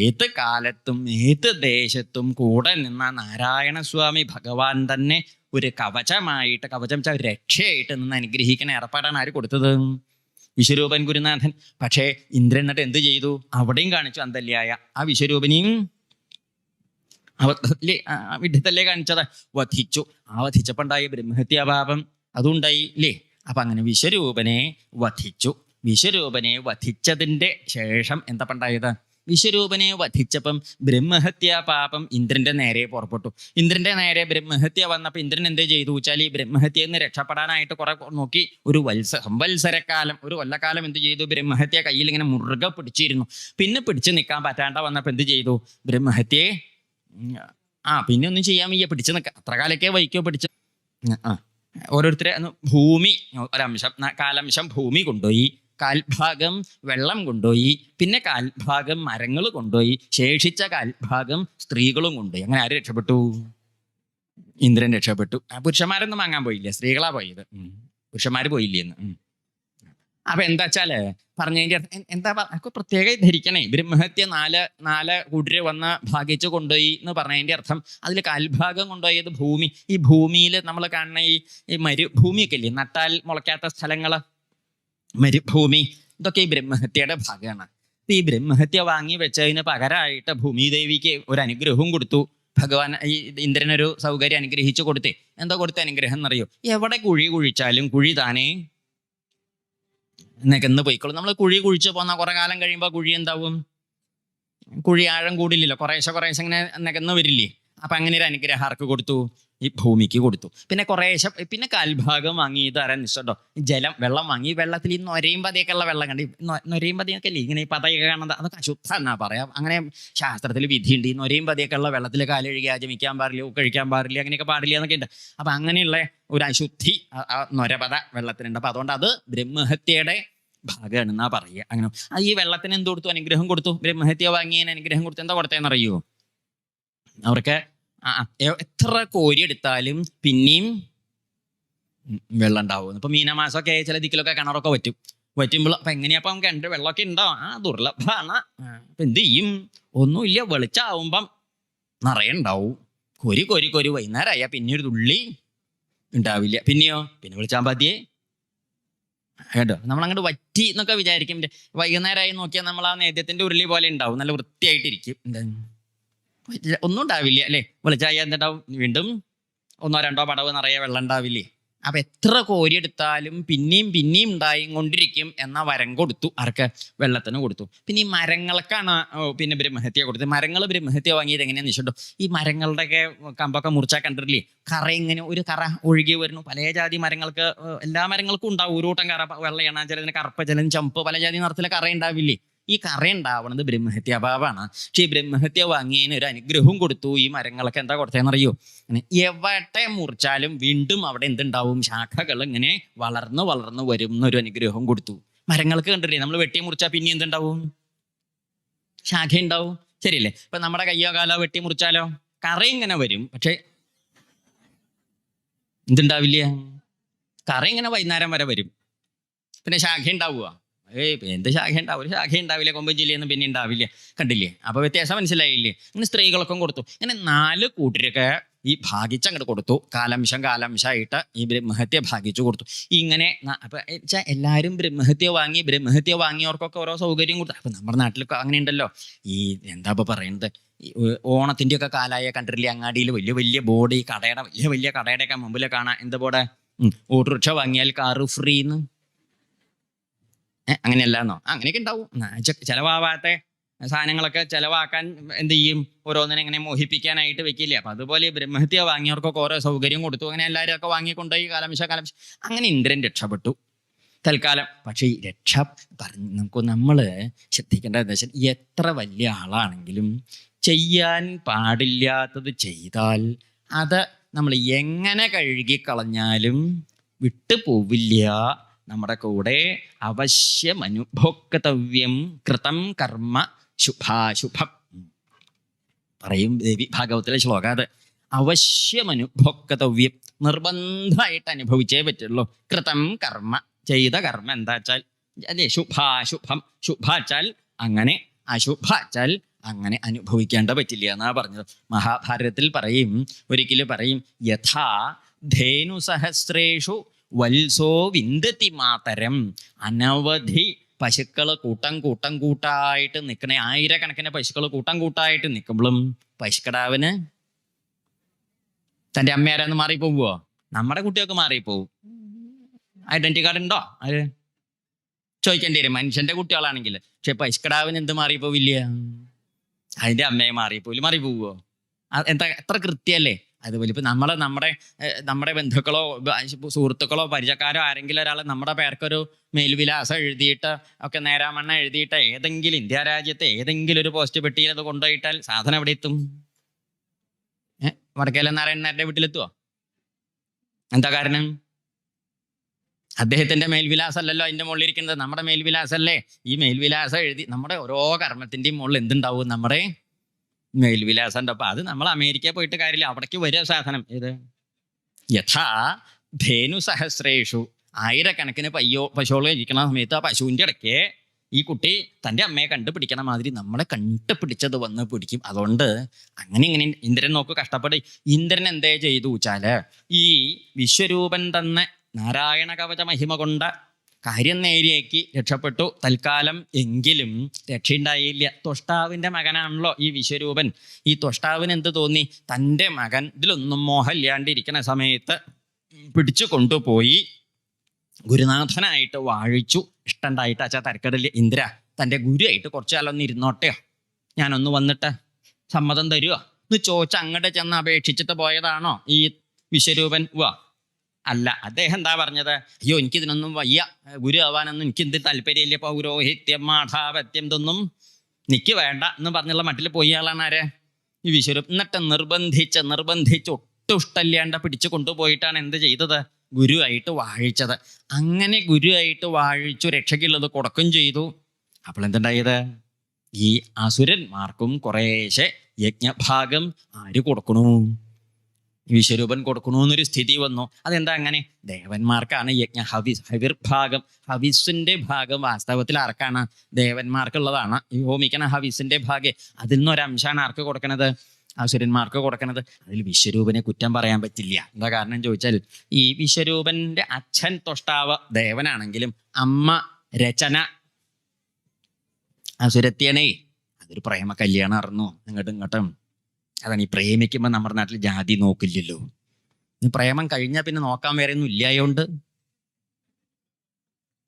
ഏത് കാലത്തും ഏത് ദേശത്തും കൂടെ നിന്ന നാരായണസ്വാമി ഭഗവാൻ തന്നെ ഒരു കവചമായിട്ട്, കവചം വെച്ചാൽ രക്ഷയായിട്ട് നിന്ന് അനുഗ്രഹിക്കുന്ന ഏർപ്പാടാണ് ആര് കൊടുത്തത്? വിശ്വരൂപൻ ഗുരുനാഥൻ. പക്ഷേ ഇന്ദ്രൻ എന്നിട്ട് എന്ത് ചെയ്തു? അവിടെയും കാണിച്ചു അന്തല്യായ ആ വിശ്വരൂപനെയും വിഡ്ഢിത്തല്ലേ കാണിച്ചത്, വധിച്ചു. ആ വധിച്ചപ്പോൾ ഉണ്ടായി ബ്രഹ്മഹത്യാപാപം, അതുണ്ടായി ഇല്ലേ? അപ്പൊ അങ്ങനെ വിശ്വരൂപനെ വധിച്ചു. വിശ്വരൂപനെ വധിച്ചതിന്റെ ശേഷം എന്താ ഉണ്ടായത്? വിശ്വരൂപനെ വധിച്ചപ്പം ബ്രഹ്മഹത്യാപാപം ഇന്ദ്രന്റെ നേരെ പുറപ്പെട്ടു. ഇന്ദ്രന്റെ നേരെ ബ്രഹ്മഹത്യ വന്നപ്പോൾ ഇന്ദ്രൻ എന്ത് ചെയ്തു വെച്ചാൽ ഈ ബ്രഹ്മഹത്യയിൽ നിന്ന് രക്ഷപ്പെടാനായിട്ട് കുറെ നോക്കി. ഒരു സംവത്സരക്കാലം, ഒരു കൊല്ലക്കാലം എന്ത് ചെയ്തു? ബ്രഹ്മഹത്യ കയ്യിൽ ഇങ്ങനെ മുറുകെ പിടിച്ചിരുന്നു. പിന്നെ പിടിച്ചു നിൽക്കാൻ പറ്റാണ്ട വന്നപ്പോൾ എന്ത് ചെയ്തു? ബ്രഹ്മഹത്യയെ പിന്നെ ഒന്നും ചെയ്യാൻ വയ്യ, പിടിച്ചു നിൽക്കാം. അത്ര കാലൊക്കെ വൈക്കോ പിടിച്ച് ഓരോരുത്തരെ ഭൂമി ഒരംശം, കാലംശം ഭൂമി കൊണ്ടുപോയി, കാൽഭാഗം വെള്ളം കൊണ്ടുപോയി, പിന്നെ കാൽഭാഗം മരങ്ങൾ കൊണ്ടുപോയി, ശേഷിച്ച കാൽഭാഗം സ്ത്രീകളും കൊണ്ടുപോയി. അങ്ങനെ ആര് രക്ഷപ്പെട്ടു? ഇന്ദ്രൻ രക്ഷപ്പെട്ടു. പുരുഷന്മാരൊന്നും വാങ്ങാൻ പോയില്ല, സ്ത്രീകളാ പോയത്. പുരുഷന്മാർ പോയില്ലേ എന്ന്. അപ്പൊ എന്താ വെച്ചാല് പറഞ്ഞതിന്റെ എന്താ പ്രത്യേകം ധരിക്കണേ. ബ്രഹ്മഹത്യ നാല് കൂട്ടര് വന്ന് ഭാഗിച്ചു കൊണ്ടുപോയി എന്ന് പറഞ്ഞതിന്റെ അർത്ഥം അതിൽ കാൽഭാഗം കൊണ്ടുപോയത് ഭൂമി. ഈ ഭൂമിയിൽ നമ്മൾ കാണുന്ന ഈ മരുഭൂമിയൊക്കെ ഇല്ലേ, നട്ടാൽ മുളയ്ക്കാത്ത സ്ഥലങ്ങള്, മരുഭൂമി, ഇതൊക്കെ ഈ ബ്രഹ്മഹത്യയുടെ ഭാഗമാണ്. ഈ ബ്രഹ്മഹത്യ വാങ്ങി വെച്ചതിന് പകരമായിട്ട് ഭൂമിദേവിക്ക് ഒരു അനുഗ്രഹവും കൊടുത്തു ഭഗവാൻ. ഈ ഇന്ദ്രനൊരു സൗകര്യം അനുഗ്രഹിച്ചു കൊടുത്തേ. എന്താ കൊടുത്ത അനുഗ്രഹം എന്നറിയോ? എവിടെ കുഴി കുഴിച്ചാലും കുഴി താനേ നികന്ന് പോയിക്കോളും. നമ്മൾ കുഴി കുഴിച്ച് പോന്ന കുറെ കാലം കഴിയുമ്പോൾ കുഴി എന്താവും? കുഴി ആഴം കൂടില്ലല്ലോ, കുറേശ്ശെ ഇങ്ങനെ നികന്ന് വരില്ലേ. അപ്പൊ അങ്ങനെ ഒരു അനുഗ്രഹം ആർക്ക് കൊടുത്തു? ഈ ഭൂമിക്ക് കൊടുത്തു. പിന്നെ കുറേശ്ശെ പിന്നെ കാൽഭാഗം വാങ്ങി തരാൻ നിശ്ചട്ടോ വെള്ളം വാങ്ങി. വെള്ളത്തിൽ ഈ നൊരയും പതിയൊക്കെ ഉള്ള വെള്ളം കണ്ട്, നൊരയും പതിയൊക്കെ അല്ലേ ഇങ്ങനെ ഈ പതയൊക്കെ കാണുന്നത്, അതൊക്കെ അശുദ്ധ എന്നാ പറയാം. അങ്ങനെ ശാസ്ത്രത്തിൽ വിധിയുണ്ട്. ഈ നൊരയും പതിയൊക്കെ ഉള്ള വെള്ളത്തിൽ കാലൊഴുകി ആചമിക്കാൻ പാടില്ല, കഴിക്കാൻ പാടില്ല, അങ്ങനെയൊക്കെ പാടില്ല എന്നൊക്കെ ഉണ്ട്. അപ്പൊ അങ്ങനെയുള്ള ഒരു അശുദ്ധി നൊരപത വെള്ളത്തിനുണ്ട്. അപ്പൊ അതുകൊണ്ട് അത് ബ്രഹ്മഹത്യയുടെ ഭാഗമാണെന്നാ പറയുക. അങ്ങനെ ഈ വെള്ളത്തിന് എന്ത് കൊടുത്തു? അനുഗ്രഹം കൊടുത്തു. ബ്രഹ്മഹത്യ വാങ്ങിയതിന് അനുഗ്രഹം കൊടുത്തു. എന്താ കൊടുത്തതെന്നറിയോ? അവർക്ക് എത്ര കോരി എടുത്താലും പിന്നെയും വെള്ളം ഉണ്ടാവും. ഇപ്പൊ മീനമാസമൊക്കെ ചില ദിക്കിലൊക്കെ കിണറൊക്കെ വറ്റുമ്പോൾ അപ്പൊ എങ്ങനെയാ കിണറ് വെള്ളമൊക്കെ ഉണ്ടോ? ദുർലഭമാണ്. അപ്പൊ എന്ത് ചെയ്യും? ഒന്നുമില്ല, വെളിച്ചാവുമ്പം നിറയെ ഉണ്ടാവും. കോരി കോരി കോരി വൈകുന്നേരമായ പിന്നെ ഒരു തുള്ളി ഉണ്ടാവില്ല. പിന്നെ വിളിച്ചാമ്പാത്തിയെ കേട്ടോ. നമ്മളങ്ങോട്ട് വറ്റി എന്നൊക്കെ വിചാരിക്കും. വൈകുന്നേരമായി നോക്കിയാൽ നമ്മൾ ആ നേദ്യത്തിന്റെ ഉരുളി പോലെ ഉണ്ടാവും, നല്ല വൃത്തിയായിട്ടിരിക്കും. എന്താ ഒന്നും ഉണ്ടാവില്ല അല്ലേ? വെളിച്ചായ എന്തുണ്ടാവും? വീണ്ടും 1-2 പടവ് നിറയെ വെള്ളം ഉണ്ടാവില്ലേ? അപ്പൊ എത്ര കോരിയെടുത്താലും പിന്നെയും പിന്നെയും ഉണ്ടായിക്കൊണ്ടിരിക്കും എന്ന വരം കൊടുത്തു. ആർക്ക്? വെള്ളത്തിന് കൊടുത്തു. പിന്നെ ഈ മരങ്ങൾക്കാണ് പിന്നെ ബ്രഹ്മഹത്യ കൊടുത്തത്. മരങ്ങൾ ബ്രഹ്മഹത്യ വാങ്ങിയത് എങ്ങനെയാന്ന് വെച്ചിട്ടോ, ഈ മരങ്ങളുടെയൊക്കെ കമ്പൊക്കെ മുറിച്ചാൽ കണ്ടിട്ടില്ലേ, കറ ഇങ്ങനെ ഒരു കറ ഒഴുകി വരുന്നു. പല ജാതി മരങ്ങൾക്ക്, എല്ലാ മരങ്ങൾക്കും ഉണ്ടാവും ഒരു കൂട്ടം കറ. വെള്ളയാണ്, ചിലതിന് കറുപ്പ്, ചിലതിന് ചുമപ്പ്, പല ജാതി നിറത്തിലെ കറ ഉണ്ടാവില്ലേ? ഈ കറ ഉണ്ടാവണത് ബ്രഹ്മഹത്യാഭാവമാണ്. പക്ഷെ ഈ ബ്രഹ്മഹത്യ വാങ്ങിയതിന് ഒരു അനുഗ്രഹവും കൊടുത്തു. ഈ മരങ്ങളൊക്കെ എന്താ കൊടുത്തതെന്നറിയോ? എവിടെ മുറിച്ചാലും വീണ്ടും അവിടെ എന്തുണ്ടാവും? ശാഖകൾ ഇങ്ങനെ വളർന്ന് വളർന്ന് വരും എന്നൊരു അനുഗ്രഹം കൊടുത്തു. മരങ്ങൾക്ക് കണ്ടില്ലേ, നമ്മൾ വെട്ടി മുറിച്ചാൽ പിന്നെ എന്തുണ്ടാവും? ശാഖ ഉണ്ടാവും. ശരിയല്ലേ? ഇപ്പൊ നമ്മുടെ കയ്യോ കാലോ വെട്ടി മുറിച്ചാലോ കറ ഇങ്ങനെ വരും, പക്ഷെ എന്തുണ്ടാവില്ല? കറ ഇങ്ങനെ വൈകുന്നേരം വരെ വരും. പിന്നെ ശാഖ ഉണ്ടാവുക? എന്ത് ശാഖ ഉണ്ടാവും? ഒരു ശാഖ ഉണ്ടാവില്ല. കൊമ്പൻ ജില്ലയൊന്നും പിന്നെ ഉണ്ടാവില്ല. കണ്ടില്ലേ? അപ്പൊ വ്യത്യാസം മനസ്സിലായില്ലേ? ഇങ്ങനെ സ്ത്രീകൾക്കും കൊടുത്തു. ഇങ്ങനെ 4 കൂട്ടരൊക്കെ ഈ ഭാഗിച്ചങ്ങോട്ട് കൊടുത്തു. കാലംശായിട്ട് ഈ ബ്രഹ്മഹത്യ ഭാഗിച്ചു കൊടുത്തു. ഇങ്ങനെ അപ്പൊ എല്ലാവരും ബ്രഹ്മഹത്യ വാങ്ങി. ബ്രഹ്മഹത്യ വാങ്ങിയവർക്കൊക്കെ ഓരോ സൗകര്യം കൊടുത്തു. അപ്പൊ നമ്മുടെ നാട്ടിലൊക്കെ അങ്ങനെ ഉണ്ടല്ലോ. ഈ എന്താ ഇപ്പൊ പറയുന്നത്, ഓണത്തിന്റെ ഒക്കെ കാലായ കണ്ടിട്ടില്ലേ? അങ്ങാടിയിൽ വലിയ വലിയ ബോർഡ്, ഈ കടയുടെ വലിയ വലിയ കടയുടെ ഒക്കെ മുമ്പിൽ കാണാം. എന്താ ബോർഡ്? ഓട്ടോറിക്ഷ വാങ്ങിയാൽ കാറ് ഫ്രീ എന്ന്. അങ്ങനെയല്ലാന്നോ? അങ്ങനെയൊക്കെ ഉണ്ടാവും. ചെലവാവാത്ത സാധനങ്ങളൊക്കെ ചെലവാക്കാൻ എന്ത് ചെയ്യും? ഓരോന്നിനെ ഇങ്ങനെ മോഹിപ്പിക്കാനായിട്ട് വെക്കില്ലേ? അപ്പൊ അതുപോലെ ബ്രഹ്മഹത്യ വാങ്ങിയവർക്കൊക്കെ ഓരോ സൗകര്യം കൊടുത്തു. അങ്ങനെ എല്ലാവരും ഒക്കെ വാങ്ങിക്കൊണ്ടുപോയി. കാലംശ അങ്ങനെ ഇന്ദ്രൻ രക്ഷപ്പെട്ടു തൽക്കാലം. പക്ഷെ ഈ നമ്മള് ശ്രദ്ധിക്കേണ്ടത് എന്താ വെച്ചാൽ, എത്ര വലിയ ആളാണെങ്കിലും ചെയ്യാൻ പാടില്ലാത്തത് ചെയ്താൽ അത് നമ്മൾ എങ്ങനെ കഴുകിക്കളഞ്ഞാലും വിട്ടു പോവില്ല. നമ്മുടെ കൂടെ അവശ്യം അനുഭോക്തവ്യം കൃതം കർമ്മ ശുഭാശുഭം പറയും ദേവി ഭാഗവത്തിലെ ശ്ലോകം. അത് അവശ്യം അനുഭോക്തവ്യം, നിർബന്ധമായിട്ട് അനുഭവിച്ചേ പറ്റുള്ളൂ. കൃതം കർമ്മ, ചെയ്ത കർമ്മം എന്താ വെച്ചാൽ അല്ലേ? ശുഭാശുഭം. ശുഭാച്ചാൽ അങ്ങനെ, അശുഭാച്ചാൽ അങ്ങനെ അനുഭവിക്കേണ്ട പറ്റില്ല എന്നാ പറഞ്ഞത്. മഹാഭാരതത്തിൽ പറയും, ഒരിക്കലും പറയും, യഥാ ധേനുസഹസ്രേഷു വത്സോ വിന്ദതി മാതരം. അനവധി പശുക്കൾ കൂട്ടായിട്ട് നിൽക്കണേ, ആയിരക്കണക്കിന് പശുക്കൾ കൂട്ടായിട്ട് നിൽക്കുമ്പോഴും പശുക്കടാവിന് തൻ്റെ അമ്മയാരെന്ന് മാറിപ്പോവുമോ? നമ്മുടെ കുട്ടികൾക്ക് മാറിപ്പോവും. ഐഡന്റിറ്റി കാർഡ് ഉണ്ടോ? അത് ചോദിക്കേണ്ടി വരും മനുഷ്യന്റെ കുട്ടികളാണെങ്കിൽ. പക്ഷെ പശുക്കടാവിന് എന്ത് മാറിപ്പോവില്ല? അതിന്റെ അമ്മയെ മാറിപ്പോവുമോ? എന്താ എത്ര കൃത്യല്ലേ? അതുപോലെ ഇപ്പം നമ്മുടെ ബന്ധുക്കളോ സുഹൃത്തുക്കളോ പരിചയക്കാരോ ആരെങ്കിലും ഒരാൾ നമ്മുടെ പേർക്കൊരു മേൽവിലാസം എഴുതിയിട്ട് ഒക്കെ നേരാമണ്ണ എഴുതിയിട്ട് ഏതെങ്കിലും ഇന്ത്യ രാജ്യത്തെ ഏതെങ്കിലും ഒരു പോസ്റ്റ് പെട്ടിയിൽ അത് കൊണ്ടുപോയിട്ടാൽ സാധനം എവിടെ എത്തും? വടക്കേല നാരായണനാരുടെ വീട്ടിലെത്തുവോ? എന്താ കാരണം? അദ്ദേഹത്തിന്റെ മേൽവിലാസം അല്ലല്ലോ അതിന്റെ മുകളിൽ ഇരിക്കുന്നത്, നമ്മുടെ മേൽവിലാസം അല്ലേ. ഈ മേൽവിലാസം എഴുതി നമ്മുടെ ഓരോ കർമ്മത്തിന്റെയും മുകളിൽ എന്തുണ്ടാവും? നമ്മുടെ മേൽവിലാസം ഉണ്ട്. അപ്പൊ അത് നമ്മൾ അമേരിക്കയിൽ പോയിട്ട് കാര്യമില്ല, അവിടേക്ക് വരിക സാധനം. ഏത് യഥാ ധേനു സഹസ്രേഷു, ആയിരക്കണക്കിന് പശുക്കൾ ഇരിക്കുന്ന സമയത്ത് ആ പശുവിൻ്റെ ഇടയ്ക്ക് ഈ കുട്ടി തൻ്റെ അമ്മയെ കണ്ടുപിടിക്കണ മാതിരി നമ്മളെ കണ്ടുപിടിച്ചത് വന്ന് പിടിക്കും. അതുകൊണ്ട് ഇങ്ങനെ ഇന്ദ്രൻ നോക്ക് കഷ്ടപ്പെട്ട് ഇന്ദ്രൻ എന്തേ ചെയ്തു വെച്ചാല് ഈ വിശ്വരൂപൻ തന്നെ നാരായണ കവച മഹിമ കൊണ്ട കാര്യം നേരിയേക്ക് രക്ഷപ്പെട്ടു തൽക്കാലം. എങ്കിലും രക്ഷയുണ്ടായില്ല. ത്വഷ്ടാവിൻ്റെ മകനാണല്ലോ ഈ വിശ്വരൂപൻ. ഈ ത്വഷ്ടാവിന് എന്ത് തോന്നി? തൻ്റെ മകൻ ഇതിലൊന്നും മോഹമില്ലാണ്ടിരിക്കുന്ന സമയത്ത് പിടിച്ചു കൊണ്ടുപോയി ഗുരുനാഥനായിട്ട് വാഴിച്ചു. ഇഷ്ടണ്ടായിട്ട് അച്ഛാ തരക്കടില്ല, ഇന്ദ്ര തൻ്റെ ഗുരുവായിട്ട് കുറച്ചു കാലം ഒന്ന് ഇരുന്നോട്ടെയോ, ഞാനൊന്ന് വന്നിട്ട് സമ്മതം തരുമോ എന്ന് ചോദിച്ച് അങ്ങോട്ട് ചെന്ന് അപേക്ഷിച്ചിട്ട് പോയതാണോ ഈ വിശ്വരൂപൻ? അല്ല. അദ്ദേഹം എന്താ പറഞ്ഞത്? അയ്യോ എനിക്കിതിനൊന്നും വയ്യ, ഗുരു ആവാനൊന്നും എനിക്കെന്ത് താല്പര്യമില്ല, പൗരോഹിത്യം മാഠാപത്യം ഇതൊന്നും എനിക്ക് വേണ്ട എന്ന് പറഞ്ഞുള്ള മട്ടിൽ പോയി ആളാണ് ആര്? ഈ വിശ്വരൂപൻ. എന്നിട്ട് നിർബന്ധിച്ച് ഒട്ടും ഇഷ്ടമില്ലാണ്ട് പിടിച്ചു കൊണ്ടുപോയിട്ടാണ് എന്ത് ചെയ്തത്? ഗുരുവായിട്ട് വാഴിച്ചത്. അങ്ങനെ ഗുരുവായിട്ട് വാഴിച്ചു, രക്ഷയ്ക്കുള്ളത് കൊടുക്കും ചെയ്തു. അപ്പോൾ എന്തുണ്ടായത്? ഈ അസുരന്മാർക്കും കുറേശ്ശെ യജ്ഞഭാഗം ആര് കൊടുക്കണു? വിശ്വരൂപൻ കൊടുക്കണമെന്നൊരു സ്ഥിതി വന്നു. അതെന്താ അങ്ങനെ? ദേവന്മാർക്കാണ് യജ്ഞ ഹവിർഭാഗം. ഹവിസിന്റെ ഭാഗം വാസ്തവത്തിൽ ആർക്കാണ്? ദേവന്മാർക്കുള്ളതാണ്. ഈ ഹോമിക്കണ ഹവിസിന്റെ ഭാഗം അതിൽ നിന്നൊരംശമാണ് ആർക്ക് കൊടുക്കണത്? അസുരന്മാർക്ക് കൊടുക്കണത്. അതിൽ വിശ്വരൂപനെ കുറ്റം പറയാൻ പറ്റില്ല. എന്താ കാരണം ചോദിച്ചാൽ ഈ വിശ്വരൂപന്റെ അച്ഛൻ ത്വഷ്ടാവ് ദേവനാണെങ്കിലും അമ്മ രചന അസുരത്തിയണേ. അതൊരു പ്രേമ കല്യാണം അറിഞ്ഞു ഇങ്ങോട്ടും. അതാണ് ഈ പ്രേമിക്കുമ്പോൾ നമ്മുടെ നാട്ടിൽ ജാതി നോക്കില്ലല്ലോ. പ്രേമം കഴിഞ്ഞാൽ പിന്നെ നോക്കാൻ വേറെ ഒന്നും ഇല്ലായോണ്ട്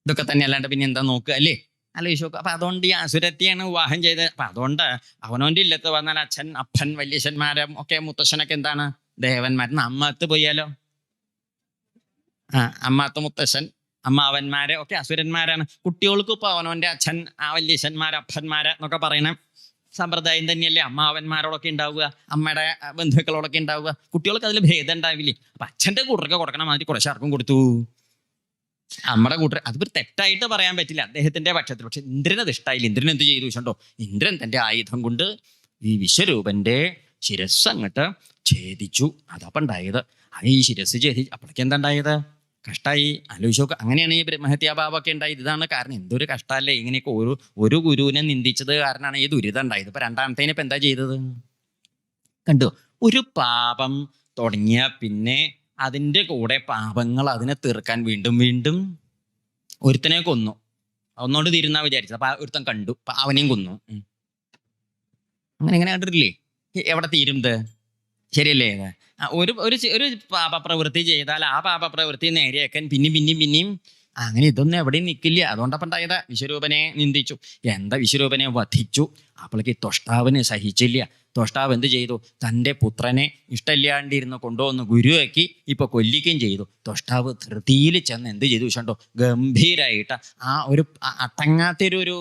ഇതൊക്കെ തന്നെ, അല്ലാണ്ട് പിന്നെ എന്താ നോക്കുക അല്ലേ? ആലോചിച്ച് നോക്കുക. അപ്പൊ അതുകൊണ്ട് ഈ അസുരത്തിയാണ് വിവാഹം ചെയ്തത്. അപ്പൊ അതുകൊണ്ട് അവനോന്റെ ഇല്ലത്ത് വന്നാൽ അച്ഛൻ അപ്പൻ വല്യച്ഛന്മാരും ഒക്കെ മുത്തശ്ശനൊക്കെ എന്താണ്? ദേവന്മാർ. അമ്മത്ത് പോയാലോ? അമ്മാത്ത മുത്തശ്ശൻ അമ്മാവന്മാരെ ഒക്കെ അസുരന്മാരാണ്. കുട്ടികൾക്ക് ഇപ്പൊ അവനോന്റെ അച്ഛൻ വല്യച്ഛന്മാര് അപ്പന്മാര് എന്നൊക്കെ പറയണം സമ്പ്രദായം തന്നെയല്ലേ അമ്മാവന്മാരോടൊക്കെ ഉണ്ടാവുക, അമ്മയുടെ ബന്ധുക്കളോടൊക്കെ ഉണ്ടാവുക. കുട്ടികൾക്ക് അതിൽ ഭേദം ഉണ്ടാവില്ലേ? അപ്പൊ അച്ഛൻ്റെ കൂട്ടർക്ക് കൊടുക്കണ മാതിരി കുറച്ച് ആർക്കും കൊടുത്തു. നമ്മുടെ കൂട്ടർ അതിപ്പോൾ തെറ്റായിട്ട് പറയാൻ പറ്റില്ല അദ്ദേഹത്തിന്റെ പക്ഷത്തിൽ. പക്ഷെ ഇന്ദ്രൻ അത് ഇഷ്ടമായില്ല. ഇന്ദ്രൻ എന്ത് ചെയ്തു വെച്ചോ? ഇന്ദ്രൻ തന്റെ ആയുധം കൊണ്ട് ഈ വിശ്വരൂപന്റെ ശിരസ് അങ്ങോട്ട് ഛേദിച്ചു. അതപ്പം ഉണ്ടായത്. ഈ ശിരസ് ഛേദിച്ചു. അപ്പോഴേക്ക് എന്താ ഉണ്ടായത്? കഷ്ടമായി. ആലോചിച്ച് നോക്കുക. അങ്ങനെയാണ് ഈ ബ്രഹ്മഹത്യാഭാവമൊക്കെ ഉണ്ടായത്. ഇതാണ് കാരണം. എന്തൊരു കഷ്ടമല്ലേ ഇങ്ങനെയൊക്കെ ഒരു ഗുരുവിനെ നിന്ദിച്ചത് കാരണമാണ് ഈ ദുരിതം ഉണ്ടായത്. ഇപ്പൊ രണ്ടാമത്തേന് ഇപ്പൊ എന്താ ചെയ്തത് കണ്ടു? ഒരു പാപം തുടങ്ങിയ പിന്നെ അതിൻ്റെ കൂടെ പാപങ്ങൾ അതിനെ തീർക്കാൻ വീണ്ടും ഒരുത്തനെ കൊന്നു. ഒന്നോട് തീരുന്ന വിചാരിച്ചത്. അപ്പൊ ഒരുത്തൻ കണ്ടു, അവനെയും കൊന്നു. അങ്ങനെ കണ്ടിട്ടില്ലേ? എവിടെ തീരുന്നത്? ശരിയല്ലേ? ഒരു പാപപ്രവൃത്തി ചെയ്താൽ ആ പാപപ്രവൃത്തി നേരെയാക്കാൻ പിന്നെയും അങ്ങനെ ഇതൊന്നും എവിടെയും നിൽക്കില്ല. അതുകൊണ്ടപ്പം ഉണ്ടായത് വിശ്വരൂപനെ നിന്ദിച്ചു. എന്താ വിശ്വരൂപനെ വധിച്ചു. അപ്പോഴേക്ക് ത്വഷ്ടാവിന് സഹിച്ചില്ല. ത്വഷ്ടാവ് എന്ത് ചെയ്തു? തൻ്റെ പുത്രനെ ഇഷ്ടമില്ലാണ്ടിരുന്ന് കൊണ്ടുവന്ന് ഗുരുവാക്കി ഇപ്പൊ കൊല്ലിക്കുകയും ചെയ്തു. ത്വഷ്ടാവ് ധൃതിയിൽ ചെന്ന് എന്ത് ചെയ്തു വെച്ചോ? ഗംഭീരായിട്ട് ആ ഒരു അടങ്ങാത്തൊരു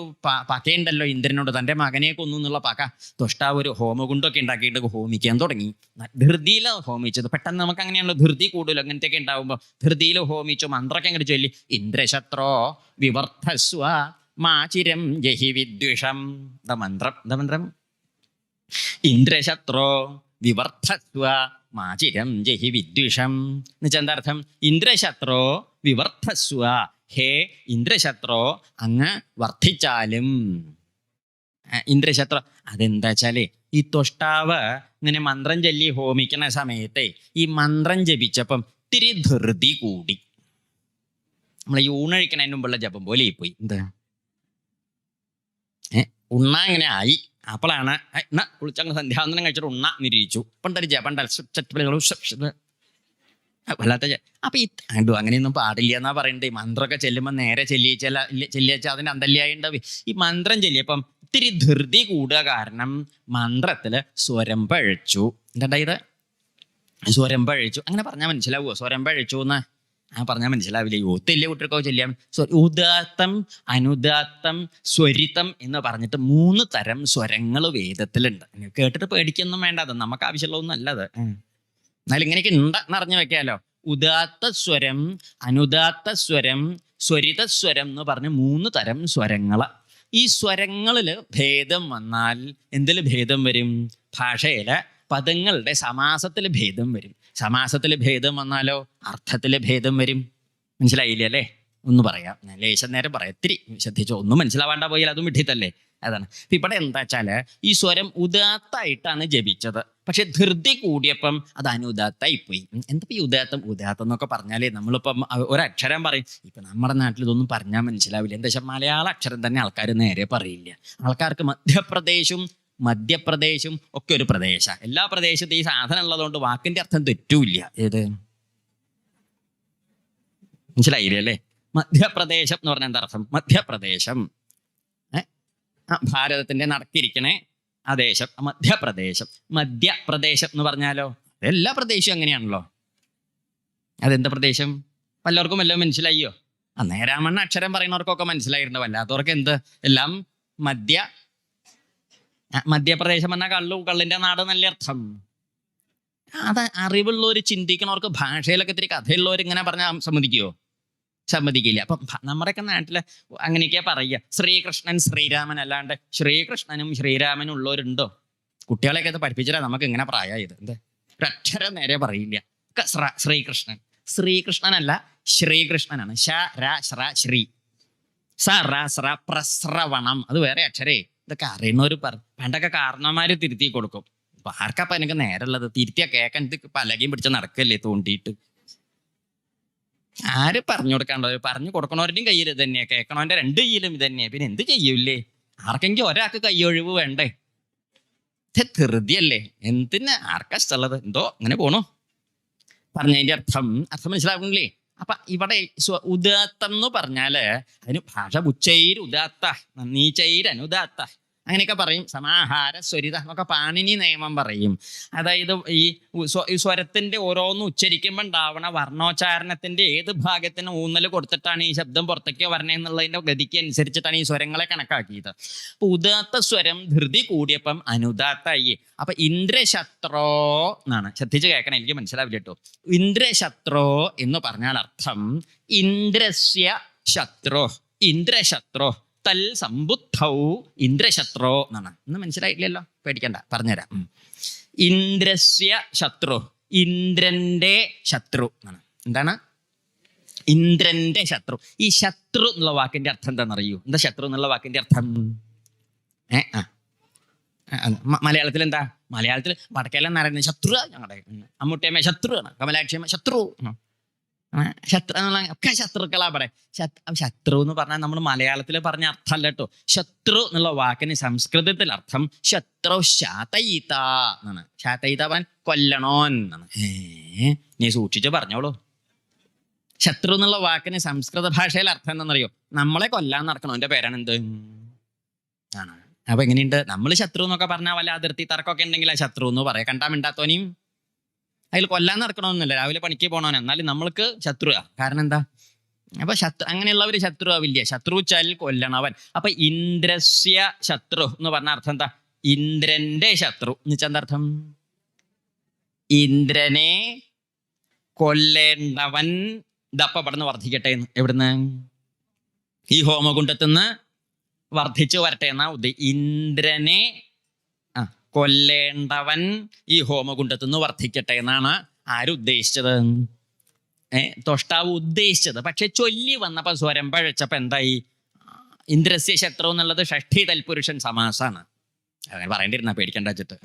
പകയുണ്ടല്ലോ ഇന്ദ്രനോട്, തൻ്റെ മകനെ കൊന്നു എന്നുള്ള പക. ത്വഷ്ടാവ് ഒരു ഹോമകുണ്ടൊക്കെ ഉണ്ടാക്കിയിട്ട് ഹോമിക്കാൻ തുടങ്ങി. ധൃതിയിലാണ് ഹോമിച്ചത്. പെട്ടെന്ന് നമുക്ക് അങ്ങനെയാണല്ലോ ധൃതി കൂടുതലും. അങ്ങനത്തെയൊക്കെ ഉണ്ടാവുമ്പോൾ ധൃതിയിൽ ഹോമിച്ചു. മന്ത്രമൊക്കെ അങ്ങോട്ട് ചൊല്ലി ഇന്ദ്രശത്രോ വിവർദ്ധസ്വ മാചിരം ജഹി വിദ്വിഷം. മന്ത്രം ഇന്ദ്രശത്രോ വിവർദ്ധസ്വ മാചിരം ജഹി വിദ്വിഷം എന്ന് വെച്ചാൽ എന്താ അർത്ഥം? ഇന്ദ്രശത്രോ വിവർദ്ധസ്വ, ഹേ ഇന്ദ്രശത്രോ അങ്ങ് വർദ്ധിച്ചാലും. ഇന്ദ്രശത്രോ അതെന്താ വെച്ചാലേ ഈ ത്വഷ്ടാവ് ഇങ്ങനെ മന്ത്രം ചൊല്ലി ഹോമിക്കുന്ന സമയത്തെ ഈ മന്ത്രം ജപിച്ചപ്പം ഇത്തിരി ധൃതി കൂടി. നമ്മളെ ഈ ഊണഴിക്കണതിന് മുമ്പുള്ള ജപം പോലെ പോയി. എന്താ ഉണ്ണ ഇങ്ങനെ ആയി. അപ്പോഴാണ് എന്നാ കുളിച്ചങ്ങ് സന്ധ്യാവന്തനം കഴിച്ചിട്ട് ഉണ്ണ നിരീക്ഷിച്ചു. പണ്ടൊരു ജപം വല്ലാത്ത അപ്പൊ ഈ കണ്ടു അങ്ങനെയൊന്നും പാടില്ല എന്നാ പറയണ്ടേ. മന്ത്രമൊക്കെ ചെല്ലുമ്പോൾ നേരെ ചെല്ലിച്ചാൽ അതിന് അന്തല്യായി ഉണ്ടാവും. ഈ മന്ത്രം ചെല്ലിയപ്പം ഇത്തിരി ധൃതി കൂടുക കാരണം മന്ത്രത്തില് സ്വരം പഴച്ചു. എന്താ ഇത് സ്വരം പഴച്ചു? അങ്ങനെ പറഞ്ഞാൽ മനസ്സിലാവുമോ സ്വരം പഴച്ചു എന്ന്? പറഞ്ഞാൽ മനസ്സിലാവില്ല. യൂത്തില്ലേ കുട്ടികൾക്കോ ചെല്ലിയാൽ ഉദാത്തം, അനുദാത്തം, സ്വരിതം എന്ന് പറഞ്ഞിട്ട് 3 തരം സ്വരങ്ങൾ വേദത്തിലുണ്ട്. കേട്ടിട്ട് പേടിക്കൊന്നും വേണ്ട, അത് നമുക്ക് ആവശ്യമുള്ളതൊന്നും അല്ലത്. എന്നാലും ഇങ്ങനെയൊക്കെ ഉണ്ടെന്നറിഞ്ഞു വെക്കാലോ. ഉദാത്ത സ്വരം, അനുദാത്ത സ്വരം, സ്വരിത സ്വരം എന്ന് പറഞ്ഞ് 3 തരം സ്വരങ്ങള്. ഈ സ്വരങ്ങളിൽ ഭേദം വന്നാൽ എന്തിൽ ഭേദം വരും? ഭാഷയിലെ പദങ്ങളുടെ സമാസത്തിൽ ഭേദം വരും. സമാസത്തിൽ ഭേദം വന്നാലോ അർത്ഥത്തിൽ ഭേദം വരും. മനസ്സിലായില്ലേ അല്ലേ? ഒന്ന് പറയാം, ലേശം നേരം പറയാം, ഇത്തിരി ശ്രദ്ധിച്ചോ. ഒന്നും മനസ്സിലാവാണ്ട പോയാൽ അതും വിട്ടിത്തല്ലേ. അതാണ് ഇവിടെ എന്താ വെച്ചാല് ഈ സ്വരം ഉദാത്തായിട്ടാണ് ജപിച്ചത്. പക്ഷെ ധൃതി കൂടിയപ്പം അത് അനുദാത്തായി പോയി. എന്താ ഈ ഉദാത്തം എന്നൊക്കെ പറഞ്ഞാലേ നമ്മളിപ്പം ഒരക്ഷരം പറയും. ഇപ്പൊ നമ്മുടെ നാട്ടിൽ ഇതൊന്നും പറഞ്ഞാൽ മനസ്സിലാവില്ല. എന്താ വെച്ചാൽ മലയാള അക്ഷരം തന്നെ ആൾക്കാർ നേരെ പറയില്ല. ആൾക്കാർക്ക് മധ്യപ്രദേശും ഒക്കെ ഒരു പ്രദേശ. എല്ലാ പ്രദേശത്തും ഈ സാധനം ഉള്ളതുകൊണ്ട് വാക്കിന്റെ അർത്ഥം തെറ്റൂല്ല. ഏത് മനസ്സിലായില്ലേ അല്ലേ? മധ്യപ്രദേശം എന്ന് പറഞ്ഞാൽ എന്താ അർത്ഥം? മധ്യപ്രദേശം ഭാരതത്തിന്റെ നടക്കിരിക്കണേ ആ ദേശം മധ്യപ്രദേശം. മധ്യപ്രദേശം എന്ന് പറഞ്ഞാലോ എല്ലാ പ്രദേശവും അങ്ങനെയാണല്ലോ. അതെന്താ പ്രദേശം? വല്ലവർക്കും വല്ലതും മനസ്സിലായോ? നേരാമണ്ണ അക്ഷരം പറയുന്നവർക്കൊക്കെ മനസ്സിലായിട്ടുണ്ട്. വല്ലാത്തവർക്ക് എന്ത് എല്ലാം മധ്യപ്രദേശം പറഞ്ഞാൽ കള്ളിന്റെ നാട് നല്ല അർത്ഥം. അത് അറിവുള്ളവർ ചിന്തിക്കണവർക്ക് ഭാഷയിലൊക്കെ ഇത്തിരി കഥയുള്ളവർ ഇങ്ങനെ പറഞ്ഞാൽ സമ്മതിക്കില്ല. അപ്പം നമ്മുടെയൊക്കെ നാട്ടില് അങ്ങനെയൊക്കെയാ പറയുക. ശ്രീകൃഷ്ണൻ ശ്രീരാമൻ അല്ലാണ്ട് ശ്രീകൃഷ്ണനും ശ്രീരാമനും ഉള്ളവരുണ്ടോ? കുട്ടികളെയൊക്കെ അത് പഠിപ്പിച്ചാൽ നമുക്ക് ഇങ്ങനെ പ്രായമായത്. എന്താ ഒരക്ഷരം നേരെ പറയില്ല. ശ്രീകൃഷ്ണനല്ല ശ്രീകൃഷ്ണനാണ്. ശ്രീ പ്രസ്രവണം അത് വേറെ അക്ഷരേ. ഇതൊക്കെ അറിയുന്നവർ പണ്ടൊക്കെ കാരണവന്മാര് തിരുത്തി കൊടുക്കും. അപ്പൊ ആർക്കപ്പം എനിക്ക് നേരമുള്ളത്? തിരുത്തിയാ കേൾക്കാൻ ഇത് പലകയും പിടിച്ച് നടക്കല്ലേ തോണ്ടിയിട്ട്. ആര് പറഞ്ഞു കൊടുക്കാണ്ടോ? പറഞ്ഞു കൊടുക്കണവരുടെയും കയ്യിൽ ഇത് തന്നെയാ, കേൾക്കണവന്റെ 2 കയ്യിലും ഇത് തന്നെയാ. പിന്നെ എന്ത് ചെയ്യൂല്ലേ? ആർക്കെങ്കിലും ഒരാൾക്ക് കയ്യൊഴിവ് വേണ്ടേ? ധൃതിയല്ലേ? എന്തിന് ആർക്കാ ഇഷ്ടമുള്ളത്? എന്തോ അങ്ങനെ പോണു. പറഞ്ഞതിന്റെ അർത്ഥം മനസ്സിലാകുന്നില്ലേ? അപ്പൊ ഇവിടെ ഉദാത്തം എന്ന് പറഞ്ഞാല് അതിന് ഭാഷ ഉച്ചൈര് ഉദാത്ത, നീച്ചൈര് അനുദാത്ത അങ്ങനെയൊക്കെ പറയും. സമാഹാര സ്വരിത എന്നൊക്കെ പാണിനി നിയമം പറയും. അതായത് ഈ സ്വരത്തിന്റെ ഓരോന്ന് ഉച്ചരിക്കുമ്പോൾ ഉണ്ടാവണ വർണ്ണോച്ചാരണത്തിന്റെ ഏത് ഭാഗത്തിന് ഊന്നൽ കൊടുത്തിട്ടാണ് ഈ ശബ്ദം പുറത്തേക്ക് വരണേന്നുള്ളതിന്റെ ഗതിക്ക് അനുസരിച്ചിട്ടാണ് ഈ സ്വരങ്ങളെ കണക്കാക്കിയത്. അപ്പൊ ഉദാത്ത സ്വരം ധൃതി കൂടിയപ്പം അനുദാത്തായി. അപ്പൊ ഇന്ദ്രശത്രോ എന്നാണ്. ശ്രദ്ധിച്ച് കേൾക്കണം, എനിക്ക് മനസ്സിലാവില്ല കേട്ടോ. ഇന്ദ്രശത്രോ എന്ന് പറഞ്ഞാൽ അർത്ഥം ഇന്ദ്രസ്യ ശത്രോ, ഇന്ദ്രശത്രോ തൽ സമ്പുദ്ധൗ ഇന്ദ്രശത്രോ എന്നാണ്. ഇന്ന് മനസ്സിലായില്ലല്ലോ, പേടിക്കണ്ട, പറഞ്ഞുതരാം. ഇന്ദ്രസ്യ ശത്രു, ഇന്ദ്രന്റെ ശത്രു എന്നാണ്. എന്താണ് ഇന്ദ്രന്റെ ശത്രു? ഈ ശത്രു എന്നുള്ള വാക്കിന്റെ അർത്ഥം എന്താണെന്നറിയൂ? എന്താ ശത്രു എന്നുള്ള വാക്കിന്റെ അർത്ഥം? മലയാളത്തിൽ എന്താ? മലയാളത്തിൽ വടക്കേല നാരായണൻ ശത്രു, ഞങ്ങളുടെ അമ്മൂട്ടിയമ്മ ശത്രുവാണ്, കമലാക്ഷിയമ്മ ശത്രു, ഒക്കെ ശത്രുക്കളാ പറയാം. ശത്രു എന്ന് പറഞ്ഞാൽ നമ്മൾ മലയാളത്തിൽ പറഞ്ഞ അർത്ഥമല്ല കേട്ടോ. ശത്രു എന്നുള്ള വാക്കിന് സംസ്കൃതത്തിൽ അർത്ഥം ശത്രു ശാതയിത എന്നാണ്. ശാതയിത അവൻ കൊല്ലണോൻ എന്നാണ്. നീ സൂക്ഷിച്ച് പറഞ്ഞോളൂ. ശത്രു എന്നുള്ള വാക്കിന് സംസ്കൃത ഭാഷയിൽ അർത്ഥം എന്താണെന്നറിയോ? നമ്മളെ കൊല്ലാൻ നടക്കണോന്റെ പേരാണ് എന്ത് ആണ്. അപ്പൊ എങ്ങനെയുണ്ട്? നമ്മൾ ശത്രു എന്നൊക്കെ പറഞ്ഞാൽ വല്ല അതിർത്തി തർക്കമൊക്കെ ഉണ്ടെങ്കിൽ ആ ശത്രു എന്ന് പറയാം. കണ്ടാ മിണ്ടാത്തോനെയും അതിൽ കൊല്ലാൻ നടക്കണമെന്നില്ല, രാവിലെ പണിക്ക് പോകണവനെ. എന്നാലും നമ്മൾക്ക് ശത്രുവാ. കാരണം എന്താ? അപ്പൊ അങ്ങനെയുള്ളവര് ശത്രു ആവില്ല. ശത്രു ചൽ കൊല്ലണവൻ. അപ്പൊ ഇന്ദ്രസ്യ ശത്രു എന്ന് പറഞ്ഞ അർത്ഥം എന്താ? ഇന്ദ്രന്റെ ശത്രു എന്ന് വെച്ചാൽ എന്താ അർത്ഥം? ഇന്ദ്രനെ കൊല്ലേണ്ടവൻ ഇതപ്പ ഇവിടുന്ന് വർദ്ധിക്കട്ടെ. എവിടുന്ന്? ഈ ഹോമകുണ്ടത്തുനിന്ന് വർദ്ധിച്ചു വരട്ടെ എന്നാ ഇന്ദ്രനെ കൊല്ലേണ്ടവൻ ഈ ഹോമകുണ്ടത്തുനിന്ന് വർദ്ധിക്കട്ടെ എന്നാണ് ആരുദ്ദേശിച്ചത്? തൊഷ്ടാവ് ഉദ്ദേശിച്ചത്. പക്ഷെ ചൊല്ലി വന്നപ്പോ സ്വരം പഴച്ചപ്പോ എന്തായി? ഇന്ദ്രസ്യ ശത്രു എന്നുള്ളത് ഷഷ്ഠി തൽപുരുഷൻ സമാസാണ്. അങ്ങനെ പറയേണ്ടിരുന്ന, പേടിക്കണ്ട വെച്ചിട്ട്.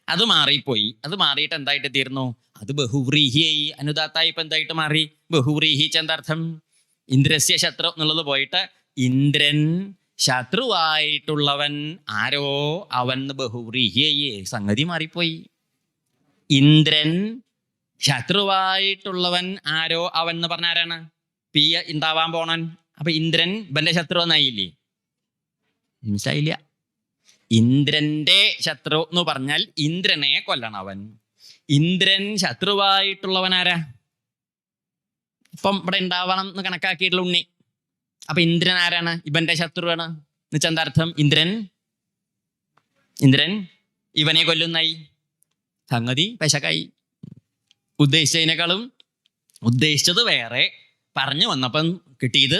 അത് മാറിപ്പോയി. അത് മാറിയിട്ട് എന്തായിട്ട് തീർന്നു? അത് ബഹുവ്രീഹിയായി. അനുദാത്തായി ഇപ്പൊ എന്തായിട്ട് മാറി? ബഹുവ്രീഹി. എന്താർത്ഥം? ഇന്ദ്രസ്യ ശത്രു എന്നുള്ളത് പോയിട്ട് ഇന്ദ്രൻ ശത്രുവായിട്ടുള്ളവൻ ആരോ അവൻ ബഹുവ്രീഹ്യേ, സംഗതി മാറിപ്പോയി. ഇന്ദ്രൻ ശത്രുവായിട്ടുള്ളവൻ ആരോ അവൻ എന്ന് പറഞ്ഞ ആരാണ്? പി ഉണ്ടാവാൻ പോണൻ. അപ്പൊ ഇന്ദ്രൻ ഇവന്റെ ശത്രു എന്നായില്ലേ? മനസ്സിലായില്ല. ഇന്ദ്രന്റെ ശത്രു എന്ന് പറഞ്ഞാൽ ഇന്ദ്രനെ കൊല്ലണം അവൻ. ഇന്ദ്രൻ ശത്രുവായിട്ടുള്ളവൻ ആരാ? ഇപ്പം ഇവിടെ ഉണ്ടാവണം എന്ന് കണക്കാക്കിയിട്ടുള്ള ഉണ്ണി. അപ്പൊ ഇന്ദ്രൻ ആരാണ്? ഇവന്റെ ശത്രുവാണ്. എന്നുവെച്ചാൽ എന്താ അർത്ഥം? ഇന്ദ്രൻ ഇവനെ കൊല്ലുന്നായി. സംഗതി പെശകായി. ഉദ്ദേശിച്ചതിനേക്കാളും ഉദ്ദേശിച്ചത് വേറെ, പറഞ്ഞു വന്നപ്പം കിട്ടിയത്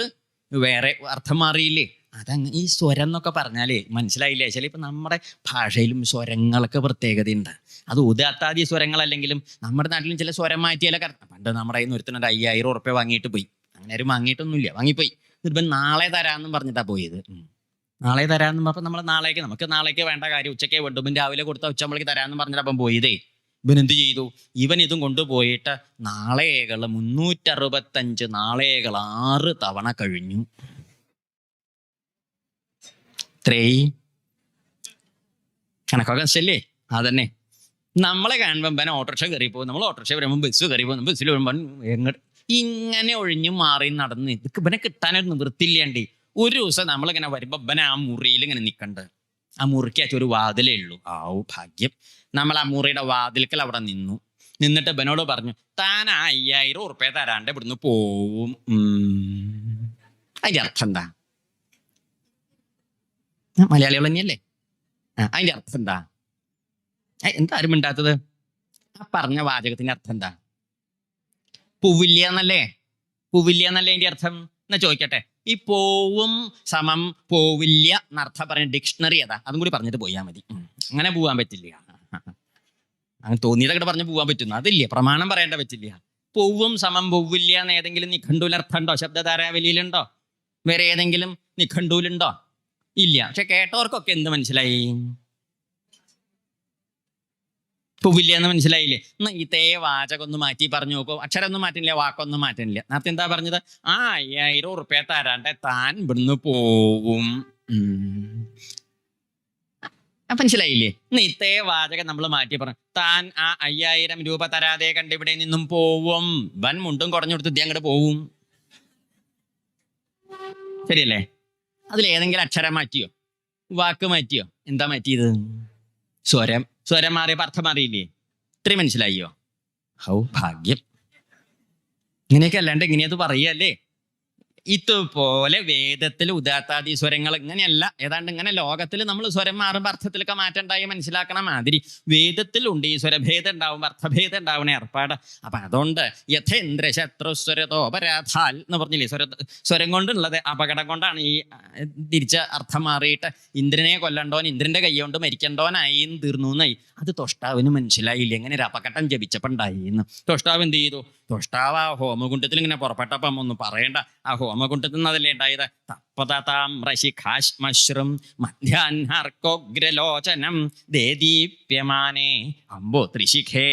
വേറെ, അർത്ഥം മാറിയില്ലേ? അതങ്ങ് ഈ സ്വരം എന്നൊക്കെ പറഞ്ഞാലേ മനസ്സിലായില്ലേ? ചില ഇപ്പം നമ്മുടെ ഭാഷയിലും സ്വരങ്ങളൊക്കെ പ്രത്യേകതയുണ്ട്. അത് ഉദാത്താദി സ്വരങ്ങളല്ലെങ്കിലും നമ്മുടെ നാട്ടിലും ചില സ്വരം മാറ്റിയാലൊക്കെ. പണ്ട് നമ്മുടെ കയ്യിൽ നിന്ന് ഒരുത്തിനൊരു 5000 ഉറുപ്പ്യ വാങ്ങിയിട്ട് പോയി. അങ്ങനെ ആരും വാങ്ങിയിട്ടൊന്നുമില്ല, വാങ്ങിപ്പോയി. ഇപ്പം നാളെ തരാമെന്നും പറഞ്ഞിട്ടാണ് പോയത്. നാളെ തരാമെന്നും പറഞ്ഞപ്പോൾ നമ്മൾ നമുക്ക് നാളേക്ക് വേണ്ട കാര്യം ഉച്ചയ്ക്ക് വേണ്ടും, രാവിലെ കൊടുത്താൽ ഉച്ചമ്പളേക്ക് തരാമെന്നും പറഞ്ഞിട്ട് അപ്പം പോയതേ. ഇവൻ എന്ത് ചെയ്തു? ഇവൻ ഇതും കൊണ്ടുപോയിട്ട് നാളേകൾ 365 നാളേകൾ 6 തവണ കഴിഞ്ഞു. കണക്കൊക്കെ ശല്ലേ? അതന്നെ. നമ്മളെ കാണുമ്പം ഇവൻ ഓട്ടോറിക്ഷ കയറി പോകും, നമ്മൾ ഓട്ടോറിക്ഷ വരുമ്പോൾ ബസ് കയറി പോകും, ബസ്സിൽ വരുമ്പോൾ എങ്ങോട്ട് ഇങ്ങനെ ഒഴിഞ്ഞു മാറി നടന്ന് ഇതൊക്കെ ഇവനെ കിട്ടാനൊരു നിവൃത്തില്ലാണ്ട് ഒരു ദിവസം നമ്മളിങ്ങനെ വരുമ്പോൾ ഇവൻ ആ മുറിയിൽ ഇങ്ങനെ നിൽക്കണ്ട്. ആ മുറിക്കകത്ത് ഒരു വാതിലേ ഉള്ളൂ. ഭാഗ്യം. നമ്മൾ ആ മുറിയുടെ വാതിൽക്കൽ അവിടെ നിന്നിട്ട് ഇവനോട് പറഞ്ഞു, താൻ 5000 ഉറുപ്പ്യ തരാണ്ട് ഇവിടുന്ന് പോവും. അതിന്റെ അർത്ഥം എന്താ? മലയാളികൾ തന്നെയല്ലേ? അതിന്റെ അർത്ഥം എന്താ? എന്താ ആരും മിണ്ടാത്തത്? ആ പറഞ്ഞ വാചകത്തിന്റെ അർത്ഥം എന്താ? പോവില്ല എന്നല്ലേ? പോവില്ല എന്നല്ലേ അതിന്റെ അർത്ഥം? എന്നാ ചോദിക്കട്ടെ, ഈ പോവും സമം പോവില്ല എന്നർത്ഥം പറഞ്ഞ ഡിക്ഷണറി ഏതാ? അതും കൂടി പറഞ്ഞിട്ട് പോയാൽ മതി. അങ്ങനെ പോവാൻ പറ്റില്ല. അങ്ങനെ തോന്നിയതൊക്കെ പറഞ്ഞ് പോവാൻ പറ്റുന്നു അതില്ല, പ്രമാണം പറയേണ്ട പറ്റില്ല. പോവും സമം പോവില്ല എന്ന് ഏതെങ്കിലും നിഘണ്ടുവിലർത്ഥം ഉണ്ടോ? ശബ്ദധാരാവലിയിലുണ്ടോ? വേറെ ഏതെങ്കിലും നിഘണ്ടുവിലുണ്ടോ? ഇല്ല. പക്ഷെ കേട്ടവർക്കൊക്കെ എന്ത് മനസ്സിലായി? പോവില്ല എന്ന് മനസ്സിലായില്ലേ? എന്നാ ഇതേ വാചകം ഒന്ന് മാറ്റി പറഞ്ഞു നോക്കൂ. അക്ഷരം ഒന്നും മാറ്റുന്നില്ല, വാക്കൊന്നും മാറ്റുന്നില്ല. നേരത്തെ എന്താ പറഞ്ഞത്? 5000 ഉറുപ്പ്യ തരാണ്ട് താൻ ഇവിടുന്ന് പോവും. മനസ്സിലായില്ലേ? ഇന്ന് ഇതേ വാചകം നമ്മൾ മാറ്റി പറഞ്ഞു, താൻ ആ 5000 രൂപ തരാതെ കണ്ട് ഇവിടെ നിന്നും പോവും. വൻ മുണ്ടും കുറഞ്ഞു കൊടുത്ത് അങ്ങോട്ട് പോവും. ശരിയല്ലേ? അതിലേതെങ്കിലും അക്ഷരം മാറ്റിയോ? വാക്ക് മാറ്റിയോ? എന്താ മാറ്റിയത്? സ്വരം മാറിയപ്പോൾ അർത്ഥം മാറിയില്ലേ? ഇത്രയും മനസ്സിലായോ? ഭാഗ്യം. ഇങ്ങനെയൊക്കെ അല്ലാണ്ട് ഇങ്ങനെയത് പറയല്ലേ? ഇതുപോലെ വേദത്തിൽ ഉദാത്താദി സ്വരങ്ങൾ ഇങ്ങനെയല്ല, ഏതാണ്ട് ഇങ്ങനെ ലോകത്തിൽ നമ്മൾ സ്വരം മാറുമ്പോൾ അർത്ഥത്തിലൊക്കെ മാറ്റം ഉണ്ടായി മനസ്സിലാക്കണം. മാതിരി വേദത്തിലുണ്ട് ഈ സ്വരഭേദം ഉണ്ടാവുമ്പോൾ അർത്ഥഭേദം ഉണ്ടാവണ ഏർപ്പാട്. അപ്പൊ അതുകൊണ്ട് യഥേന്ദ്ര ശത്രുസ്വരതോപരാധാൽ എന്ന് പറഞ്ഞില്ലേ? സ്വരം കൊണ്ടുള്ളത് അപകടം കൊണ്ടാണ് ഈ തിരിച്ച അർത്ഥം മാറിയിട്ട് ഇന്ദ്രനെ കൊല്ലണ്ടോൻ ഇന്ദ്രന്റെ കൈ കൊണ്ട് മരിക്കണ്ടോനായി തീർന്നു എന്നായി. അത് തൊഷ്ടാവിന് മനസ്സിലായില്ല, എങ്ങനെ ഒരു അപകടം ജപിച്ചപ്പോൾ ഉണ്ടായി എന്ന്. തൊഷ്ടാവ് എന്ത് ചെയ്തു? തൊഷ്ടാവ് ആ ഹോമകുണ്ടത്തിൽ ഇങ്ങനെ പുറപ്പെട്ടപ്പം ഒന്നും പറയണ്ട, ആ ഹോമകുണ്ടത്തിൽ നിന്നതല്ലേ ഉണ്ടായത്. തപ്പതാതാമ്രശിഖാശ്മശ്രും മധ്യാഹ്നർക്കോഗ്രലോചനം ദേദീപ്യമാനേ അംബോ ത്രിശിഖേ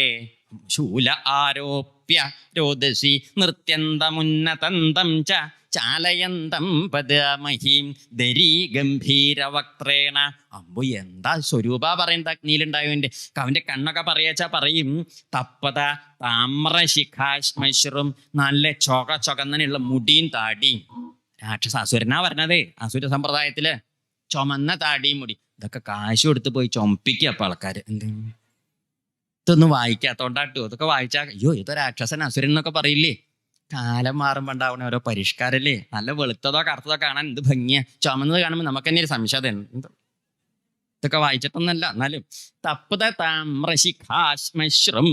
ശൂല ആരോപ്യ രോദസി നൃത്യന്തമുന്നതന്തം ച ചാലയന്തം പദമഹീം ദരീ ഗംഭീരവക്ത്രേണ. അമ്പു എന്താ സ്വരൂപ പറയുന്നത്? അഗ്നിയിലുണ്ടായവന്റെ അവന്റെ കണ്ണൊക്കെ പറയാച്ചാ പറയും. തപ്പത താമ്രശിഖാശ്മശ്രും, നല്ല ചൊകന്നനുള്ള മുടിയും താടിയും. അസുരനാ പറഞ്ഞതേ. അസുര സമ്പ്രദായത്തില് ചുമന്ന താടിയും മുടി. ഇതൊക്കെ കാശ് കൊടുത്ത് പോയി ചൊമ്പിക്കുക അപ്പൊ ആൾക്കാര്. ഇതൊന്നും വായിക്കാത്തോണ്ടാട്ടോ. ഇതൊക്കെ വായിച്ചാ അയ്യോ ഇതൊരു രാക്ഷസൻ അസുരൻ എന്നൊക്കെ പറയില്ലേ? കാലം മാറുമ്പോൾ ഉണ്ടാവണ ഓരോ പരിഷ്കാരല്ലേ? നല്ല വെളുത്തതോ കറുത്തതോ കാണാൻ എന്ത് ഭംഗിയാ. ചുമന്നത് കാണുമ്പോൾ നമുക്ക് തന്നെ ഒരു സംശയം. ഇതൊക്കെ വായിച്ചിട്ടൊന്നല്ല. എന്നാലും തപ്പത താമ്രശിഖാശ്മശ്രം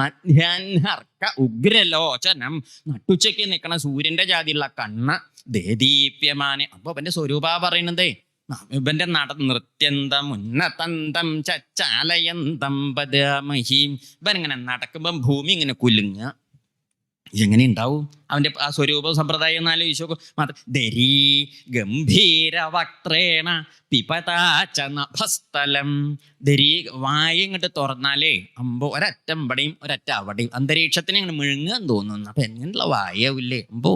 മധ്യാഹ്നർക്ക ഉഗ്രലോചനം, നട്ടുച്ചയ്ക്ക് നിൽക്കണ സൂര്യന്റെ ജാതിയുള്ള കണ്ണ്. ദേദീപ്യമാനെ. അപ്പൊ അവന്റെ സ്വരൂപ പറയുന്നതേ. ഇവന്റെ നൃത്യന്തം ഉന്നതന്തം ചാലയന്തം പദമഹീം. ഇവൻ ഇങ്ങനെ നടക്കുമ്പം ഭൂമി ഇങ്ങനെ കുലുങ്ങ. എങ്ങനെ ഉണ്ടാവും അവന്റെ ആ സ്വരൂപ സമ്പ്രദായം? എന്നാലും ഈശോ ദരീ ഗംഭീരവക്ത്രേണ പിപതാച നഭസ്ഥലം. ദരീ വായ ഇങ്ങോട്ട് തുറന്നാലേ അമ്പോ ഒരറ്റം ഇവിടെയും ഒരറ്റ അവിടെയും. അന്തരീക്ഷത്തിന് ഇങ്ങനെ മുഴുങ്ങാൻ തോന്നുന്നു. അപ്പൊ എങ്ങനെയുള്ള വായാവില്ലേ? അമ്പോ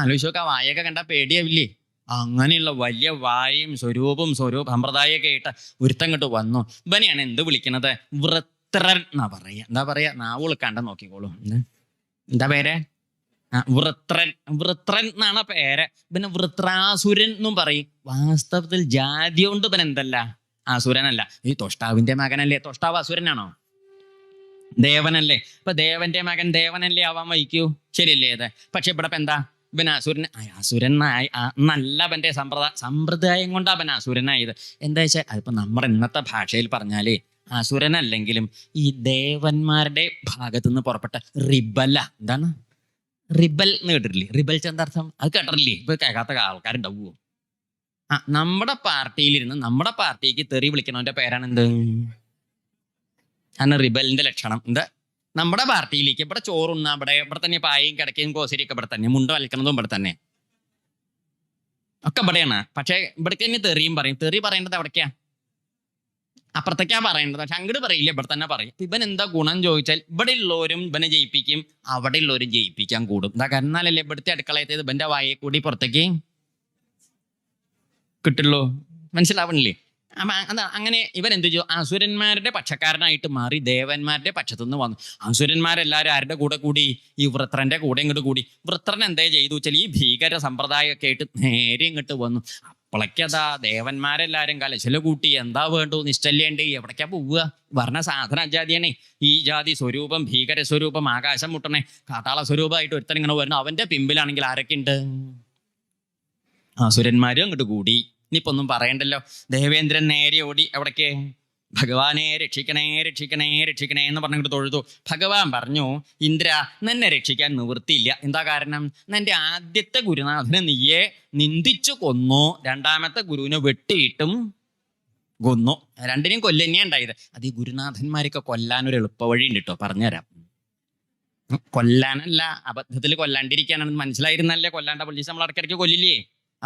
ആലോചിച്ച് നോക്കാം, വായൊക്കെ കണ്ടാൽ പേടിയാവില്ലേ? അങ്ങനെയുള്ള വലിയ വായും സ്വരൂപം സമ്പ്രദായമൊക്കെ ആയിട്ട് ഒരുത്തം ഇങ്ങോട്ട് വന്നു. ഇവനെയാണ് എന്ത് വിളിക്കണത്? വൃത്രൻ എന്നാ പറയാ. എന്താ പറയാ? നാവുകൾ കണ്ട നോക്കിക്കോളൂ. എന്താ പേര്? വൃത്രൻ. വൃത്രൻ എന്നാണ് പേര്. പിന്നെ വൃത്രാസുരൻ എന്നും പറയും. വാസ്തവത്തിൽ ജാതി കൊണ്ട് പിന്നെ എന്തല്ല, അസുരനല്ല. ഈ തൊഷ്ടാവിന്റെ മകനല്ലേ? തൊഷ്ടാവ് അസുരനാണോ? ദേവനല്ലേ? ഇപ്പൊ ദേവന്റെ മകൻ ദേവനല്ലേ ആവാൻ വഹിക്കൂ? ശരിയല്ലേ ഇത്? പക്ഷെ ഇവിടെ ഇപ്പൊ എന്താ? ഇവൻ അസുരനായി നല്ല അവന്റെ സമ്പ്രദായം കൊണ്ടാ അവൻ അസുരനായത്. എന്താ വെച്ചാൽ അതിപ്പോ നമ്മുടെ ഇന്നത്തെ ഭാഷയിൽ പറഞ്ഞാലേ അസുരനല്ലെങ്കിലും ഈ ദേവന്മാരുടെ ഭാഗത്തു നിന്ന് പുറപ്പെട്ട റിബല. എന്താണ് റിബൽ എന്ന് കേട്ടിട്ടില്ലേ? റിബൽ ചെന്തർത്ഥം അത് കേട്ടിട്ടില്ലേ? ഇപ്പൊ കേൾക്കാത്ത ആൾക്കാരുണ്ടാവുമോ? നമ്മുടെ പാർട്ടിയിലിരുന്ന് നമ്മുടെ പാർട്ടിക്ക് തെറി വിളിക്കണവന്റെ പേരാണ് എന്ത്? ആണ് റിബലിന്റെ ലക്ഷണം. എന്താ? നമ്മുടെ പാർട്ടിയിലേക്ക് ഇവിടെ ചോറുണ്ണ ഇവിടെ തന്നെ പായയും കിടക്കയും കോശരിയൊക്കെ ഇവിടെ തന്നെ, മുണ്ട വലക്കണതും ഇവിടെ തന്നെ, ഒക്കെ ഇവിടെയാണ്. പക്ഷെ ഇവിടേക്ക് തന്നെ തെറിയും പറയും. തെറി പറയേണ്ടത് എവിടേക്കാ? അപ്പുറത്തേക്കാ പറയേണ്ടത്. പക്ഷെ അങ്ങോട്ട് പറയില്ല, ഇവിടെ തന്നെ പറയും. ഇവൻ എന്താ ഗുണം ചോദിച്ചാൽ ഇവിടെ ഉള്ളവരും ഇവനെ ജയിപ്പിക്കും, അവിടെ ഉള്ളവരും ജയിപ്പിക്കാൻ കൂടും. എന്താ കാരണം? എന്നാലല്ലേ ഇവിടുത്തെ അടുക്കളയത്തേത് ഇവന്റെ വായെ കൂടി പുറത്തേക്ക് കിട്ടുള്ളൂ. മനസ്സിലാവണില്ലേ? അപ്പൊ അതാ അങ്ങനെ ഇവൻ എന്ത് ചെയ്തു? അസുരന്മാരുടെ പക്ഷക്കാരനായിട്ട് മാറി ദേവന്മാരുടെ പക്ഷത്തുനിന്ന് വന്നു. അസുരന്മാരെല്ലാവരും ആരുടെ കൂടെ കൂടി? ഈ വൃത്രന്റെ കൂടെ ഇങ്ങോട്ട് കൂടി. വൃത്രൻ എന്താ ചെയ്തു വെച്ചാൽ ഈ ഭീകര സമ്പ്രദായമൊക്കെ ആയിട്ട് നേരെ ഇങ്ങോട്ട് വന്നു. അപ്പോഴേക്കതാ ദേവന്മാരെല്ലാരും കലശല് കൂട്ടി. എന്താ വേണ്ടു? നിശ്ചല്യണ്ട്. എവിടേക്കാ പോവുക? വർണ്ണ സാധന ജാതിയാണേ. ഈ ജാതി സ്വരൂപം, ഭീകര സ്വരൂപം, ആകാശം മുട്ടണേ കാട്ടാള സ്വരൂപമായിട്ട് ഒരുത്തൻ ഇങ്ങനെ വരുന്നു. അവന്റെ പിമ്പിലാണെങ്കിൽ ആരൊക്കെ ഉണ്ട്? അസുരന്മാരും അങ്ങോട്ട് കൂടി. ഇനിയിപ്പോ ഒന്നും പറയണ്ടല്ലോ. ദേവേന്ദ്രൻ നേരെ ഓടി എവിടേക്ക്? ഭഗവാനെ രക്ഷിക്കണേ രക്ഷിക്കണേ രക്ഷിക്കണേ എന്ന് പറഞ്ഞിട്ട് തൊഴുതു. ഭഗവാൻ പറഞ്ഞു, ഇന്ദ്ര, നിന്നെ രക്ഷിക്കാൻ നിവൃത്തിയില്ല. എന്താ കാരണം? നിന്റെ ആദ്യത്തെ ഗുരുനാഥനെ നീയെ നിന്ദിച്ചു കൊന്നു, രണ്ടാമത്തെ ഗുരുവിനെ വെട്ടിയിട്ടും കൊന്നു. രണ്ടിനെയും കൊല്ലന്നെയാ ഉണ്ടായത്. അത് ഈ ഗുരുനാഥന്മാരൊക്കെ കൊല്ലാനൊരു എളുപ്പ വഴി ഉണ്ട് കേട്ടോ, പറഞ്ഞുതരാം. കൊല്ലാനല്ല, അബദ്ധത്തിൽ കൊല്ലാണ്ടിരിക്കാനാണെന്ന് മനസ്സിലായിരുന്നല്ലേ കൊല്ലാണ്ട പോലീസ് നമ്മൾ ഇടയ്ക്കിടയ്ക്ക് കൊല്ലില്ലേ?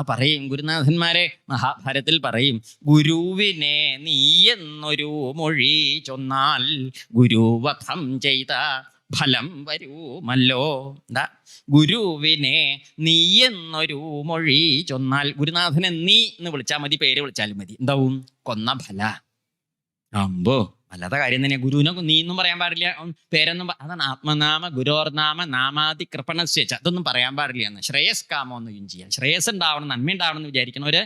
പറയും ഗുരുനാഥന്മാരെ മഹാഭാരതത്തിൽ പറയും, ഗുരുവിനെ നീ എന്നൊരു മൊഴി ചൊന്നാൽ ഗുരുവധം ചെയ്ത ഫലം വരുമല്ലോ. എന്താ? ഗുരുവിനെ നീ എന്നൊരു മൊഴി ചൊന്നാൽ, ഗുരുനാഥനെ നീ എന്ന് വിളിച്ചാൽ മതി, പേര് വിളിച്ചാലും മതി. എന്താവും? കൊന്ന ഫല. അമ്പോ, അല്ലാത്ത കാര്യം തന്നെ. ഗുരുവിനെ നീ എന്നും പറയാൻ പാടില്ല, പേരൊന്നും. അതാണ് ആത്മനാമ ഗുരോർനാമ നാമാതി കൃപണസ്യച്ച. അതൊന്നും പറയാൻ പാടില്ല എന്ന്. ശ്രേയസ് കാമോ ഒന്നും ചെയ്യാം. ശ്രേയസ് ഉണ്ടാവണം, നന്മ ഉണ്ടാവണം എന്ന് വിചാരിക്കണവര്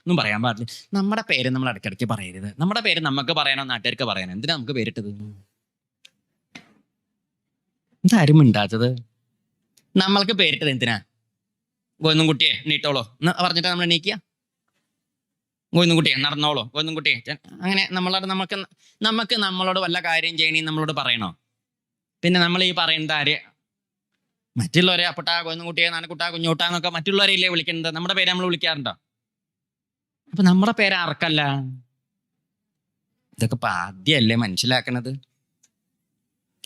ഒന്നും പറയാൻ പാടില്ല. നമ്മുടെ പേര് നമ്മൾ ഇടയ്ക്കിടയ്ക്ക് പറയരുത്. നമ്മുടെ പേര് നമുക്ക് പറയണോ നാട്ടുകാർക്ക് പറയണം? എന്തിനാ നമുക്ക് പേരിട്ടത്? എന്താരും മിണ്ടാത്തത്? നമ്മൾക്ക് പേരിട്ടത് എന്തിനാ? ഗോവിന്ദൻകുട്ടിയെ നീട്ടോളോ എന്ന് പറഞ്ഞിട്ട് നമ്മൾ എണീക്കുക. ഗോവിന്ദൻകുട്ടിയെ നടന്നോളൂ, ഗോവിന്ദൻകുട്ടിയെ. അങ്ങനെ നമുക്ക് നമ്മളോട് വല്ല കാര്യം ചെയ്യണേ നമ്മളോട് പറയണോ? പിന്നെ നമ്മൾ ഈ പറയുന്നത് ആര്? മറ്റുള്ളവരെ അപ്പട്ടാ, ഗോവിന്ദൻകുട്ടിയെ, നാനക്കുട്ടാ, കുഞ്ഞോട്ടാ എന്നൊക്കെ മറ്റുള്ളവരെയല്ലേ വിളിക്കുന്നത്. നമ്മുടെ പേര് നമ്മൾ വിളിക്കാറുണ്ടോ? അപ്പൊ നമ്മുടെ പേര് ആർക്കല്ല? ഇതൊക്കെ ഇപ്പൊ ആദ്യമല്ലേ മനസ്സിലാക്കണത്?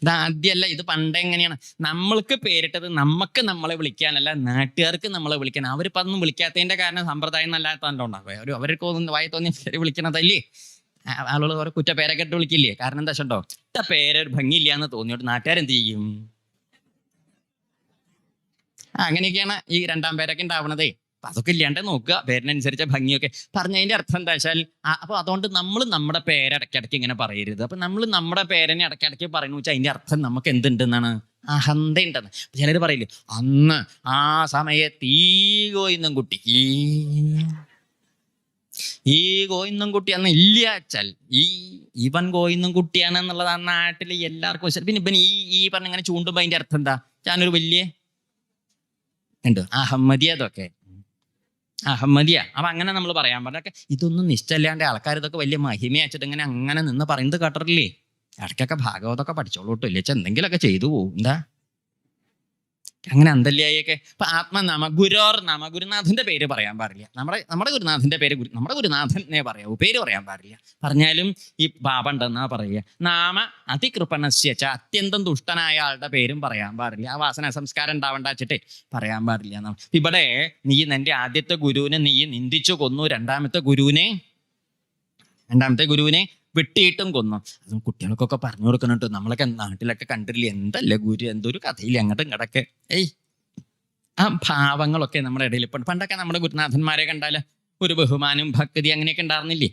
ഇത് ആദ്യമല്ല, ഇത് പണ്ട് എങ്ങനെയാണ്? നമ്മൾക്ക് പേരിട്ടത് നമുക്ക് നമ്മളെ വിളിക്കാനല്ല, നാട്ടുകാർക്ക് നമ്മളെ വിളിക്കാൻ. അവരിപ്പോ അതൊന്നും വിളിക്കാത്തതിന്റെ കാരണം സമ്പ്രദായം നല്ലാത്തതുകൊണ്ടാവും. അവർക്ക് വായി തോന്നിയ പേര് വിളിക്കണതല്ലേ. ആളുകൾ ഓരോ കുറ്റ പേരൊക്കെ ഇട്ട് വിളിക്കില്ലേ? കാരണം എന്താ വെച്ചോ, ഇട്ട പേരൊരു ഭംഗിയില്ല എന്ന് തോന്നിയോട്ട് നാട്ടുകാരെന്ത് ചെയ്യും? അങ്ങനെയൊക്കെയാണ് ഈ രണ്ടാം പേരൊക്കെ ഉണ്ടാവണതേ. അപ്പൊ അതൊക്കെ ഇല്ലാണ്ട് നോക്കുക, പേരിനനുസരിച്ച ഭംഗിയൊക്കെ പറഞ്ഞതിന്റെ അർത്ഥം എന്താ വെച്ചാൽ, അപ്പൊ അതുകൊണ്ട് നമ്മൾ നമ്മുടെ പേരിടയ്ക്കിടയ്ക്ക് ഇങ്ങനെ പറയരുത്. അപ്പൊ നമ്മൾ നമ്മുടെ പേരിനെ ഇടയ്ക്കിടയ്ക്ക് പറയുന്നു വെച്ചാൽ അതിന്റെ അർത്ഥം നമുക്ക് എന്തുണ്ടെന്നാണ്? അഹന്ത ഉണ്ടെന്ന്. ചിലർ പറയില്ലേ, അന്ന് ആ സമയത്ത് ഈ ഗോവിന്ദൻകുട്ടി അന്ന് ഇല്ല വെച്ചാൽ ഇവൻ ഗോവിന്ദൻകുട്ടിയാണെന്നുള്ളത് ആ നാട്ടിൽ എല്ലാവർക്കും. പിന്നെ ഇവൻ ഈ പറഞ്ഞ ഇങ്ങനെ ചൂണ്ടുമ്പോ അതിന്റെ അർത്ഥം എന്താ? ഞാനൊരു വലിയ ഉണ്ട് അഹമ്മദിയ, അതൊക്കെ അഹമ്മദിയ. അപ്പൊ അങ്ങനെ നമ്മൾ പറയാൻ പാടില്ല. ഇതൊന്നും നിശ്ചയില്ലാണ്ട് ആൾക്കാർ ഇതൊക്കെ വലിയ മഹിമയച്ചിട്ട് ഇങ്ങനെ അങ്ങനെ നിന്ന് പറയുന്നത് കേട്ടിട്ടില്ലേ? ഇടയ്ക്കൊക്കെ ഭാഗവതമൊക്കെ പഠിച്ചോളൂട്ടോ, ഇല്ല എന്തെങ്കിലുമൊക്കെ ചെയ്തു പോകും. എന്താ അങ്ങനെ അന്തല്യായൊക്കെ? ഇപ്പൊ ആത്മനാമ ഗുരോർനാമ, ഗുരുനാഥന്റെ പേര് പറയാൻ പാടില്ല. നമ്മുടെ ഗുരുനാഥന്റെ പേര് നമ്മുടെ ഗുരുനാഥനെ പറയാവൂ, പേര് പറയാൻ പാടില്ല. പറഞ്ഞാലും ഈ പാപണ്ടെന്നാ പറയുക. നാമ അതികൃപണസ്യച്ച, അത്യന്തം ദുഷ്ടനായ ആളുടെ പേരും പറയാൻ പാടില്ല. ആ വാസന സംസ്കാരം ഉണ്ടാവണ്ട വെച്ചിട്ടേ പറയാൻ പാടില്ല. ഇവിടെ നീ നിന്റെ ആദ്യത്തെ ഗുരുവിനെ നീ നിന്ദിച്ചു കൊന്നു, രണ്ടാമത്തെ ഗുരുവിനെ വെട്ടിയിട്ടും കൊന്നു. അതും കുട്ടികൾക്കൊക്കെ പറഞ്ഞു കൊടുക്കുന്നുണ്ട്. നമ്മളൊക്കെ നാട്ടിലൊക്കെ കണ്ടില്ലേ, എന്തല്ലേ ഗുരു, എന്തൊരു കഥയില്ല അങ്ങോട്ടും ഇങ്ങടൊക്കെ. ആ ഭാവങ്ങളൊക്കെ നമ്മുടെ ഇടയിൽ ഇപ്പം പണ്ടൊക്കെ നമ്മുടെ ഗുരുനാഥന്മാരെ കണ്ടാൽ ഒരു ബഹുമാനം ഭക്തി അങ്ങനെയൊക്കെ ഉണ്ടായിരുന്നില്ലേ?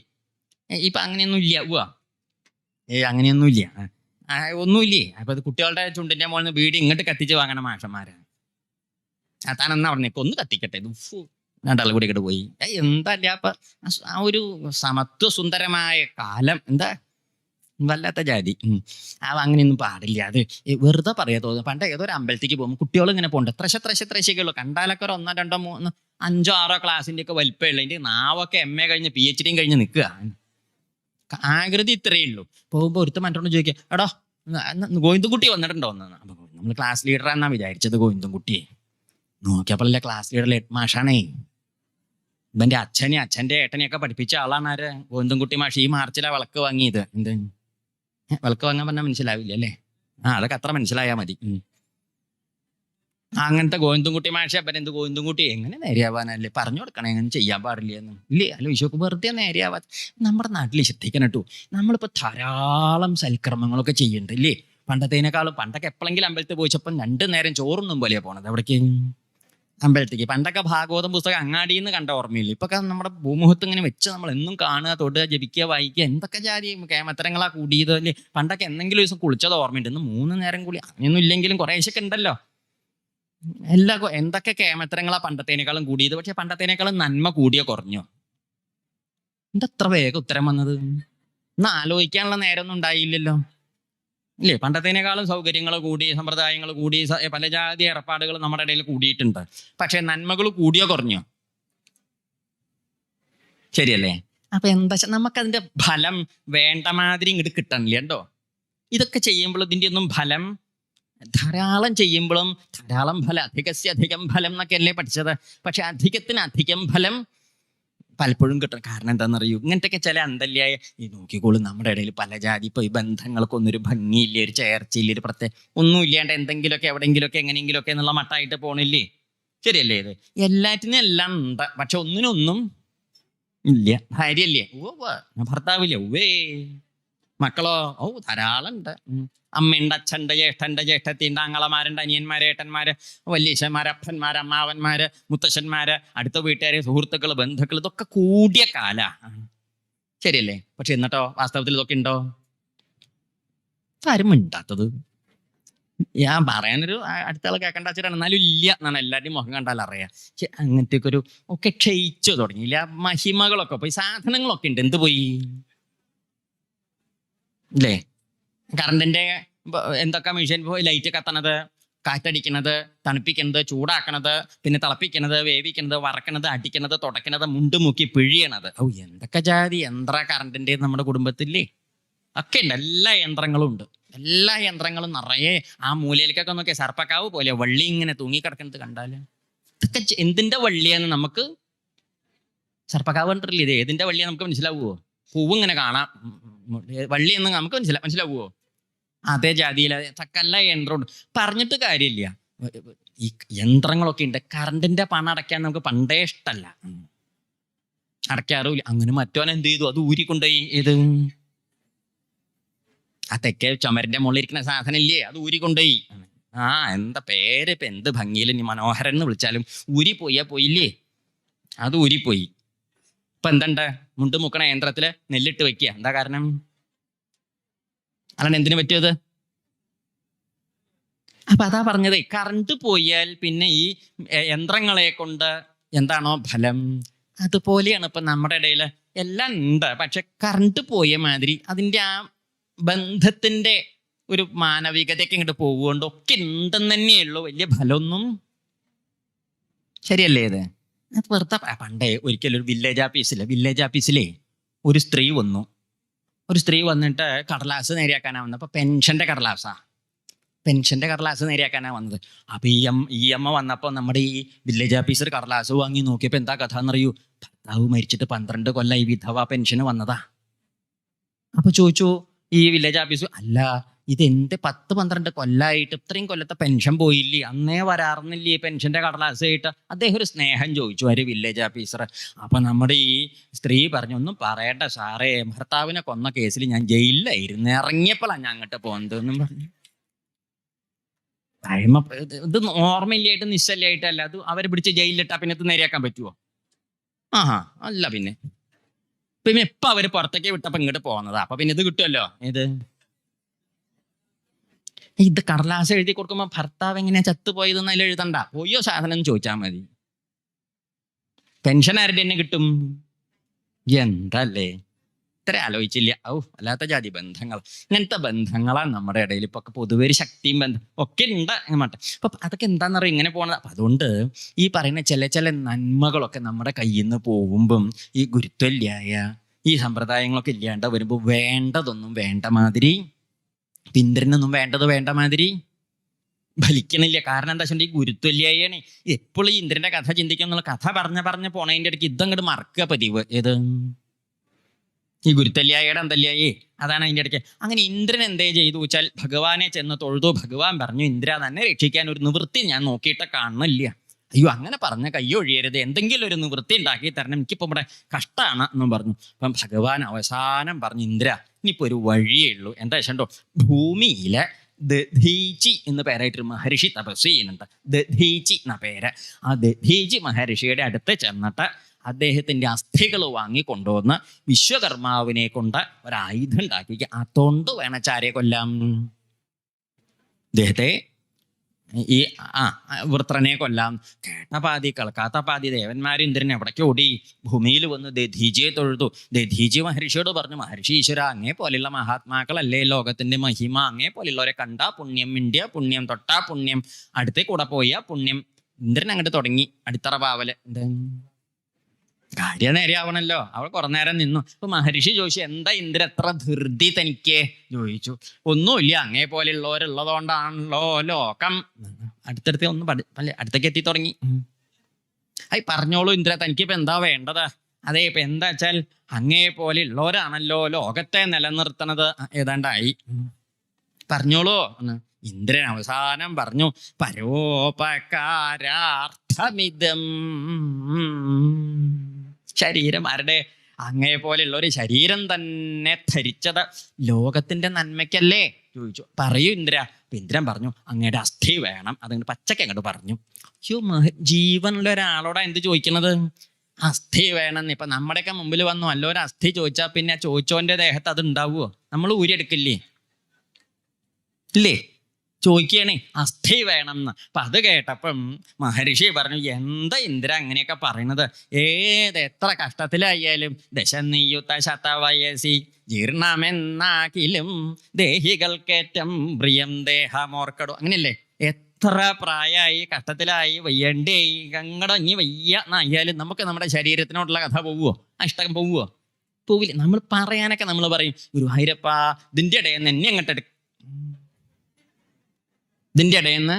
ഇപ്പൊ അങ്ങനെയൊന്നും ഇല്ല. അങ്ങനെയൊന്നും ഇല്ല. ഒന്നുമില്ലേ? അപ്പൊ അത് കുട്ടികളുടെ ചുണ്ടിന്റെ മുകളിൽ നിന്ന് വീട് ഇങ്ങോട്ട് കത്തിച്ച് വാങ്ങണ മാഷന്മാരാണ്. താനെന്നാ പറഞ്ഞേ ഒന്ന് കത്തിക്കട്ടെ, രണ്ടാൾ കൂടി ഇങ്ങോട്ട് പോയി. എന്താ അപ്പൊ ആ ഒരു സമത്വ സുന്ദരമായ കാലം എന്താ വല്ലാത്ത ജാതി. അങ്ങനെയൊന്നും പാടില്ല. അത് വെറുതെ പറയാ തോന്നുന്നു. പണ്ട് ഏതൊരു അമ്പലത്തേക്ക് പോകുമ്പോൾ കുട്ടികൾ ഇങ്ങനെ പോകണ്ട ത്രശൊക്കെയുള്ളൂ. കണ്ടാലൊക്കെ ഒരു 1, 2, 3, 5, 6 ക്ലാസ്സിന്റെ ഒക്കെ വലിപ്പമുള്ള അതിന്റെ നാവൊക്കെ MA കഴിഞ്ഞ് PhD കഴിഞ്ഞ് നിൽക്കുക. ആകൃതി ഇത്രയേ ഉള്ളൂ. പോകുമ്പോൾ ഒരുത്ത മറ്റോണ്ട് ചോദിക്കുക, എടോ ഗോവിന്ദൻകുട്ടി വന്നിട്ടുണ്ടോ എന്ന്. അപ്പൊ നമ്മൾ ക്ലാസ് ലീഡറാന്നാ വിചാരിച്ചത് ഗോവിന്ദൻകുട്ടിയെ. നോക്കിയപ്പോഴല്ലേ ക്ലാസ് ലീഡർ മാഷാണേ. ഇവന്റെ അച്ഛന്റെ ഏട്ടനെയൊക്കെ പഠിപ്പിച്ച ആളാണ് ആര്? ഗോവിന്ദൻകുട്ടി മാഷ്. ഈ മാർച്ചിലാ വിളക്ക് വാങ്ങിയത്. എന്ത് വിളക്ക് വാങ്ങാൻ പറഞ്ഞാൽ മനസ്സിലാവില്ല അല്ലേ? അതൊക്കെ അത്ര മനസ്സിലായാൽ മതി. അങ്ങനത്തെ ഗോവിന്ദൻകുട്ടി മാഷ. അപ്പം എന്ത് ഗോവിന്ദൻകുട്ടി എങ്ങനെ നേരെയാവാനല്ലേ പറഞ്ഞു കൊടുക്കണേ, എങ്ങനെ ചെയ്യാൻ പാടില്ല എന്ന് ഇല്ലേ? അല്ല വിശ്വക്ക് വെറുതെ നേരെയാവാ. നമ്മുടെ നാട്ടിൽ ശ്രദ്ധിക്കണം കേട്ടോ. നമ്മളിപ്പോൾ ധാരാളം സൽക്കർമ്മങ്ങളൊക്കെ ചെയ്യുന്നുണ്ട് ഇല്ലേ? പണ്ടത്തേനേക്കാളും. പണ്ടൊക്കെ എപ്പോഴെങ്കിലും അമ്പലത്തിൽ പോയിച്ചപ്പം 2 നേരം ചോറൊന്നും പോലെയാ പോണത്. അവിടേക്ക് അമ്പലത്തേക്ക്. പണ്ടൊക്കെ ഭാഗവതം പുസ്തകം അങ്ങാടിയിൽ നിന്ന് കണ്ട ഓർമ്മയില്ല. ഇപ്പൊക്കെ നമ്മുടെ ഭൂമുഖത്ത് ഇങ്ങനെ വെച്ച് നമ്മൾ എന്നും കാണുക, തൊടുക, ജപിക്കുക, വായിക്കുക. എന്തൊക്കെ ജാതി കേമത്തരങ്ങളാ കൂടിയത് അല്ലേ? പണ്ടൊക്കെ എന്തെങ്കിലും ദിവസം കുളിച്ചത് ഓർമ്മയുണ്ട്. ഇന്ന് 3 നേരം കൂടി അങ്ങനെയൊന്നും ഇല്ലെങ്കിലും കുറേശ്ശൊക്കെ ഉണ്ടല്ലോ. എന്തൊക്കെ കേമത്തരങ്ങളാ പണ്ടത്തേനേക്കാളും കൂടിയത്. പക്ഷെ പണ്ടത്തേനേക്കാളും നന്മ കൂടിയോ കുറഞ്ഞോ? എന്തത്ര വേഗം ഉത്തരം വന്നത്? ഇന്ന് ആലോചിക്കാനുള്ള നേരമൊന്നും ഉണ്ടായില്ലല്ലോ ഇല്ലേ? പണ്ടത്തേനേക്കാളും സൗകര്യങ്ങൾ കൂടി, സമ്പ്രദായങ്ങൾ കൂടി, പല ജാതി ഏർപ്പാടുകൾ നമ്മുടെ ഇടയിൽ കൂടിയിട്ടുണ്ട്. പക്ഷെ നന്മകൾ കൂടിയോ കുറഞ്ഞോ? ശരിയല്ലേ? അപ്പൊ എന്താ വെച്ചാൽ നമുക്കതിന്റെ ഫലം വേണ്ട മാതിരി ഇങ്ങോട്ട് കിട്ടണില്ല കേട്ടോ. ഇതൊക്കെ ചെയ്യുമ്പോൾ ഇതിന്റെ ഒന്നും ഫലം ധാരാളം ചെയ്യുമ്പോഴും ധാരാളം ഫലം, അധികം ഫലം എന്നൊക്കെ അല്ലേ പഠിച്ചത്. പക്ഷെ അധികം ഫലം പലപ്പോഴും കിട്ടും. കാരണം എന്താണെന്നറിയൂ? ഇങ്ങനത്തെയൊക്കെ ചില അന്തല്യായ ഈ നോക്കിക്കോളും നമ്മുടെ ഇടയിൽ പല ജാതി ഇപ്പോൾ ഈ ബന്ധങ്ങൾക്കൊന്നും ഒരു ഭംഗിയില്ല, ഒരു ചേർച്ചയില്ല, ഒരു പ്രത്യേക ഒന്നും ഇല്ലാണ്ട് എന്തെങ്കിലുമൊക്കെ എവിടെയെങ്കിലുമൊക്കെ എങ്ങനെയെങ്കിലുമൊക്കെ എന്നുള്ള മട്ടായിട്ട് പോണില്ലേ? ശരിയല്ലേ? ഇത് എല്ലാറ്റിനും എല്ലാം ഉണ്ട്, പക്ഷെ ഒന്നിനൊന്നും ഇല്ല. ഭാര്യയല്ലേ? ഭർത്താവില്ലേ? മക്കളോ? ധാരാളം ഉണ്ട്. അമ്മയുണ്ട്, അച്ഛൻ്റെ, ജ്യേഷ്ഠൻ്റെ, ജ്യേഷ്ഠത്തിൻ്റെ, ആങ്ങളമാരുണ്ട്, അനിയന്മാര്, ഏട്ടന്മാര്, വല്യച്ഛന്മാര്, അപ്പന്മാര്, അമ്മാവന്മാര്, മുത്തശ്ശന്മാര്, അടുത്ത വീട്ടുകാര്, സുഹൃത്തുക്കള്, ബന്ധുക്കൾ, ഇതൊക്കെ കൂടിയ കാല. ശരിയല്ലേ? പക്ഷെ എന്നിട്ടോ വാസ്തവത്തിൽ ഇതൊക്കെ ഉണ്ടോ? ആരും മിണ്ടാത്തത്. ഞാൻ പറയാനൊരു അടുത്ത ആൾ കേൾക്കേണ്ട വെച്ചിട്ടാണ്, എന്നാലും ഇല്ല എന്നാണ് എല്ലാവരുടെയും മുഖം കണ്ടാൽ അറിയാം. പക്ഷെ അങ്ങനത്തെ ഒരു ഒക്കെ ക്ഷയിച്ചു തുടങ്ങിയില്ല. മഹിമകളൊക്കെ പോയി, സാധനങ്ങളൊക്കെ ഉണ്ട്. എന്ത് പോയി അല്ലേ? കറണ്ടിന്റെ എന്തൊക്കെ മെഷീൻ പോയി, ലൈറ്റ് കത്തണത്, കാറ്റടിക്കണത്, തണുപ്പിക്കണത്, ചൂടാക്കണത്, പിന്നെ തിളപ്പിക്കണത്, വേവിക്കണത്, വറക്കണത്, അടിക്കണത്, തുടക്കണത്, മുണ്ടുമുക്കി പിഴിയണത്. എന്തൊക്കെ ജാതി യന്ത്ര കറണ്ടിന്റെ നമ്മുടെ കുടുംബത്തില്ലേ? ഒക്കെ ഉണ്ട്. എല്ലാ യന്ത്രങ്ങളും ഉണ്ട്. എല്ലാ യന്ത്രങ്ങളും നിറയെ ആ മൂലയിലേക്കൊക്കെ നോക്കിയാൽ സർപ്പക്കാവ് പോലെ വള്ളി ഇങ്ങനെ തൂങ്ങിക്കിടക്കുന്നത് കണ്ടാല് ഇതൊക്കെ എന്തിന്റെ വള്ളിയാന്ന് നമുക്ക് സർപ്പക്കാവ് കണ്ടിട്ടില്ല. ഇത് ഏതിന്റെ വള്ളിയാ നമുക്ക് മനസ്സിലാവുമോ? പൂവ് ഇങ്ങനെ കാണാം, വള്ളി എന്ന് നമുക്ക് മനസ്സിലാവുമോ? അതേ ജാതിയിൽ സകല യന്ത്രമുണ്ട്. പറഞ്ഞിട്ട് കാര്യമില്ല. ഈ യന്ത്രങ്ങളൊക്കെ ഉണ്ട്. കറണ്ടിന്റെ പണം അടയ്ക്കാൻ നമുക്ക് പണ്ടേ ഇഷ്ടമല്ല, അടയ്ക്കാറുമില്ല. അങ്ങനെ മറ്റോൻ എന്ത് ചെയ്തു? അത് ഊരിക്കൊണ്ടുപോയി. ഏത് ആ തെക്കേ ചുമരിന്റെ മുകളിൽ ഇരിക്കുന്ന സാധനം ഇല്ലേ? അത് ഊരിക്കൊണ്ടുപോയി. എന്താ പേര്? ഇപ്പൊ എന്ത് ഭംഗിയിൽ ഇനി മനോഹരൻ എന്ന് വിളിച്ചാലും പോയില്ലേ? അത് ഊരിപ്പോയി. ഇപ്പൊ എന്തുണ്ട്? മുണ്ട് മുക്കണ യന്ത്രത്തില് നെല്ലിട്ട് വെക്കുക. എന്താ കാരണം? അല്ലാണ്ട് എന്തിനു പറ്റിയത്? അപ്പൊ അതാ പറഞ്ഞത്, കറണ്ട് പോയാൽ പിന്നെ ഈ യന്ത്രങ്ങളെ കൊണ്ട് എന്താണോ ഫലം, അതുപോലെയാണ് ഇപ്പൊ നമ്മുടെ ഇടയിൽ എല്ലാം ഉണ്ട്. പക്ഷെ കറണ്ട് പോയ മാതിരി അതിൻ്റെ ആ ബന്ധത്തിന്റെ ഒരു മാനവികതയൊക്കെ ഇങ്ങോട്ട് പോകുകൊണ്ട് ഒക്കെ ഉണ്ടെന്ന് തന്നെയുള്ളൂ. വലിയ ഫലമൊന്നും. ശരിയല്ലേ? ഇത് വെറുതെ. പണ്ടേ ഒരിക്കലും ഒരു വില്ലേജ് ആഫീസിലേ ഒരു സ്ത്രീ വന്നു. ഒരു സ്ത്രീ വന്നിട്ട് കടലാസ് നേരെയാക്കാനാ വന്നത്. അപ്പൊ പെൻഷന്റെ കടലാസ് നേരെയാക്കാനാ വന്നത്. അപ്പൊ ഈ അമ്മ വന്നപ്പോ നമ്മുടെ ഈ വില്ലേജ് ഓഫീസർ കടലാസ് വാങ്ങി നോക്കിയപ്പോ എന്താ കഥ എന്നറിയൂ? ഭർത്താവ് മരിച്ചിട്ട് 12 കൊല്ലം ഈ വിധവ പെൻഷന് വന്നതാ. അപ്പൊ ചോദിച്ചു ഈ വില്ലേജ് ഓഫീസർ, അല്ല ഇതെന്ത് 10-12 കൊല്ലമായിട്ട് ഇത്രയും കൊല്ലത്തെ പെൻഷൻ പോയില്ലേ? അന്നേ വരാറുന്നില്ലേ പെൻഷന്റെ കടലാസ് ആയിട്ട്? അദ്ദേഹം ഒരു സ്നേഹം ചോദിച്ചു ആര്? Village officer. അപ്പൊ നമ്മുടെ ഈ സ്ത്രീ പറഞ്ഞു, ഒന്നും പറയട്ടെ സാറേ, ഭർത്താവിനെ കൊന്ന കേസിൽ ഞാൻ ജയിലിലായിരുന്നു, ഇറങ്ങിയപ്പോഴാണ് ഞാൻ അങ്ങോട്ട് പോകുന്നത് എന്നും പറഞ്ഞു. ഇത് ഓർമ്മയില്ലായിട്ട് നിശ്ചല്ലായിട്ടല്ല, അത് അവരെ പിടിച്ച് ജയിലിലിട്ടാ പിന്നെ ഇത് നേരെയാക്കാൻ പറ്റുമോ? ആഹാ അല്ല, പിന്നെ പിന്നെ ഇപ്പൊ അവര് പുറത്തേക്ക് വിട്ടപ്പോ ഇങ്ങോട്ട് പോകുന്നതാ, അപ്പൊ പിന്നെ ഇത് കിട്ടുമല്ലോ. ഇത് കടലാസ് എഴുതി കൊടുക്കുമ്പോ ഭർത്താവ് എങ്ങനെയാ ചത്തുപോയതെന്ന് അതിൽ എഴുതണ്ട, പോയോ സാധനം ചോദിച്ചാൽ മതി. പെൻഷൻ ആരുടെ തന്നെ കിട്ടും? എന്തല്ലേ, ഇത്ര ആലോചിച്ചില്ല. അല്ലാത്ത ജാതി ബന്ധങ്ങൾ, ഇങ്ങനത്തെ ബന്ധങ്ങളാണ് നമ്മുടെ ഇടയിൽ ഇപ്പൊ പൊതുവെ ഒരു ശക്തിയും ബന്ധം ഒക്കെ ഉണ്ട് അങ്ങോട്ട്. അപ്പൊ അതൊക്കെ എന്താണെന്ന് അറിയാം ഇങ്ങനെ പോണത്. അപ്പൊ അതുകൊണ്ട് ഈ പറയുന്ന ചില നന്മകളൊക്കെ നമ്മുടെ കയ്യിൽ നിന്ന് പോകുമ്പം ഈ ഗുരുത്വല്യായ ഈ സമ്പ്രദായങ്ങളൊക്കെ ഇല്ലാണ്ട് വരുമ്പോൾ വേണ്ടതൊന്നും വേണ്ട മാതിരി, ഇന്ദ്രനൊന്നും വേണ്ടത് വേണ്ട മാതിരി ഫലിക്കണില്ല. കാരണം എന്താ വെച്ചാൽ ഈ ഗുരുത്വല്യായാണ് എപ്പോഴും ഈ ഇന്ദ്രന്റെ കഥ ചിന്തിക്കുന്നുള്ള കഥ പറഞ്ഞ് പോണതിൻ്റെ ഇടയ്ക്ക് ഇതങ്ങോട്ട് മറക്കുക പതിവ്. ഈ ഗുരുത്തല്യായുടെ എന്തല്യായേ, അതാണ് അതിൻ്റെ ഇടയ്ക്ക്. അങ്ങനെ ഇന്ദ്രൻ എന്തേ ചെയ്തു വെച്ചാൽ ഭഗവാനെ ചെന്ന് തൊഴുതു. ഭഗവാൻ പറഞ്ഞു, ഇന്ദ്ര തന്നെ രക്ഷിക്കാൻ ഒരു നിവൃത്തി ഞാൻ നോക്കിയിട്ട് കാണുന്നില്ല. അയ്യോ അങ്ങനെ പറഞ്ഞ കയ്യൊഴിയരുത്, എന്തെങ്കിലും ഒരു നിവൃത്തി ഉണ്ടാക്കി തരണം, എനിക്കിപ്പോൾ ഇവിടെ കഷ്ടമാണ് എന്നും പറഞ്ഞു. അപ്പം ഭഗവാൻ അവസാനം പറഞ്ഞു, ഇന്ദ്ര ഇനിയിപ്പോൾ ഒരു വഴിയേ ഉള്ളൂ. എന്താ വെച്ചോ, ഭൂമിയിലെ ദധീചി എന്ന് പേരായിട്ടൊരു മഹർഷി തപസ് ചെയ്യുന്നുണ്ട്. ദധീചി എന്ന പേര്. ആ ദധീചി മഹർഷിയുടെ അടുത്ത് ചെന്നിട്ട് അദ്ദേഹത്തിൻ്റെ അസ്ഥികൾ വാങ്ങിക്കൊണ്ടുവന്ന് വിശ്വകർമാവിനെ കൊണ്ട് ഒരായുധം ഉണ്ടാക്കി, അതുകൊണ്ട് വേണച്ചാരെ കൊല്ലാം. അദ്ദേഹത്തെ ഈ വൃത്രനെ കൊല്ലാം. കേട്ട പാതി കേൾക്കാത്ത പാതി ദേവന്മാർ ഇന്ദ്രൻ എവിടേക്ക് ഓടി, ഭൂമിയിൽ വന്ന് ദധീജിയെ തൊഴുതു. ദധീജി മഹർഷിയോട് പറഞ്ഞു, മഹർഷി ഈശ്വര, അങ്ങേ പോലെയുള്ള മഹാത്മാക്കളല്ലേ ലോകത്തിന്റെ മഹിമ, അങ്ങേ പോലെയുള്ളവരെ കണ്ടാ പുണ്യം, മിണ്ടിയ പുണ്യം, തൊട്ടാ പുണ്യം, അടുത്തേ കൂടെ പോയ പുണ്യം. ഇന്ദ്രൻ അങ്ങോട്ട് തുടങ്ങി അടിത്തറ പാവല്. കാര്യം നേരെയാവണല്ലോ. അവൾ കുറെ നേരം നിന്നു. അപ്പൊ മഹർഷി ചോദിച്ചു, എന്താ ഇന്ദ്ര എത്ര ധൃതി തനിക്ക് ചോദിച്ചു. ഒന്നുമില്ല, അങ്ങേ പോലെയുള്ളവരുള്ളതുകൊണ്ടാണല്ലോ ലോകം. അടുത്തടുത്ത് അടുത്തേക്ക് എത്തി തുടങ്ങി. പറഞ്ഞോളൂ ഇന്ദ്ര, തനിക്കിപ്പോ എന്താ വേണ്ടത്? അതെ, ഇപ്പൊ എന്താ വെച്ചാൽ അങ്ങേ പോലെയുള്ളവരാണല്ലോ ലോകത്തെ നിലനിർത്തണത്. ഏതാണ്ടായി, പറഞ്ഞോളൂ. ഇന്ദ്രൻ അവസാനം പറഞ്ഞു, പരോപകാരാർത്ഥമിതം. ശരീരം ആരുടെ? അങ്ങേ പോലെയുള്ള ഒരു ശരീരം തന്നെ ധരിച്ചത് ലോകത്തിന്റെ നന്മയ്ക്കല്ലേ ചോദിച്ചു. പറയൂ ഇന്ദ്ര. ഇന്ദ്രൻ പറഞ്ഞു, അങ്ങയുടെ അസ്ഥി വേണം. അതങ്ങോട്ട് പച്ചക്ക് അങ്ങോട്ട് പറഞ്ഞു. ജീവനുള്ള ഒരാളോടാ എന്ത് ചോദിക്കുന്നത്? അസ്ഥി വേണമെന്ന്. ഇപ്പൊ നമ്മുടെയൊക്കെ മുമ്പിൽ വന്നു വല്ലൊരു അസ്ഥി ചോദിച്ചാൽ പിന്നെ ചോദിച്ചോന്റെ ദേഹത്ത് അത് ഉണ്ടാവുമോ? നമ്മൾ ഊരിയെടുക്കില്ലേ? ഇല്ലേ? ചോദിക്കണേ, അസ്ഥി വേണം എന്ന്. അപ്പൊ അത് കേട്ടപ്പം മഹർഷി പറഞ്ഞു, എന്താ ഇന്ദ്ര അങ്ങനെയൊക്കെ പറയണത്? എത്ര കഷ്ടത്തിലായാലും ദശനിയുത ശതവയസി ജീർണമെന്നാകിലും ദേഹികൾക്കേറ്റം പ്രിയം ദേഹമോർക്കടോ. അങ്ങനെയല്ലേ? എത്ര പ്രായമായി, കഷ്ടത്തിലായി, വയ്യണ്ടേ, കങ്ങടഞ്ഞി വയ്യ എന്നായാലും നമുക്ക് നമ്മുടെ ശരീരത്തിനോടുള്ള കഥ പോവുമോ? ഇഷ്ടം പോവുമോ? പോവില്ല. നമ്മൾ പറയാനൊക്കെ നമ്മൾ പറയും, ഗുരുവായൂരപ്പ ഇതിൻ്റെ ഇടയിൽ നിന്ന് എന്നെ അങ്ങോട്ട് ഇതിൻ്റെ ഇടയിൽ നിന്ന്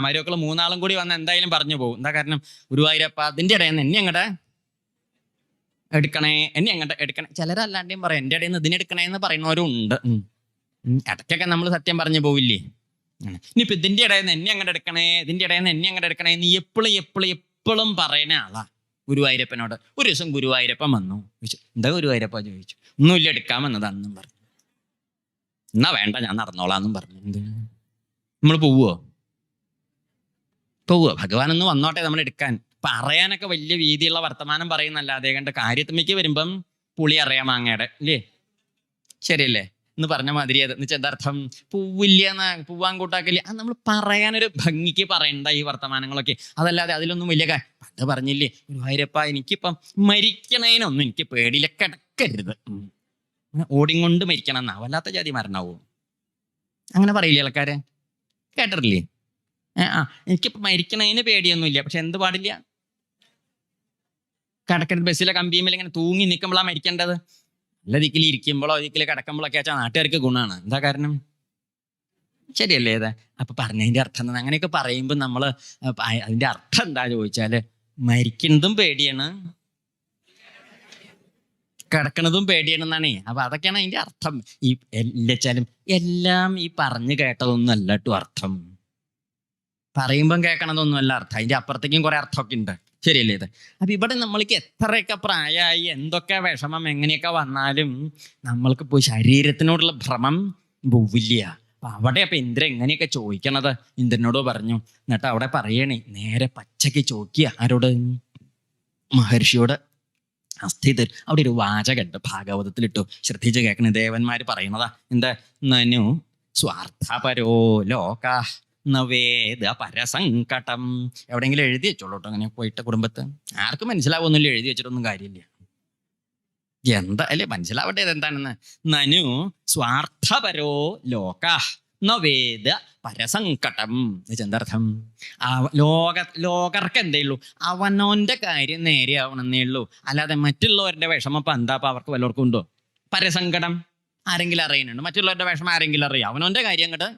മരുമക്കൾ മൂന്നാളും കൂടി വന്ന് എന്തായാലും പറഞ്ഞു പോകും. എന്താ കാരണം? ഗുരുവായൂരപ്പ ഇതിൻ്റെ ഇടയിൽ നിന്ന് എന്നെ അങ്ങോട്ട് എടുക്കണേ, എന്നെ അങ്ങോട്ട് എടുക്കണേ. ചിലരല്ലാണ്ടേയും പറയും എൻ്റെ ഇടയിൽ നിന്ന് ഇതിനെടുക്കണേ എന്ന് പറയുന്നവരും ഉണ്ട്. ഇടയ്ക്കൊക്കെ നമ്മൾ സത്യം പറഞ്ഞു പോവില്ലേ? ഇനിയിപ്പോൾ ഇതിൻ്റെ ഇടയിൽ നിന്ന് എന്നെ അങ്ങോട്ട് എടുക്കണേ, ഇതിൻ്റെ ഇടയിൽ നിന്ന് എന്നെ അങ്ങോട്ട് എടുക്കണേ എന്ന് എപ്പോഴും പറയുന്ന ആളാ ഗുരുവായൂരപ്പനോട്. ഒരു ദിവസം ഗുരുവായൂരപ്പൻ വന്നു. എന്താ ഗുരുവായൂരപ്പ ചോദിച്ചു. ഒന്നുമില്ല, എടുക്കാൻ വന്നതാണെന്നും പറഞ്ഞു. എന്നാ വേണ്ട, ഞാൻ നടന്നോളാന്നും പറഞ്ഞു. എന്ത്, നമ്മൾ പോവോ? ഭഗവാനൊന്ന് വന്നോട്ടെ നമ്മൾ എടുക്കാൻ. പറയാനൊക്കെ വലിയ വീതിയുള്ള വർത്തമാനം പറയുന്നല്ലാതെ കണ്ട് കാര്യത്തിലേക്ക് വരുമ്പം പുളി അറിയാം മാങ്ങയുടെ, ഇല്ലേ? ശരിയല്ലേ എന്ന് പറഞ്ഞ മാതിരി. അത് എന്ന് വെച്ചാൽ എന്താർത്ഥം? പൂവില്ല, പൂവാൻ കൂട്ടാക്കില്ല. അത് നമ്മൾ പറയാനൊരു ഭംഗിക്ക് പറയണ്ട ഈ വർത്തമാനങ്ങളൊക്കെ. അതല്ലാതെ അതിലൊന്നും വലിയ അത് പറഞ്ഞില്ലേ, ഗുരുവായൂരപ്പ എനിക്കിപ്പം മരിക്കണേനൊന്നും എനിക്ക് പേടിയില്ല, കിടക്കരുത്, ഓടിങ്കൊണ്ട് മരിക്കണം എന്നാ. വല്ലാത്ത ജാതി മരണാവോ? അങ്ങനെ പറയില്ലേ ആൾക്കാരെ? കേട്ടിട്ടില്ലേ? എനിക്കിപ്പോൾ മരിക്കണതിന് പേടിയൊന്നുമില്ല, പക്ഷെ എന്ത് പാടില്ല? കിടക്കരുത്. ബസ്സിലെ കമ്പിയുമ്പോൾ ഇങ്ങനെ തൂങ്ങി നിൽക്കുമ്പോഴാണ് മരിക്കേണ്ടത്. നല്ല ദിക്കിൽ ഇരിക്കുമ്പോഴോ ദിക്കിൽ കിടക്കുമ്പോഴൊക്കെ വെച്ചാൽ നാട്ടുകാർക്ക് ഗുണമാണ്. എന്താ കാരണം? ശരിയല്ലേ? ഇത് അപ്പൊ പറഞ്ഞതിന്റെ അർത്ഥം എന്താ? അങ്ങനെയൊക്കെ പറയുമ്പോൾ നമ്മൾ അതിന്റെ അർത്ഥം എന്താ ചോദിച്ചാല്, മരിക്കുന്നതും പേടിയാണ്, കിടക്കണതും പേടിയാണെന്നാണേ. അപ്പൊ അതൊക്കെയാണ് അതിന്റെ അർത്ഥം. ഈ എല്ലാം എല്ലാം ഈ പറഞ്ഞു കേട്ടതൊന്നും അല്ല കേട്ടോ അർത്ഥം. പറയുമ്പം കേൾക്കണതൊന്നും അല്ല അർത്ഥം. അതിന്റെ അപ്പുറത്തേക്കും കുറെ അർത്ഥമൊക്കെ ഉണ്ട്. ശരിയല്ലേ ഇത്? അപ്പൊ ഇവിടെ നമ്മൾക്ക് എത്രയൊക്കെ പ്രായമായി, എന്തൊക്കെ വിഷമം എങ്ങനെയൊക്കെ വന്നാലും നമ്മൾക്ക് പോയി ശരീരത്തിനോടുള്ള ഭ്രമം പോവില്ല. അപ്പൊ അവിടെ അപ്പൊ ഇന്ദ്രൻ എങ്ങനെയൊക്കെ ചോദിക്കണത് ഇന്ദ്രനോട് പറഞ്ഞു. എന്നിട്ട് അവിടെ പറയണേ, നേരെ പച്ചയ്ക്ക് ചോദിക്കുക. ആരോട്? മഹർഷിയോട്. അസ്ഥി തരും. അവിടെ ഒരു വാചകമുണ്ട്, ഭാഗവതത്തിലിട്ടു, ശ്രദ്ധിച്ച് കേൾക്കണേ. ദേവന്മാര് പറയുന്നതാ. എന്താ? നനു സ്വാർത്ഥപരോ ലോക നവേദ പരസങ്കടം. എവിടെയെങ്കിലും എഴുതി വെച്ചോളൂ കേട്ടോ, അങ്ങനെ പോയിട്ട് കുടുംബത്ത്. ആർക്കും മനസ്സിലാവുന്നില്ല, എഴുതി വെച്ചിട്ടൊന്നും കാര്യമില്ല. എന്താ അല്ലേ മനസ്സിലാവട്ടെ ഇതെന്താണെന്ന്. നനു സ്വാർത്ഥപരോ ലോക നവേദ പരസങ്കടം. എന്തർത്ഥം? ലോകർക്ക് എന്തേ ഉള്ളൂ, അവനോന്റെ കാര്യം നേരെയാവണമെന്നേ ഉള്ളൂ. അല്ലാതെ മറ്റുള്ളവരുടെ വിഷമം ഇപ്പൊ എന്താ അവർക്ക് വല്ലവർക്കും ഉണ്ടോ? പരസങ്കടം ആരെങ്കിലും അറിയുന്നുണ്ട്? മറ്റുള്ളവരുടെ വിഷമം ആരെങ്കിലും അറിയാം? അവനോന്റെ കാര്യം അങ്ങോട്ട്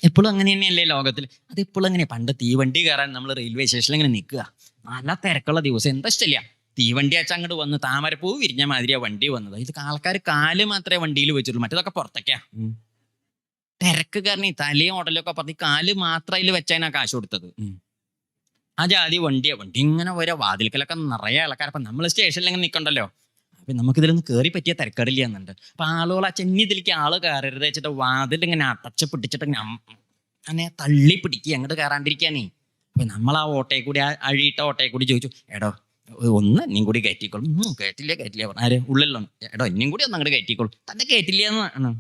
എപ്പോഴും അങ്ങനെ തന്നെയല്ലേ ലോകത്തിൽ. അത് എപ്പോഴും അങ്ങനെ. പണ്ട് തീവണ്ടി കയറാൻ നമ്മൾ റെയിൽവേ സ്റ്റേഷനിൽ ഇങ്ങനെ നിൽക്കുക, നല്ല തിരക്കുള്ള ദിവസം, എന്താ ഇഷ്ടമില്ല, തീവണ്ടി അച്ഛൻ അങ്ങോട്ട് വന്ന് താമരപ്പൂ വിരിഞ്ഞ മാതിരിയാ വണ്ടി വന്നത്. ഇത് ആൾക്കാർ കാല് മാത്രമേ വണ്ടിയിൽ വെച്ചുള്ളൂ, മറ്റേതൊക്കെ പുറത്തേക്കാ. തിരക്ക് കാരണം ഈ തലയും ഓടലൊക്കെ പറഞ്ഞ് കാല് മാത്രം അതിൽ വെച്ചാനാ കാശ് കൊടുത്തത്. ആ ജാതി വണ്ടി ഇങ്ങനെ വരെ വാതിൽക്കലൊക്കെ നിറയെ ആൾക്കാർ. അപ്പൊ നമ്മൾ സ്റ്റേഷനിൽ ഇങ്ങനെ നിൽക്കണ്ടല്ലോ, അപ്പൊ നമുക്കിതിലൊന്ന് കയറി പറ്റിയ തിരക്കടില്ല എന്നുണ്ട്. അപ്പൊ ആളുകൾ ചെന്നി ഇതിലേക്ക് ആള് കയറരുത് വെച്ചിട്ട് വാതിൽ ഇങ്ങനെ അടച്ച് പിടിച്ചിട്ട് അങ്ങനെ തള്ളി പിടിക്കുക, അങ്ങോട്ട് കയറാണ്ടിരിക്കാനേ. അപ്പൊ നമ്മൾ ആ ഓട്ടയെ കൂടി, ആ അഴിയിട്ട ഓട്ടയെ കൂടി ചോദിച്ചു, എടോ ഒന്ന് എന്നെയും കൂടി കയറ്റിക്കോളും. കേട്ടില്ല പറഞ്ഞാല് ഉള്ളിലോ, എടോ എന്നെയും കൂടി ഒന്ന് അങ്ങോട്ട് കയറ്റിക്കോളും. തന്നെ കയറ്റില്ല എന്ന്.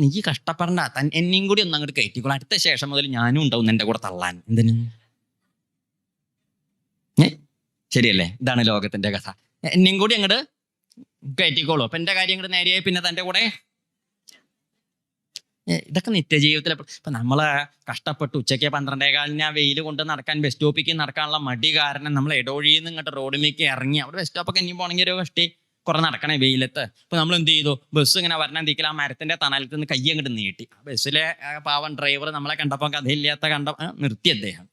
നീ കഷ്ടപ്പെടണ്ട, എന്നെയും കൂടി ഒന്ന് അങ്ങോട്ട് കയറ്റിക്കോളും. അടുത്ത ശേഷം മുതൽ ഞാനും ഉണ്ടാവും എന്റെ കൂടെ തള്ളാൻ. എന്തിനു? ശരിയല്ലേ? ഇതാണ് ലോകത്തിന്റെ കഥ. എന്നെയും കൂടി അങ്ങോട്ട് കയറ്റിക്കോളൂ. അപ്പൊ എന്റെ കാര്യം അങ്ങോട്ട് നേരെയായി, പിന്നെ തന്റെ കൂടെ. ഇതൊക്കെ നിത്യജീവിതത്തിൽ. ഇപ്പൊ നമ്മള് കഷ്ടപ്പെട്ട് ഉച്ചയ്ക്ക് 12:15 വെയിൽ കൊണ്ട് നടക്കാൻ ബസ് സ്റ്റോപ്പിലേക്ക് നടക്കാനുള്ള മടി കാരണം നമ്മൾ എടോഴിയിൽ നിന്ന് ഇങ്ങോട്ട് റോഡിലേക്ക് ഇറങ്ങി. അവിടെ ബസ് സ്റ്റോപ്പൊക്കെ ഇനി പോകണമെങ്കിൽ ഒരു കഷ്ടി കുറെ നടക്കണേ വെയിലത്ത്. ഇപ്പൊ നമ്മൾ എന്ത് ചെയ്തു? ബസ് ഇങ്ങനെ വരണം തീക്കൽ ആ മരത്തിന്റെ തണലത്ത് നിന്ന് കൈ അങ്ങോട്ട് നീട്ടി. ബസ്സിലെ പാവൻ ഡ്രൈവർ നമ്മളെ കണ്ടപ്പോൾ കഥയില്ലാത്ത നിർത്തി. അദ്ദേഹം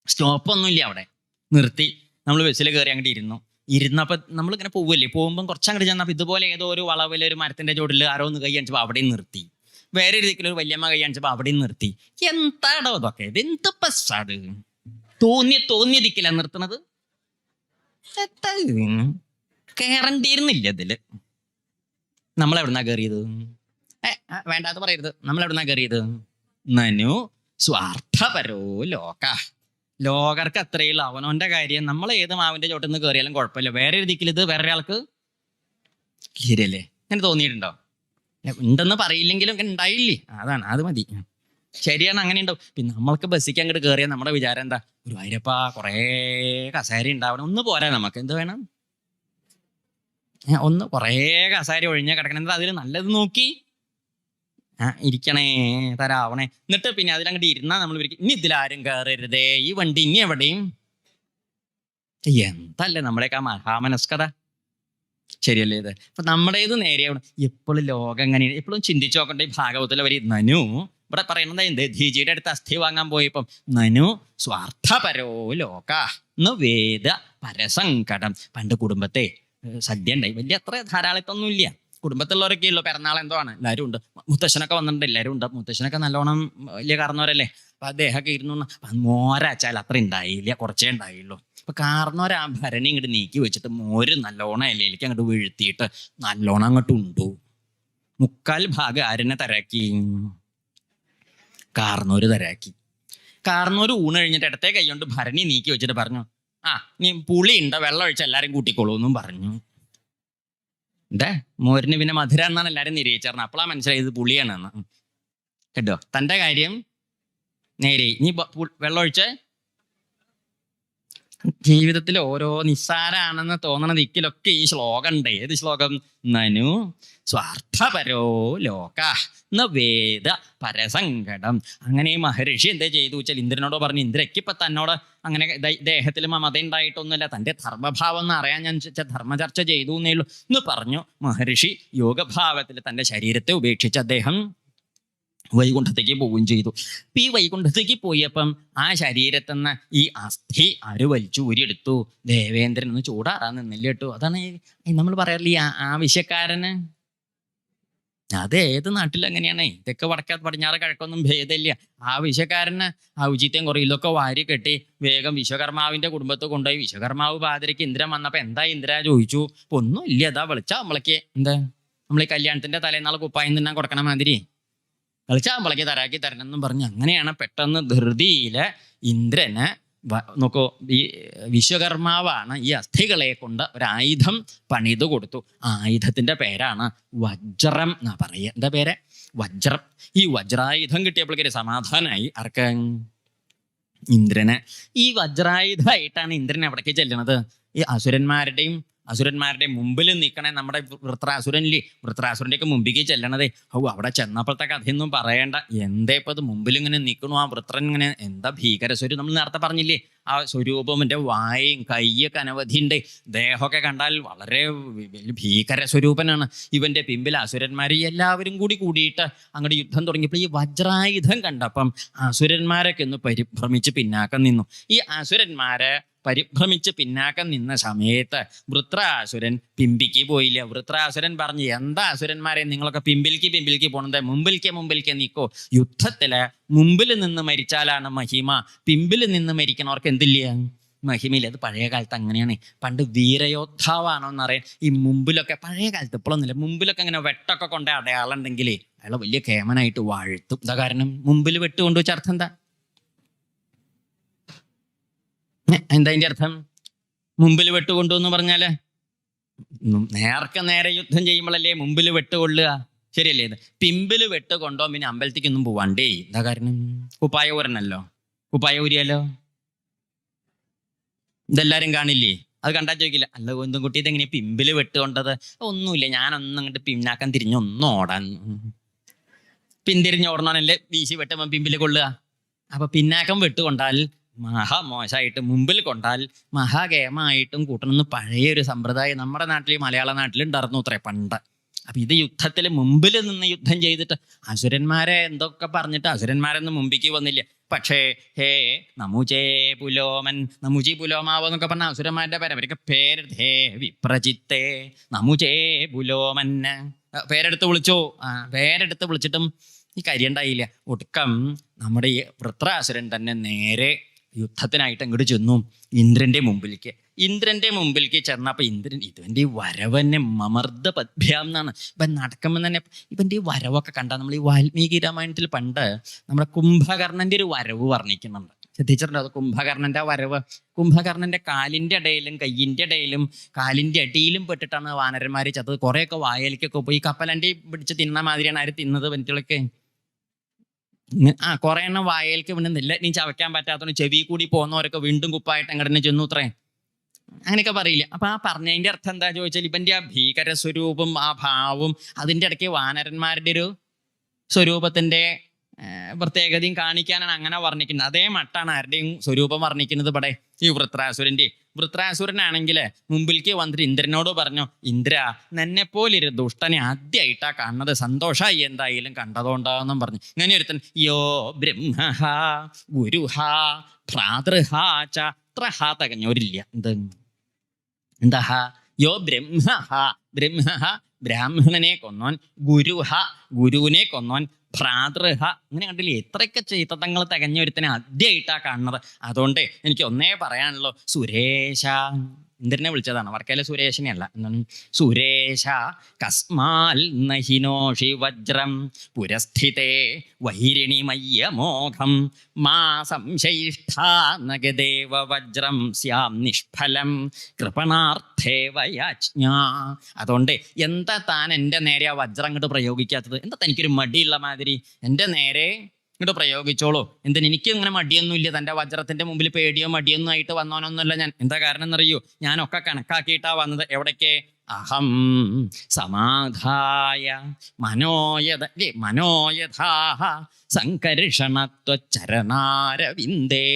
സ്റ്റോപ്പൊന്നുമില്ല അവിടെ, നിർത്തി. നമ്മൾ ബസ്സിൽ കയറി അങ്ങോട്ട് ഇരുന്നപ്പോൾ നമ്മളിങ്ങനെ പോവില്ലേ, പോകുമ്പോൾ കുറച്ചങ്ങോട്ട് ചെന്നപ്പോൾ ഇതുപോലെ ഏതോ ഒരു വളവിലെ ഒരു മരത്തിന്റെ ചോട്ടിൽ ആരോ ഒന്ന് കൈ അണിച്ചപ്പോൾ അവിടെയും നിർത്തി. വേറെ ഒരു ദിക്കിലൊരു വല്യമ്മ കൈ അണിച്ചപ്പോൾ അവിടെയും നിർത്തി. എന്താടോ ഇതൊക്കെ? ഇത് എന്ത് ബസ്സാണ്? തോന്നിയ ദിക്കിലാണ് നിർത്തുന്നത്. കയറണ്ടിയിരുന്നില്ല ഇതില്. നമ്മളെവിടുന്നാ കയറിയത്? വേണ്ടാത്ത പറയരുത്. നമ്മളെവിടുന്നാ കയറിയത്? നനു സ്വാർത്ഥപരോ ലോക. ലോകർക്ക് അത്രയുള്ള അവനോന്റെ കാര്യം. നമ്മൾ ഏത് മാവിന്റെ ചോട്ടിൽ നിന്ന് കയറിയാലും കുഴപ്പമില്ല. വേറെ ഒരു ദിക്കിൽ ഇത് വേറെ ആൾക്ക് ശരിയല്ലേ? അങ്ങനെ തോന്നിയിട്ടുണ്ടോ? ഉണ്ടെന്ന് പറയില്ലെങ്കിലും ഉണ്ടായില്ലേ? അതാണ്, അത് മതി. ശരിയാണ്, അങ്ങനെ ഉണ്ടാവും. പിന്നെ നമ്മൾക്ക് ബസ്സിക്ക് അങ്ങോട്ട് കയറിയാൽ നമ്മുടെ വിചാരം എന്താ? ഒരു വൈരപ്പാ കുറേ കസേര ഉണ്ടാവണം. ഒന്ന് പോരാ നമുക്ക്? എന്ത് വേണം? ഒന്ന് കുറേ കസേര ഒഴിഞ്ഞാൽ കിടക്കണം. എന്താ അതിൽ നല്ലത് നോക്കി ഇരിക്കണേ, തരാവണേ. എന്നിട്ട് പിന്നെ അതിലങ്ങോട്ട് ഇരുന്നാൽ നമ്മൾ ഇനി ഇതിലാരും കയറരുതേ, ഈ വണ്ടി ഇനി എവിടെയും. എന്തല്ലേ നമ്മുടെയൊക്കെ ആ മഹാമനസ്കത? ശരിയല്ലേ ഇത്? അപ്പൊ നമ്മുടേത് നേരെയാവണം. എപ്പോഴും ലോകം എങ്ങനെയാണ് എപ്പോഴും ചിന്തിച്ചു നോക്കണ്ടേ. ഈ ഭാഗവതത്തിൽ വരി നനു ഇവിടെ പറയുന്നത് എന്ത്? ധീജിയുടെ അടുത്ത് അസ്ഥി വാങ്ങാൻ പോയപ്പം നനു സ്വാർത്ഥപരോ ലോക വേദ പരസങ്കടം. പണ്ട് കുടുംബത്തെ സദ്യ ഉണ്ടായി. വലിയ അത്ര ധാരാളിത്തൊന്നും ഇല്ല. കുടുംബത്തിലുള്ളവരൊക്കെ ഉള്ളു. പിറന്നാൾ എന്തോ ആണ്, എല്ലാവരും ഉണ്ട്. മുത്തശ്ശനൊക്കെ വന്നിട്ടുണ്ട്, എല്ലാവരും ഉണ്ട്. മുത്തശ്ശനൊക്കെ നല്ലോണം വലിയ കാരണവരല്ലേ. അപ്പൊ അദ്ദേഹമൊക്കെ ഇരുന്നു. മോരച്ചാൽ അത്ര ഉണ്ടായില്ല, കുറച്ചേ ഉണ്ടായുള്ളൂ. അപ്പൊ കാരണവർ ആ ഭരണി ഇങ്ങോട്ട് നീക്കി വെച്ചിട്ട് മോര് നല്ലോണം ഇലയിലേക്ക് അങ്ങോട്ട് വീഴ്ത്തിയിട്ട് നല്ലോണം അങ്ങോട്ട് ഉണ്ടു. 3/4 ഭാഗം ആരെന്നെ തരാക്കി? കാർന്നോര് തരാക്കി. കാർന്നോര് ഊണ് കഴിഞ്ഞിട്ട് ഇടത്തെ കൈ കൊണ്ട് ഭരണി നീക്കി വെച്ചിട്ട് പറഞ്ഞു, നീ പുളി ഉണ്ടോ, വെള്ളം ഒഴിച്ച് എല്ലാരും കൂട്ടിക്കോളൂ എന്നും പറഞ്ഞു. എന്താ മോരിന് പിന്നെ മധുര എന്നാണ് എല്ലാരും നിരീക്ഷിച്ചറിഞ്ഞത്. അപ്പോഴാ മനസ്സിലായത് പുളിയാണെന്ന്. കേട്ടോ, തൻ്റെ കാര്യം നേരെ. ഇനി വെള്ളം ഒഴിച്ച് ജീവിതത്തിൽ ഓരോ നിസ്സാരാണെന്ന് തോന്നണ ദിക്കിലൊക്കെ ഈ ശ്ലോകം ഉണ്ട്. ഏത് ശ്ലോകം? നനു സ്വാർത്ഥപരോ ലോക വേദ പരസങ്കടം. അങ്ങനെ ഈ മഹർഷി എന്താ ചെയ്തു വെച്ചാൽ ഇന്ദ്രനോട് പറഞ്ഞു, ഇന്ദ്രയ്ക്ക് ഇപ്പൊ തന്നോട് അങ്ങനെ ദേഹത്തിൽ മമത ഉണ്ടായിട്ടൊന്നുമില്ല, തൻ്റെ ധർമ്മഭാവം എന്ന് അറിയാൻ ഞാൻ ധർമ്മചർച്ച ചെയ്തു എന്നേ ഉള്ളൂ എന്ന് പറഞ്ഞു. മഹർഷി യോഗഭാവത്തിൽ തൻ്റെ ശരീരത്തെ ഉപേക്ഷിച്ച് അദ്ദേഹം വൈകുണ്ഠത്തേക്ക് പോവുകയും ചെയ്തു. അപ്പൊ ഈ വൈകുണ്ഠത്തേക്ക് പോയപ്പം ആ ശരീരത്തിന്ന് ഈ അസ്ഥി ആര് വലിച്ചു ഊരിയെടുത്തു? ദേവേന്ദ്രൻ. ഒന്ന് ചൂടാറാൻ നിന്നില്ല കേട്ടോ. അതാണ് നമ്മൾ പറയാറില്ല, ഈ ആവശ്യക്കാരന്. അത് ഏത് നാട്ടിൽ അങ്ങനെയാണ്. ഇതൊക്കെ വടക്ക പടിഞ്ഞാറ് കിഴക്കൊന്നും ഭേദമില്ല. ആവശ്യക്കാരന് ഔചിത്യം കുറയും. ഇതൊക്കെ വാരി കെട്ടി വേഗം വിശ്വകർമാവിന്റെ കുടുംബത്ത് കൊണ്ടുപോയി. വിശ്വകർമാവ് പാതിരയ്ക്ക് ഇന്ദ്രൻ വന്നപ്പോ എന്താ ഇന്ദ്ര ചോദിച്ചു. ഒന്നും ഇല്ല, അതാ വിളിച്ചാ നമ്മളേക്ക് എന്താ നമ്മൾ ഈ കല്യാണത്തിന്റെ തലേന്നാൾ കുപ്പായം തിന്നാൻ കൊടുക്കണ മാതിരി കളിച്ചാമ്പളക്കി തരാക്കി തരണം എന്നും പറഞ്ഞു. അങ്ങനെയാണ് പെട്ടെന്ന് ധൃതിയില് ഇന്ദ്രന് നോക്കൂ, ഈ വിശ്വകർമാവാണ് ഈ അസ്ഥികളെ കൊണ്ട് ഒരായുധം പണിത് കൊടുത്തു. ആ ആയുധത്തിന്റെ പേരാണ് വജ്രം എന്നാ പറയുക. എന്താ പേര്? വജ്രം. ഈ വജ്രായുധം കിട്ടിയപ്പോഴേക്കൊരു സമാധാനമായി ആർക്ക്? ഇന്ദ്രന്. ഈ വജ്രായുധമായിട്ടാണ് ഇന്ദ്രൻ എവിടേക്ക് ചെല്ലണത്? ഈ അസുരന്മാരുടെ മുമ്പിൽ നിൽക്കണേ നമ്മുടെ വൃത്രാസുരൻ്റെ ഒക്കെ മുമ്പിലേക്ക് ചെല്ലണതേ. അവിടെ ചെന്നപ്പോഴത്തെ കഥയൊന്നും പറയണ്ട. എന്തേ ഇപ്പം അത് മുമ്പിൽ ഇങ്ങനെ നിൽക്കണു ആ വൃത്രൻ ഇങ്ങനെ. എന്താ ഭീകരസ്വരൂപം! നമ്മൾ നേരത്തെ പറഞ്ഞില്ലേ ആ സ്വരൂപം. എൻ്റെ വായും കയ്യൊക്കെ അനവധിയുണ്ട്. ദേഹമൊക്കെ കണ്ടാൽ വളരെ ഭീകര സ്വരൂപനാണ്. ഇവൻ്റെ പിമ്പിൽ അസുരന്മാർ എല്ലാവരും കൂടിയിട്ട് അങ്ങോട്ട് യുദ്ധം തുടങ്ങിയപ്പോൾ ഈ വജ്രായുധം കണ്ടപ്പം അസുരന്മാരൊക്കെ ഒന്ന് പരിഭ്രമിച്ച് പിന്നാക്കം നിന്നു. ഈ അസുരന്മാരെ പരിഭ്രമിച്ച് പിന്നാക്കം നിന്ന സമയത്ത് വൃത്രാസുരൻ പിമ്പിക്ക് പോയില്ല. വൃത്രാസുരൻ പറഞ്ഞു, എന്താ അസുരന്മാരെ നിങ്ങളൊക്കെ പിമ്പിലേക്ക് പോണത്? മുമ്പിലേക്ക് നിൽക്കോ. യുദ്ധത്തില് മുമ്പിൽ നിന്ന് മരിച്ചാലാണ് മഹിമ. പിമ്പിൽ നിന്ന് മരിക്കണവർക്ക് എന്തില്ല? മഹിമയില്ല. അത് പഴയ കാലത്ത് അങ്ങനെയാണ്. പണ്ട് വീരയോദ്ധാവാണോ എന്നറിയാൻ ഈ മുമ്പിലൊക്കെ, പഴയ കാലത്ത് ഇപ്പോഴൊന്നുമില്ല, മുമ്പിലൊക്കെ ഇങ്ങനെ വെട്ടൊക്കെ കൊണ്ട് അടയാളം ഉണ്ടെങ്കിലേ അയാളെ വലിയ കേമനായിട്ട് വാഴ്ത്തും. എന്താ കാരണം? മുമ്പിൽ വെട്ടുകൊണ്ടു വെച്ച അർത്ഥം എന്താ? എന്താ അതിൻ്റെ അർത്ഥം? മുമ്പിൽ വെട്ടുകൊണ്ടു എന്ന് പറഞ്ഞാല് നേരെ യുദ്ധം ചെയ്യുമ്പോഴല്ലേ മുമ്പിൽ വെട്ടുകൊള്ളുക, ശരിയല്ലേ? ഇത് പിമ്പിൽ വെട്ടുകൊണ്ടോ പിന്നെ അമ്പലത്തേക്കൊന്നും പോവാണ്ടേ. എന്താ കാരണം? കുപ്പായ ഊരനല്ലോ. കുപ്പായ ഊരിയാലോ ഇതെല്ലാരും കാണില്ലേ? അത് കണ്ടാ ചോദിക്കില്ല, അല്ല ഒന്നും കുട്ടി ഇതെങ്ങനെ പിമ്പിൽ വെട്ടുകൊണ്ടത്? ഒന്നുമില്ല, ഞാനൊന്നും അങ്ങോട്ട് പിന്നാക്കാൻ തിരിഞ്ഞൊന്നും ഓടാൻ. പിന്തിരിഞ്ഞോടണല്ലേ വീശി വെട്ടുമ്പോൾ പിമ്പിൽ കൊള്ളുക. അപ്പൊ പിന്നാക്കം വെട്ടുകൊണ്ടാൽ മഹാമോശമായിട്ട്, മുമ്പിൽ കൊണ്ടാൽ മഹാകേമായിട്ടും കൂട്ടണമെന്ന് പഴയൊരു സമ്പ്രദായം നമ്മുടെ നാട്ടിൽ, മലയാള നാട്ടിൽ ഉണ്ടായിരുന്നു അത്രേ പണ്ട്. അപ്പൊ ഇത് യുദ്ധത്തിൽ മുമ്പിൽ നിന്ന് യുദ്ധം ചെയ്തിട്ട് അസുരന്മാരെ എന്തൊക്കെ പറഞ്ഞിട്ട് അസുരന്മാരൊന്നും മുമ്പിക്ക് വന്നില്ല. പക്ഷേ ഹേ നമുചേ പുലോമൻ, നമുചി പുലോമാവോ എന്നൊക്കെ പറഞ്ഞ അസുരന്മാരുടെ പേര്. അവരൊക്കെ പേര് ഹേ വിപ്രജിത്തേ നമുചേ പുലോമന് പേരെടുത്ത് വിളിച്ചു. പേരെടുത്ത് വിളിച്ചിട്ടും ഈ കാര്യം ഉണ്ടായില്ല. ഒടുക്കം നമ്മുടെ ഈ വൃത്രാസുരൻ തന്നെ നേരെ യുദ്ധത്തിനായിട്ട് അങ്ങോട്ട് ചെന്നു ഇന്ദ്രന്റെ മുമ്പിലേക്ക് ചെന്നപ്പോ ഇന്ദ്രൻ ഇവന്റെ ഈ വരവന്നെ മമർദ്ദ പദ്ഭ്യാം എന്നാണ്. ഇവൻ നടക്കുമ്പോൾ തന്നെ ഇവന്റെ ഈ വരവൊക്കെ കണ്ടാൽ നമ്മൾ ഈ വാൽമീകി രാമായണത്തിൽ പണ്ട് നമ്മുടെ കുംഭകർണന്റെ ഒരു വരവ് വർണ്ണിക്കുന്നുണ്ട്. ശ്രദ്ധിച്ചിട്ടുണ്ടോ? അത് കുംഭകർണന്റെ വരവ്. കുംഭകർണന്റെ കാലിന്റെ ഇടയിലും കയ്യിന്റെ ഇടയിലും കാലിന്റെ അടിയിലും പെട്ടിട്ടാണ് വാനരന്മാര് ചത്തത്. കുറെയൊക്കെ വായലിക്കൊക്കെ പോയി കപ്പലണ്ടി പിടിച്ച് തിന്ന മാതിരിയാണ് ആര് തിന്നത്? വെന്റിളൊക്കെ കുറെ എണ്ണം വായലിക്ക് വീണ്ടുന്നില്ല. നീ ചവയ്ക്കാൻ പറ്റാത്തതുകൊണ്ട് ചെവി കൂടി പോകുന്നവരൊക്കെ വീണ്ടും കുപ്പായിട്ട് അങ്ങോട്ട് ചെന്നു അത്രേ. അങ്ങനെയൊക്കെ പറയില്ല. അപ്പൊ ആ പറഞ്ഞതിന്റെ അർത്ഥം എന്താ ചോദിച്ചാൽ ഇവന്റെ ആ ഭീകര സ്വരൂപം, ആ ഭാവവും അതിൻ്റെ ഇടയ്ക്ക് വാനരന്മാരുടെ ഒരു സ്വരൂപത്തിന്റെ പ്രത്യേകതയും കാണിക്കാനാണ് അങ്ങനെ വർണ്ണിക്കുന്നത്. അതേ മട്ടാണ് ആരുടെയും സ്വരൂപം വർണ്ണിക്കുന്നത് ഇവിടെ ഈ വൃത്രാസുരന്റെ. വൃത്രാസുരനാണെങ്കിൽ മുമ്പിലേക്ക് വന്നിട്ട് ഇന്ദ്രനോട് പറഞ്ഞു, ഇന്ദ്ര നിന്നെപ്പോലൊരു ദുഷ്ടനെ ആദ്യമായിട്ടാ കാണുന്നത്, സന്തോഷമായി എന്തായാലും കണ്ടതുകൊണ്ടാന്നും പറഞ്ഞു. ഇങ്ങനെ ഒരുത്തൻ യോ ബ്രഹ്മ ഗുരുഹ ഭ്രാതൃഹാ ചത്രഹ തികഞ്ഞോരില്ല. എന്താ യോ ബ്രഹ്മ ബ്രാഹ്മണനെ കൊന്നോൻ, ഗുരുവിനെ കൊന്നോൻ, ഭ്രാതൃഹ ഇങ്ങനെ കണ്ടില്ലേ? എത്രയൊക്കെ ചൈത്തങ്ങൾ തികഞ്ഞൊരുത്തനെ ആദ്യമായിട്ടാ കാണുന്നത്. അതുകൊണ്ട് എനിക്ക് ഒന്നേ പറയാനുള്ളൂ, സുരേശ, ഇന്ദ്രനെ വിളിച്ചതാണ്, വർക്കയിലെ സുരേഷിനെ അല്ല. എന്താണ്? സുരേശ കസ്മാൽ നഹിനോഷി വജ്രം പുരസ്ഥിതേ വൈരിണിമയ്യമോഘം മാ സംശയിഷ്ഠാ നഗദേവ വജ്രം സ്യാം നിഷ്ഫലം കൃപണാർത്ഥേ വയാജ്ഞ. അതുകൊണ്ട് എന്താ താൻ എൻ്റെ നേരെ ആ വജ്രം അങ്ങോട്ട് പ്രയോഗിക്കാത്തത്? എന്താ തനിക്കൊരു മടിയുള്ള മാതിരി? എൻ്റെ നേരെ ഇങ്ങോട്ട് പ്രയോഗിച്ചോളൂ. എന്തിന്? എനിക്ക് ഇങ്ങനെ മടിയൊന്നും ഇല്ല. തൻ്റെ വജ്രത്തിന്റെ മുമ്പിൽ പേടിയോ മടിയൊന്നും ആയിട്ട് വന്നോനൊന്നുമല്ല ഞാൻ. എന്താ കാരണം എന്നറിയോ? ഞാനൊക്കെ കണക്കാക്കിയിട്ടാ വന്നത്. എവിടേക്ക്? അഹം സമാധായ മനോയഥാഹ സംകർഷണത്വചരണാരവിന്ദേ.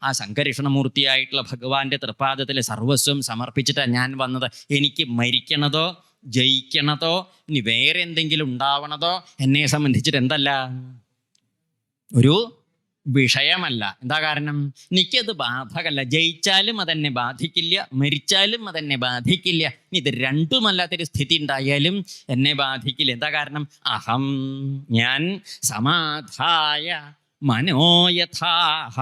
ആ സംകർഷണമൂർത്തിയായിട്ടുള്ള ഭഗവാന്റെ തൃപ്പാദത്തിൽ സർവസ്വം സമർപ്പിച്ചിട്ടാണ് ഞാൻ വന്നത്. എനിക്ക് മരിക്കണതോ ജയിക്കണതോ ഇനി വേറെ എന്തെങ്കിലും ഉണ്ടാവണതോ എന്നെ സംബന്ധിച്ചിട്ട് എന്തല്ല, ഒരു വിഷയമല്ല. എന്താ കാരണം? എനിക്കത് ബാധകല്ല. ജയിച്ചാലും അതെന്നെ ബാധിക്കില്ല, മരിച്ചാലും അതെന്നെ ബാധിക്കില്ല. ഇത് രണ്ടുമല്ലാത്തൊരു സ്ഥിതി ഉണ്ടായാലും എന്നെ ബാധിക്കില്ല. എന്താ കാരണം? അഹം ഞാൻ സമാധായ മനോയഥാഹ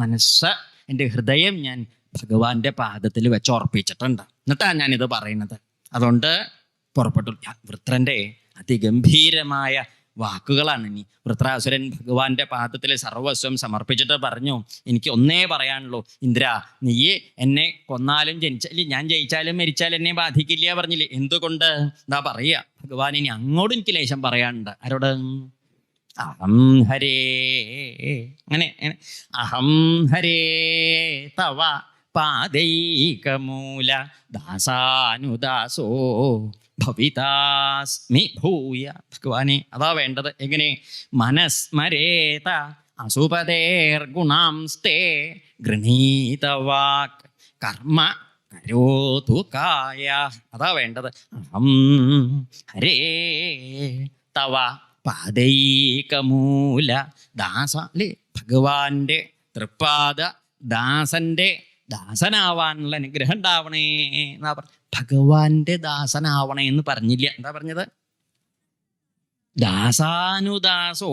മനസ്സ്, എൻ്റെ ഹൃദയം ഞാൻ ഭഗവാന്റെ പാദത്തിൽ വെച്ചുറപ്പിച്ചിട്ടുണ്ട്. എന്നിട്ടാണ് ഞാനിത് പറയുന്നത്. അതുകൊണ്ട് പുറപ്പെട്ടു. വൃത്രൻ്റെ അതിഗംഭീരമായ വാക്കുകളാണ്. ഇനി വൃത്രാസുരൻ ഭഗവാന്റെ പാദത്തിൽ സർവസ്വം സമർപ്പിച്ചിട്ട് പറഞ്ഞു, എനിക്ക് ഒന്നേ പറയാനുള്ളൂ ഇന്ദ്ര, നീയെ എന്നെ കൊന്നാലും ഞാൻ ജയിച്ചാലും മരിച്ചാലും എന്നെ ബാധിക്കില്ല പറഞ്ഞില്ലേ. എന്തുകൊണ്ട്? എന്താ പറയുക ഭഗവാൻ, ഇനി അങ്ങോട്ടും എനിക്ക് ലേശം പറയാനുണ്ട്. ആരോട്? അഹം ഹരേ, അങ്ങനെ അഹം ഹരേ തവ പാദൈകമൂല ദാസാനുദാസോ ഭവിതാസ്മി ഭൂയ. ഭഗവാനെ അതാ വേണ്ടത്. എങ്ങനെ? മനസ്മരേത അസുപതേർഗുണാംസ്തേ ഗൃണീതവാക് കർമ്മ കരോതു കായ. അതാ വേണ്ടത്. അഹം ഹരേ തവ പാദൈകമൂല ദാസ. അല്ലേ, ഭഗവാന്റെ തൃപ്പാദ ദാസന്റെ ദാസനാവാനുള്ള അനുഗ്രഹം ഉണ്ടാവണേ എന്നാ പറഞ്ഞത്. ഭഗവാന്റെ ദാസനാവണേ എന്ന് പറഞ്ഞില്ല. എന്താ പറഞ്ഞത്? ദാസാനുദാസോ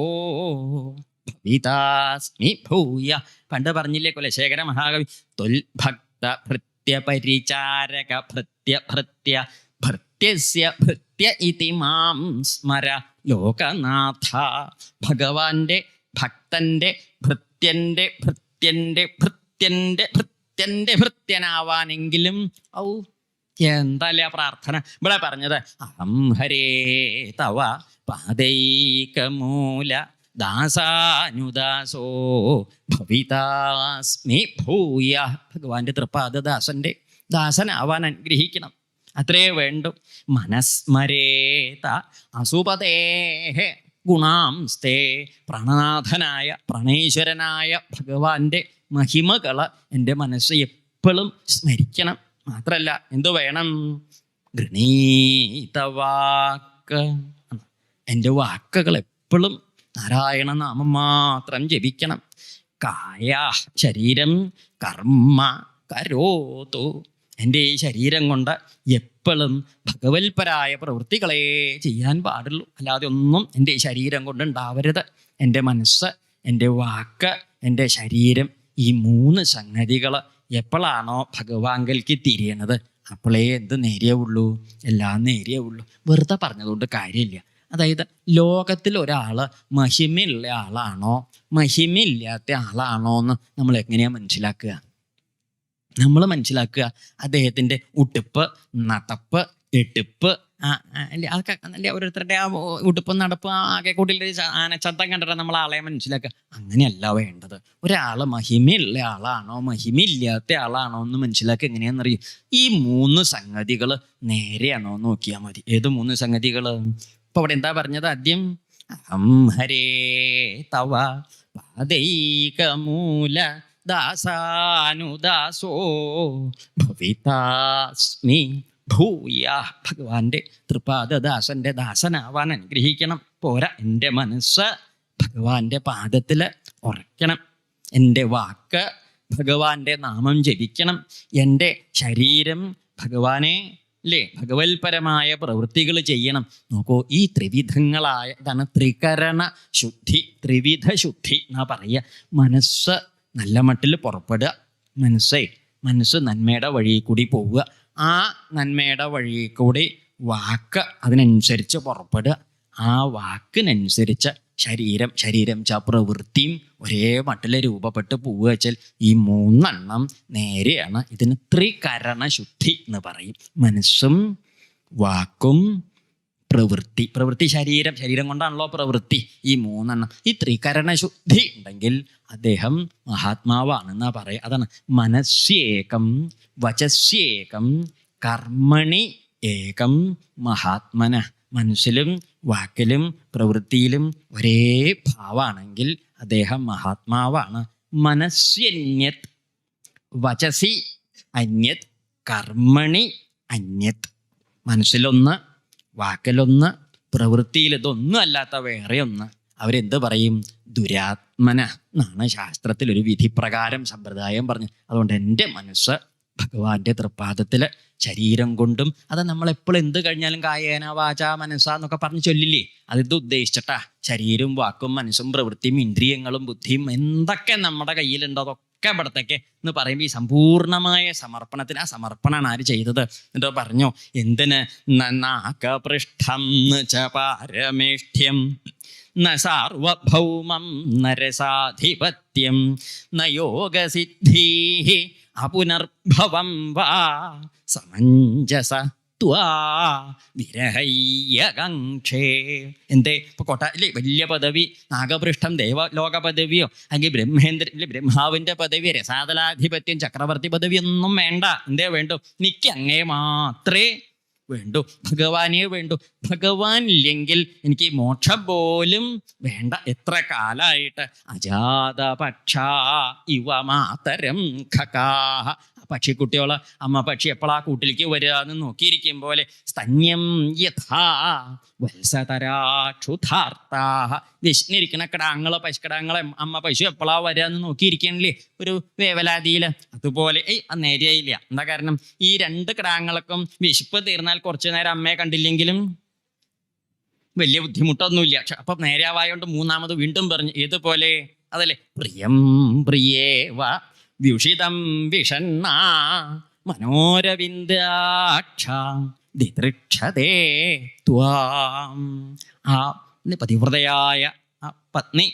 ഭവിതാസ്മി ഭൂയ. പണ്ട് പറഞ്ഞില്ലേ കുലശേഖര മഹാകവി, ത്വൽഭക്ത ഭൃത്യ പരിചാരക ഭൃത്യ ഭൃത്യ ഭൃത്യസ്യ ഭൃത്യ ഇതി മാം സ്മര ലോകനാഥ. ഭഗവാന്റെ ഭക്തന്റെ ഭൃത്യന്റെ ഭൃത്യന്റെ ഭൃത്യന്റെ ഭൃത്യന്റെ ഭൃത്യനാവാനെങ്കിലും ഔ എന്തല്ല പ്രാർത്ഥന ഇവിടെ പറഞ്ഞത്. അഹം ഹരേ തവ പാദൈകമൂല ദാസാനുദാസോ ഭവിതാസ്മി ഭൂയ. ഭഗവാന്റെ തൃപ്പാദദാസന്റെ ദാസനാവാൻ അനുഗ്രഹിക്കണം. അത്രേ വേണ്ടു. മനസ്മരേത അസുപതേഹ ഗുണാംസ്തേ. പ്രണനാഥനായ പ്രണേശ്വരനായ ഭഗവാന്റെ മഹിമകള് എൻ്റെ മനസ്സ് എപ്പോഴും സ്മരിക്കണം. മാത്രല്ല എന്തു വേണം? ഗൃണീതവാക്ക്. എൻ്റെ വാക്കുകൾ എപ്പോഴും നാരായണ നാമം മാത്രം ജപിക്കണം. കായ ശരീരം കർമ്മ കരോതു. എൻ്റെ ഈ ശരീരം കൊണ്ട് എപ്പോഴും ഭഗവത്പരായ പ്രവൃത്തികളെ ചെയ്യാൻ പാടുള്ളൂ. അല്ലാതെ ഒന്നും എൻ്റെ ഈ ശരീരം കൊണ്ട് ഉണ്ടാവരുത്. എൻ്റെ മനസ്സ്, എൻ്റെ വാക്ക്, എൻ്റെ ശരീരം, ഈ മൂന്ന് സംഗതികൾ എപ്പോഴാണോ ഭഗവാങ്കൽക്ക് തിരിയണത് അപ്പോഴേ എന്ത് നേരെയുള്ളൂ? എല്ലാം നേരെയുള്ളൂ. വെറുതെ പറഞ്ഞതുകൊണ്ട് കാര്യമില്ല. അതായത് ലോകത്തിൽ ഒരാൾ മഹിമയുള്ള ആളാണോ മഹിമയില്ലാത്ത ആളാണോ എന്ന് നമ്മൾ എങ്ങനെയാണ് മനസ്സിലാക്കുക? നമ്മൾ മനസ്സിലാക്കുക അദ്ദേഹത്തിൻ്റെ ഉടുപ്പ്, നടപ്പ്, എടുപ്പ്, അതൊക്കെ അല്ലേ ഓരോരുത്തരുടെ ആ ഉടുപ്പ്, നടപ്പ്, ആകെ കൂട്ടിൽ ആനച്ചന്തം കണ്ടിട്ട് നമ്മൾ ആളെ മനസ്സിലാക്കുക. അങ്ങനെയല്ല വേണ്ടത്. ഒരാൾ മഹിമയുള്ള ആളാണോ മഹിമയില്ലാത്ത ആളാണോ എന്ന് മനസ്സിലാക്കുക എങ്ങനെയാണെന്നറിയും? ഈ മൂന്ന് സംഗതികൾ നേരെയാണോ നോക്കിയാൽ മതി. ഏത് മൂന്ന് സംഗതികൾ? ഇപ്പൊ അവിടെ എന്താ പറഞ്ഞത്? ആദ്യം അഹം ഹരേ തവ പാദൈകമൂല ദാസാനുദാസോ ഭവിതാസ്മി ഭൂയ. ഭഗവാന്റെ തൃപാദദാസന്റെ ദാസനാവാൻ അനുഗ്രഹിക്കണം. പോരാ, എൻ്റെ മനസ്സ് ഭഗവാന്റെ പാദത്തിൽ ഉറയ്ക്കണം. എൻ്റെ വാക്ക് ഭഗവാന്റെ നാമം ജപിക്കണം. എൻ്റെ ശരീരം ഭഗവാനെ അല്ലേ ഭഗവത്പരമായ പ്രവൃത്തികൾ ചെയ്യണം. നോക്കൂ, ഈ ത്രിവിധങ്ങളായ ഇതാണ് ത്രികരണ ശുദ്ധി, ത്രിവിധ ശുദ്ധി എന്നാ പറയുക. മനസ്സ് നല്ല മട്ടിൽ പുറപ്പെടുക. മനസ്സ് നന്മയുടെ വഴി കൂടി പോവുക. ആ നന്മയുടെ വഴി കൂടി വാക്ക് അതിനനുസരിച്ച് പുറപ്പെടുക. ആ വാക്കിനനുസരിച്ച് ശരീരം പ്രവൃത്തിയും ഒരേ മട്ടിൽ രൂപപ്പെട്ട് പോവുക വെച്ചാൽ ഈ മൂന്നെണ്ണം നേരെയാണ്. ഇതിന് ത്രികരണ ശുദ്ധി എന്ന് പറയും. മനസ്സും വാക്കും പ്രവൃത്തി ശരീരം കൊണ്ടാണല്ലോ പ്രവൃത്തി. ഈ മൂന്നെണ്ണം, ഈ ത്രികരണ ശുദ്ധി ഉണ്ടെങ്കിൽ അദ്ദേഹം മഹാത്മാവാണെന്നാ പറയുക. അതാണ് മനസ്യേകം വചസ്യേകം കർമ്മണി ഏകം മഹാത്മന. മനസ്സിലും വാക്കിലും പ്രവൃത്തിയിലും ഒരേ ഭാവമാണെങ്കിൽ അദ്ദേഹം മഹാത്മാവാണ്. മനസ്യന്യത് വചസി അന്യത് കർമ്മണി അന്യത്. മനസ്സിലൊന്ന്, വാക്കിലൊന്ന്, പ്രവൃത്തിയിൽ ഇതൊന്നും അല്ലാത്ത വേറെ ഒന്ന് അവരെന്ത് പറയും? ദുരാത്മന എന്നാണ് ശാസ്ത്രത്തിൽ ഒരു വിധിപ്രകാരം സമ്പ്രദായം പറഞ്ഞു. അതുകൊണ്ട് എൻ്റെ മനസ്സ് ഭഗവാന്റെ തൃപ്പാദത്തിൽ ശരീരം കൊണ്ടും, അത് നമ്മളെപ്പോഴും എന്ത് കഴിഞ്ഞാലും കായേന വാച മനസ്സ എന്നൊക്കെ പറഞ്ഞ് ചൊല്ലില്ലേ, അതിത് ഉദ്ദേശിച്ചിട്ടാ. ശരീരവും വാക്കും മനസ്സും പ്രവൃത്തിയും ഇന്ദ്രിയങ്ങളും ബുദ്ധിയും എന്തൊക്കെ നമ്മുടെ കയ്യിലുണ്ടോ അതൊക്കെ ഒക്കെ ഇവിടത്തേക്ക് എന്ന് പറയുമ്പോൾ ഈ സമ്പൂർണമായ സമർപ്പണത്തിന്, ആ സമർപ്പണമാണ് ആര് ചെയ്തത് എന്നിട്ട് പറഞ്ഞു. എന്തിന്? നാകപൃഷ്ഠം ച പാരമേഷ്ഠ്യം ന സാർവഭൗമം നരസാധിപത്യം ന യോഗസിദ്ധി അപുനർഭവം വാ സമഞ്ജസ വിരഹയ്യകക്ഷേ. എന്തേ ഇപ്പൊ ഇല്ലേ വലിയ പദവി, നാഗപൃഷ്ഠം ദേവലോക പദവിയോ അല്ലെങ്കിൽ ബ്രഹ്മാവിന്റെ പദവി, രസാതലാധിപത്യം, ചക്രവർത്തി പദവി ഒന്നും വേണ്ട. എന്തേ വേണ്ടു? എനിക്ക് അങ്ങേ മാത്രമേ വേണ്ടു, ഭഗവാനേ വേണ്ടു. ഭഗവാൻ ഇല്ലെങ്കിൽ എനിക്ക് മോക്ഷം പോലും വേണ്ട. എത്ര കാലായിട്ട് അജാതപക്ഷ ഇവ മാതരം ഖകാഹ. പക്ഷിക്കുട്ടിയോള് അമ്മ പക്ഷി എപ്പോഴാ കൂട്ടിലേക്ക് വരിക എന്ന് നോക്കിയിരിക്കും പോലെ സ്തന്യം യഥാ വത്സതരാക്ഷുധാർത്താഹ. വിശന്നിരിക്കണ കിടാങ്ങളെ പശുക്കിടാങ്ങളെ അമ്മ പശു എപ്പോഴാ വരിക എന്ന് നോക്കിയിരിക്കണില്ലേ ഒരു വേവലാതിയില്. അതുപോലെ നേരെയില്ല. എന്താ കാരണം? ഈ രണ്ട് കിടാങ്ങൾക്കും വിശപ്പ് തീർന്നാൽ കുറച്ചു നേരം അമ്മയെ കണ്ടില്ലെങ്കിലും വലിയ ബുദ്ധിമുട്ടൊന്നുമില്ല. അപ്പൊ നേരെയാവായോണ്ട് മൂന്നാമത് വീണ്ടും പറഞ്ഞു. ഏതുപോലെ? അതല്ലേ പ്രിയം പ്രിയേവ വ്യുഷിതം വിഷണ്ണ മനോരവിന്ദാക്ഷ ദിദൃക്ഷതേ ത്വാം. ആ പതിവ്രതയായ ആ പത്നി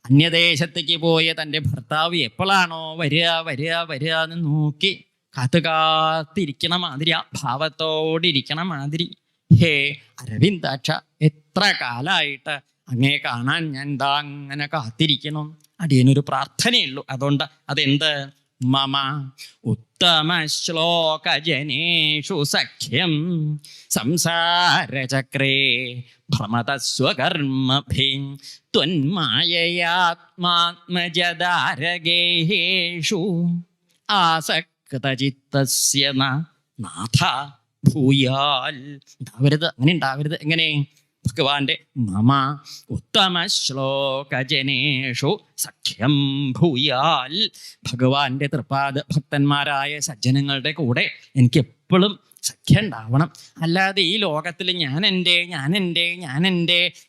അന്യദേശത്തേക്ക് പോയ തൻ്റെ ഭർത്താവ് എപ്പോഴാണോ വരിക വരിക വരിക എന്ന് നോക്കി കാത്തിരിക്കണ മാതിരി, ആ ഭാവത്തോടിരിക്കണ മാതിരി, ഹേ അരവിന്ദാക്ഷ, എത്ര കാലായിട്ട് അങ്ങേ കാണാൻ ഞാൻ എന്താ അങ്ങനെ കാത്തിരിക്കണം. അടിയനൊരു പ്രാർത്ഥനയുള്ളൂ. അതുകൊണ്ട് അതെന്ത്? മമ ഉത്തമ ശ്ലോകജനേഷു സഖ്യം സംസാരചക്രേ ഭ്രമതസ്വകർമ്മഭി ത്വന്മായയാത്മാത്മജദാരഗേഷു ആസക്തചിത്തസ്യ നാഥ ഭൂയാൽ. ഉണ്ടാവരുത്, അങ്ങനെ ഉണ്ടാവരുത്. എങ്ങനെ? ഭഗവാന്റെ മമ ഉത്തമ ശ്ലോകജനേഷു സഖ്യം ഭൂയാൽ. ഭഗവാന്റെ തൃപ്പാദ ഭക്തന്മാരായ സജ്ജനങ്ങളുടെ കൂടെ എനിക്ക് എപ്പോഴും സഖ്യം ഉണ്ടാവണം. അല്ലാതെ ഈ ലോകത്തിൽ ഞാനെൻ്റെ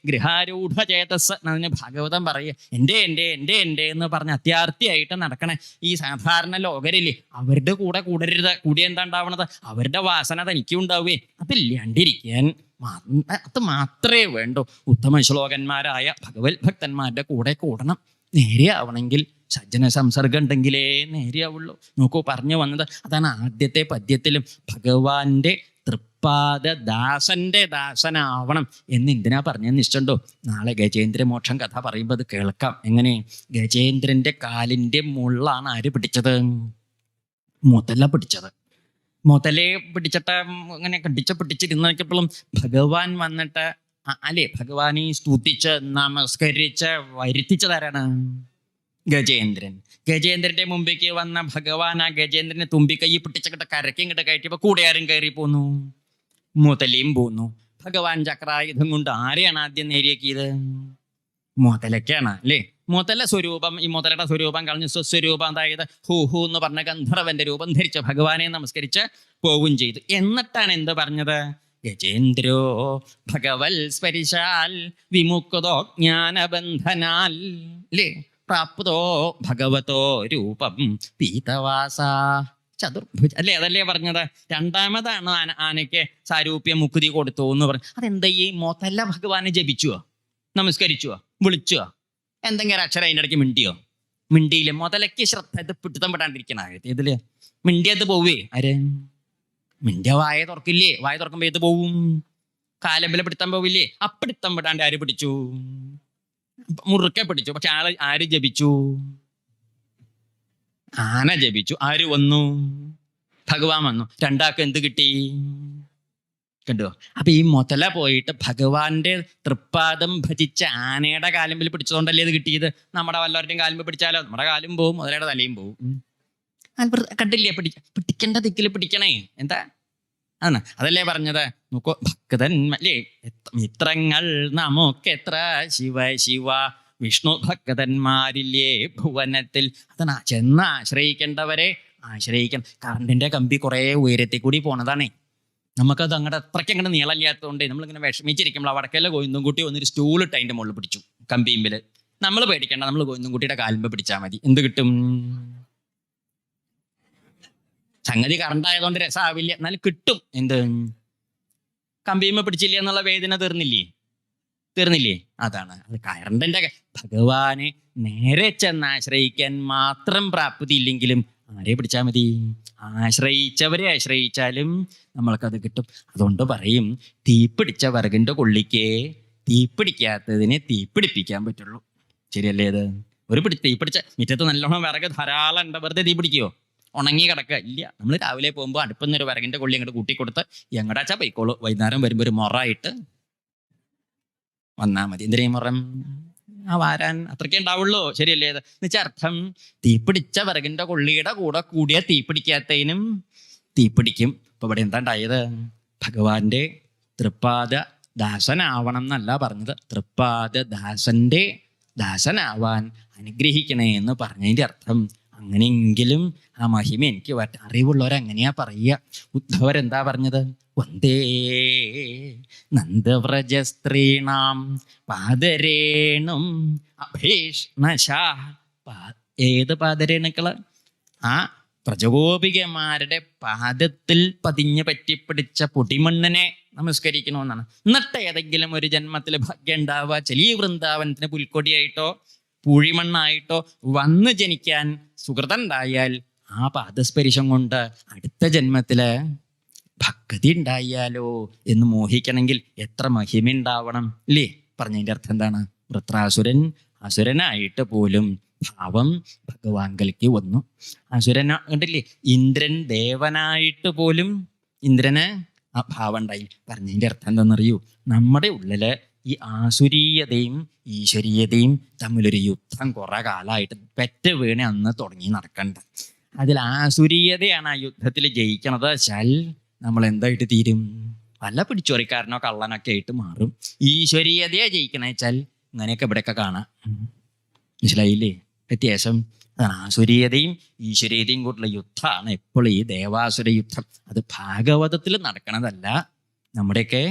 ഗൃഹാരൂഢചേതസ് അതിന് ഭാഗവതം പറയുക എൻ്റെ എന്ന് പറഞ്ഞ് അത്യാർത്ഥിയായിട്ട് നടക്കണേ ഈ സാധാരണ ലോകരില്ലേ, അവരുടെ കൂടെ കൂടരുത്. കൂടി എന്താ ഉണ്ടാവണത്? അവരുടെ വാസന തനിക്കും ഉണ്ടാവുകയെ. അതില്ലാണ്ടിരിക്കാൻ അത് മാത്രമേ വേണ്ടൂ. ഉത്തമ ശ്ലോകന്മാരായ ഭഗവത് ഭക്തന്മാരുടെ കൂടെ കൂടണം. നേരെയാവണമെങ്കിൽ സജ്ജന സംസർഗം ഉണ്ടെങ്കിലേ നേരെയാവുള്ളൂ. നോക്കൂ, പറഞ്ഞു വന്നത് അതാണ്. ആദ്യത്തെ പദ്യത്തിലും ഭഗവാന്റെ തൃപ്പാദ ദാസന്റെ ദാസനാവണം എന്ന് എന്തിനാ പറഞ്ഞെന്ന് നിശ്ചയുണ്ടോ? നാളെ ഗജേന്ദ്രമോക്ഷം കഥ പറയുമ്പോൾ അത് കേൾക്കാം. എങ്ങനെ? ഗജേന്ദ്രന്റെ കാലിന്റെ മുള്ളാണ് ആര് പിടിച്ചത്? മുതല പിടിച്ചത്. മുതലേ പിടിച്ചിട്ട് ഇങ്ങനെ പിടിച്ചിരുന്നപ്പോഴും ഭഗവാൻ വന്നിട്ട് അല്ലേ ഭഗവാനെ സ്തുതിച്ച് നമസ്കരിച്ച് വരുത്തിച്ചതാരാണ്? ഗജേന്ദ്രൻ. ഗജേന്ദ്രന്റെ മുമ്പിലേക്ക് വന്ന ഭഗവാൻ ആ ഗജേന്ദ്രനെ തുമ്പിക്കൈ പിടിച്ചിട്ട് കരയ്ക്കും കിட்ட കയറ്റിയപ്പോ കൂടെ ആരും കയറി പോന്നു? മുതലയും പോന്നു. ഭഗവാൻ ചക്രായുധം കൊണ്ട് ആരെയാണ് ആദ്യം നേരിയാക്കിയത്? മുതലയ്ക്കാണ് അല്ലേ? മുതല സ്വരൂപം, ഈ മുതലയുടെ സ്വരൂപം കളഞ്ഞ് സ്വസ്വരൂപം, അതായത് ഹൂ എന്ന് പറഞ്ഞ ഗന്ധർവന്റെ രൂപം ധരിച്ച് ഭഗവാനെ നമസ്കരിച്ച് പോവുകയും ചെയ്തു. എന്നിട്ടാണ് എന്ത് പറഞ്ഞത്? ഗജേന്ദ്രോ ഭഗവൽ സ്പരിശാൽ വിമുക്തോ ജ്ഞാനബന്ധനാൽ അല്ലേ പ്രാപ്തോ ഭഗവതോ രൂപം പീതവാസ ചതുർഭുജ അല്ലേ? അതല്ലേ പറഞ്ഞത്? രണ്ടാമതാണ് ആനയ്ക്ക് സാരൂപ്യം മുക്തി കൊടുത്തു എന്ന് പറഞ്ഞു. അതെന്താ? ഈ മുതല ഭഗവാനെ ജപിച്ചുവോ, നമസ്കരിച്ചുവോ, വിളിച്ചുവോ, എന്തെങ്കിലും അക്ഷരം അതിൻ്റെ ഇടയ്ക്ക് മിണ്ടിയോ? മിണ്ടിയില്ല. മുതലയ്ക്ക് ശ്രദ്ധ ഇത് പിടുത്തം പെടാണ്ടിരിക്കണ ഇതില് മിണ്ടിയത് പോവേ. ആര് മിണ്ടിയ വായ തുറക്കില്ലേ? വായ തുറക്കുമ്പോ ഏത് പോവും? കാലമ്പല പിടുത്തം പോവില്ലേ? അപ്പിടുത്തം പെടാണ്ട് ആര് പിടിച്ചു? മുറുക്കെ പിടിച്ചു. പക്ഷെ ആര് ജപിച്ചു? ആന ജപിച്ചു. ആര് വന്നു? ഭഗവാൻ വന്നു. രണ്ടാൾക്ക് എന്ത് കിട്ടി? കണ്ടോ? അപ്പൊ ഈ മുതല പോയിട്ട് ഭഗവാന്റെ തൃപ്പാദം ഭജിച്ച ആനയുടെ കാലുമ്പിൽ പിടിച്ചതുകൊണ്ടല്ലേ ഇത് കിട്ടിയത്? നമ്മുടെ വല്ലവരുടെയും കാലുമ്പിൽ പിടിച്ചാലോ നമ്മുടെ കാലും പോവും, മുതലയുടെ തലയും പോവും. കണ്ടില്ലേ? പിടിക്കേണ്ട ദിക്കിൽ പിടിക്കണേ. എന്താ ആണ്? അതല്ലേ പറഞ്ഞത്? നോക്കൂ, ഭക്തന്മാരല്ലേ മിത്രങ്ങൾ നമുക്കെത്ര ശിവ ശിവ വിഷ്ണു ഭക്തന്മാരില്ലേ ഭുവനത്തിൽ. അതാണ് ചെന്ന് ആശ്രയിക്കേണ്ടവരെ ആശ്രയിക്കണം. കറണ്ടിന്റെ കമ്പി കുറെ ഉയരത്തിൽ കൂടി പോണതാണേ. നമുക്കത് അങ്ങോട്ട് അത്രയ്ക്ക് അങ്ങോട്ട് നീളമില്ലാത്തതുകൊണ്ട് നമ്മളിങ്ങനെ വിഷമിച്ചിരിക്കുമ്പോൾ വടക്കല്ല ഗോവിന്ദൻകുട്ടി വന്നൊരു സ്റ്റൂളിട്ട് അതിൻ്റെ മുകളിൽ പിടിച്ചു കമ്പിമ്പിൽ. നമ്മൾ പേടിക്കേണ്ട, നമ്മൾ ഗോവിന്ദൻകുട്ടിയുടെ കാലുമ്പ് പിടിച്ചാൽ മതി. എന്ത് കിട്ടും? സംഗതി കറണ്ട് ആയതുകൊണ്ട് രസമാവില്ല, എന്നാലും കിട്ടും. എന്ത് കമ്പിയുമ്മ പിടിച്ചില്ല എന്നുള്ള വേദന തീർന്നില്ലേ? അതാണ് അത് കറണ്ടിന്റെ. ഭഗവാനെ നേരെ ചെന്ന് ആശ്രയിക്കാൻ മാത്രം പ്രാപ്തി ഇല്ലെങ്കിലും ആരെ പിടിച്ചാൽ മതി? ആശ്രയിച്ചവരെ ആശ്രയിച്ചാലും നമ്മൾക്കത് കിട്ടും. അതുകൊണ്ട് പറയും, തീപിടിച്ച വിറകിന്റെ കൊള്ളിക്കേ തീപിടിക്കാത്തതിനെ തീപിടിപ്പിക്കാൻ പറ്റുള്ളൂ. ശരിയല്ലേ? ഇത് തീപിടിച്ച മുറ്റത്ത് നല്ലോണം വിറക് ധാരാളം ഉണ്ട്, വെറുതെ തീ പിടിക്കുവോ? ഉണങ്ങി കിടക്കുക ഇല്ല. നമ്മൾ രാവിലെ പോകുമ്പോൾ അടുപ്പിന്നൊരു വിറകിന്റെ കൊള്ളി അങ്ങോട്ട് കൂട്ടിക്കൊടുത്ത് എങ്ങടാച്ചാ പോയിക്കോളൂ. വൈകുന്നേരം വരുമ്പോൾ ഒരു മുറായിട്ട് വന്നാൽ മതി. എന്തിനേയും മുറം വാരാൻ അത്രയ്ക്കേ ഉണ്ടാവുള്ളൂ. ശരിയല്ലേ? ഇത് എന്നുവെച്ചാൽ അർത്ഥം, തീപിടിച്ച വിറകിന്റെ കൊള്ളിയുടെ കൂടെ കൂടിയ തീപിടിക്കാത്തതിനും തീപിടിക്കും. ഇപ്പൊ ഇവിടെ എന്താ ഉണ്ടായത്? ഭഗവാന്റെ തൃപ്പാദ ദാസനാവണം എന്നല്ല പറഞ്ഞത്, തൃപ്പാദ ദാസന്റെ ദാസനാവാൻ അനുഗ്രഹിക്കണേ എന്ന് പറഞ്ഞതിന്റെ അർത്ഥം, അങ്ങനെയെങ്കിലും ആ മഹിമ എനിക്ക് അറിവുള്ളവരങ്ങനെയാ പറയുക. ഉദ്ധവരെന്താ പറഞ്ഞത്? വന്ദേ നന്ദവ്രജസ്ത്രീണാം പാദരേണും അഭീഷ്ണശാ. ഏത് പാദരേണുക്കള്? ആ പ്രജഗോപികമാരുടെ പാദത്തിൽ പതിഞ്ഞ് പറ്റിപ്പിടിച്ച പൊടിമണ്ണിനെ നമസ്കരിക്കണമെന്നാണ്. എന്നിട്ട് ഏതെങ്കിലും ഒരു ജന്മത്തിൽ ഭാഗ്യം ഉണ്ടാവുക, ചെലീ വൃന്ദാവനത്തിന് പുൽക്കൊടിയായിട്ടോ പൂഴിമണ്ണായിട്ടോ വന്ന് ജനിക്കാൻ സുഹൃതം ഉണ്ടായാൽ ആ പാദസ്പരിശം കൊണ്ട് അടുത്ത ജന്മത്തില് ഭക്തി ഉണ്ടായാലോ എന്ന് മോഹിക്കണമെങ്കിൽ എത്ര മഹിമ ഉണ്ടാവണം ഇല്ലേ? പറഞ്ഞതിൻ്റെ അർത്ഥം എന്താണ്? വൃത്രാസുരൻ അസുരനായിട്ട് പോലും ഭാവം ഭഗവാങ്കലേക്ക് വന്നു. അസുരൻ കണ്ടില്ലേ? ഇന്ദ്രൻ ദേവനായിട്ട് പോലും ഇന്ദ്രന് ആ ഭാവം ഉണ്ടായി. പറഞ്ഞതിൻ്റെ അർത്ഥം എന്താണെന്നറിയൂ? നമ്മുടെ ഉള്ളില് ഈ ആസുരീയതയും ഈശ്വരീയതയും തമ്മിലൊരു യുദ്ധം കുറെ കാലമായിട്ട് പെറ്റ വീണ അന്ന് തുടങ്ങി നടക്കണ്ട. അതിൽ ആസുരീയതയാണ് ആ യുദ്ധത്തിൽ ജയിക്കണത് വെച്ചാൽ നമ്മൾ എന്തായിട്ട് തീരും? വല്ല പിടിച്ചോറിക്കാരനോ കള്ളനൊക്കെ ആയിട്ട് മാറും. ഈശ്വരീയതയെ ജയിക്കണ വെച്ചാൽ ഇങ്ങനെയൊക്കെ ഇവിടെയൊക്കെ കാണാം. മനസ്സിലായില്ലേ വ്യത്യാസം? ആസുരീയതയും ഈശ്വരീയതയും കൂട്ടുള്ള യുദ്ധമാണ് എപ്പോഴും ഈ ദേവാസുര യുദ്ധം. അത് ഭാഗവതത്തിൽ നടക്കണതല്ല, നമ്മുടെയൊക്കെ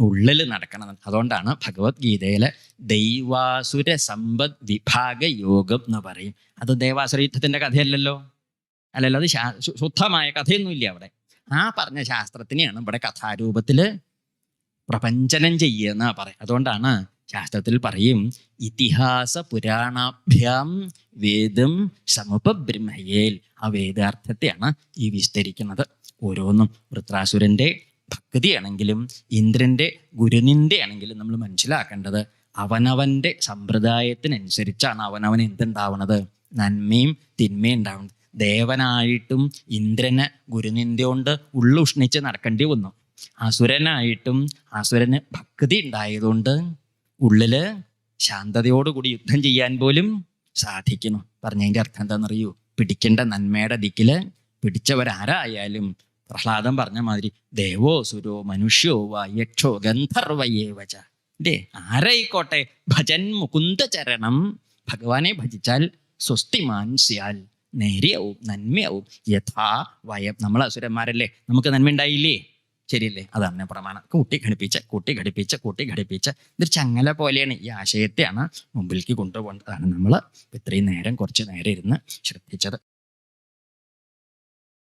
ഉള്ളിൽ നടക്കണം. അതുകൊണ്ടാണ് ഭഗവത്ഗീതയിലെ ദൈവാസുര സമ്പദ് വിഭാഗ യോഗം എന്ന് പറയും. അത് ദേവാസുര യുദ്ധത്തിന്റെ കഥയല്ലല്ലോ, അത് ശുദ്ധമായ കഥയൊന്നുമില്ല അവിടെ. ആ പറഞ്ഞ ശാസ്ത്രത്തിനെയാണ് ഇവിടെ കഥാരൂപത്തിൽ പ്രപഞ്ചനം ചെയ്യുന്ന പറയും. അതുകൊണ്ടാണ് ശാസ്ത്രത്തിൽ പറയും, ഇതിഹാസ പുരാണാഭ്യാം വേദം സമുപബ്രഹ്മയേൽ. ആ വേദാർത്ഥത്തെയാണ് ഈ വിസ്തരിക്കുന്നത്. ഓരോന്നും വൃത്രാസുരന്റെ ഭക്തിയാണെങ്കിലും ഇന്ദ്രന്റെ ഗുരുനിന്ദ ആണെങ്കിലും നമ്മൾ മനസ്സിലാക്കേണ്ടത് അവനവന്റെ സമ്പ്രദായത്തിനനുസരിച്ചാണ് അവനവൻ എന്തുണ്ടാവണത്? നന്മയും തിന്മയും ഉണ്ടാവുന്നത്. ദേവനായിട്ടും ഇന്ദ്രന് ഗുരുനിന്ദ കൊണ്ട് ഉള്ളുഷ്ണിച്ച് നടക്കേണ്ടി വന്നു. അസുരനായിട്ടും അസുരന് ഭക്തി ഉണ്ടായതുകൊണ്ട് ഉള്ളില് ശാന്തതയോടുകൂടി യുദ്ധം ചെയ്യാൻ പോലും സാധിക്കുന്നു. പറഞ്ഞതിൻ്റെ അർത്ഥം എന്താണെന്നറിയൂ? പിടിക്കേണ്ട നന്മയുടെ ദിക്കില് പിടിച്ചവരാരായാലും പ്രഹ്ലാദം പറഞ്ഞ മാതിരി ദേവോ സുരോ മനുഷ്യോ വാ യക്ഷോ ഗന്ധർവയേവച. ആരായിക്കോട്ടെ, ഭജൻ മുകുന്ദചരണം. ഭഗവാനെ ഭജിച്ചാൽ സ്വസ്തിമാൻ സ്യാൽ, നേരെയാവും നന്മയാവും. യഥാ വയം. നമ്മൾ അസുരന്മാരല്ലേ, നമുക്ക് നന്മ ഉണ്ടായില്ലേ? ശരിയല്ലേ? അതാണ് പ്രമാണം. കൂട്ടി ഘടിപ്പിച്ച് ഇതൊരു ചങ്ങല പോലെയാണ്. ഈ ആശയത്തെയാണ് മുമ്പിലേക്ക് കൊണ്ടുപോകേണ്ടത്. അതാണ് നമ്മൾ ഇത്രയും നേരം കുറച്ച് നേരം ഇരുന്ന് ശ്രദ്ധിച്ചത്.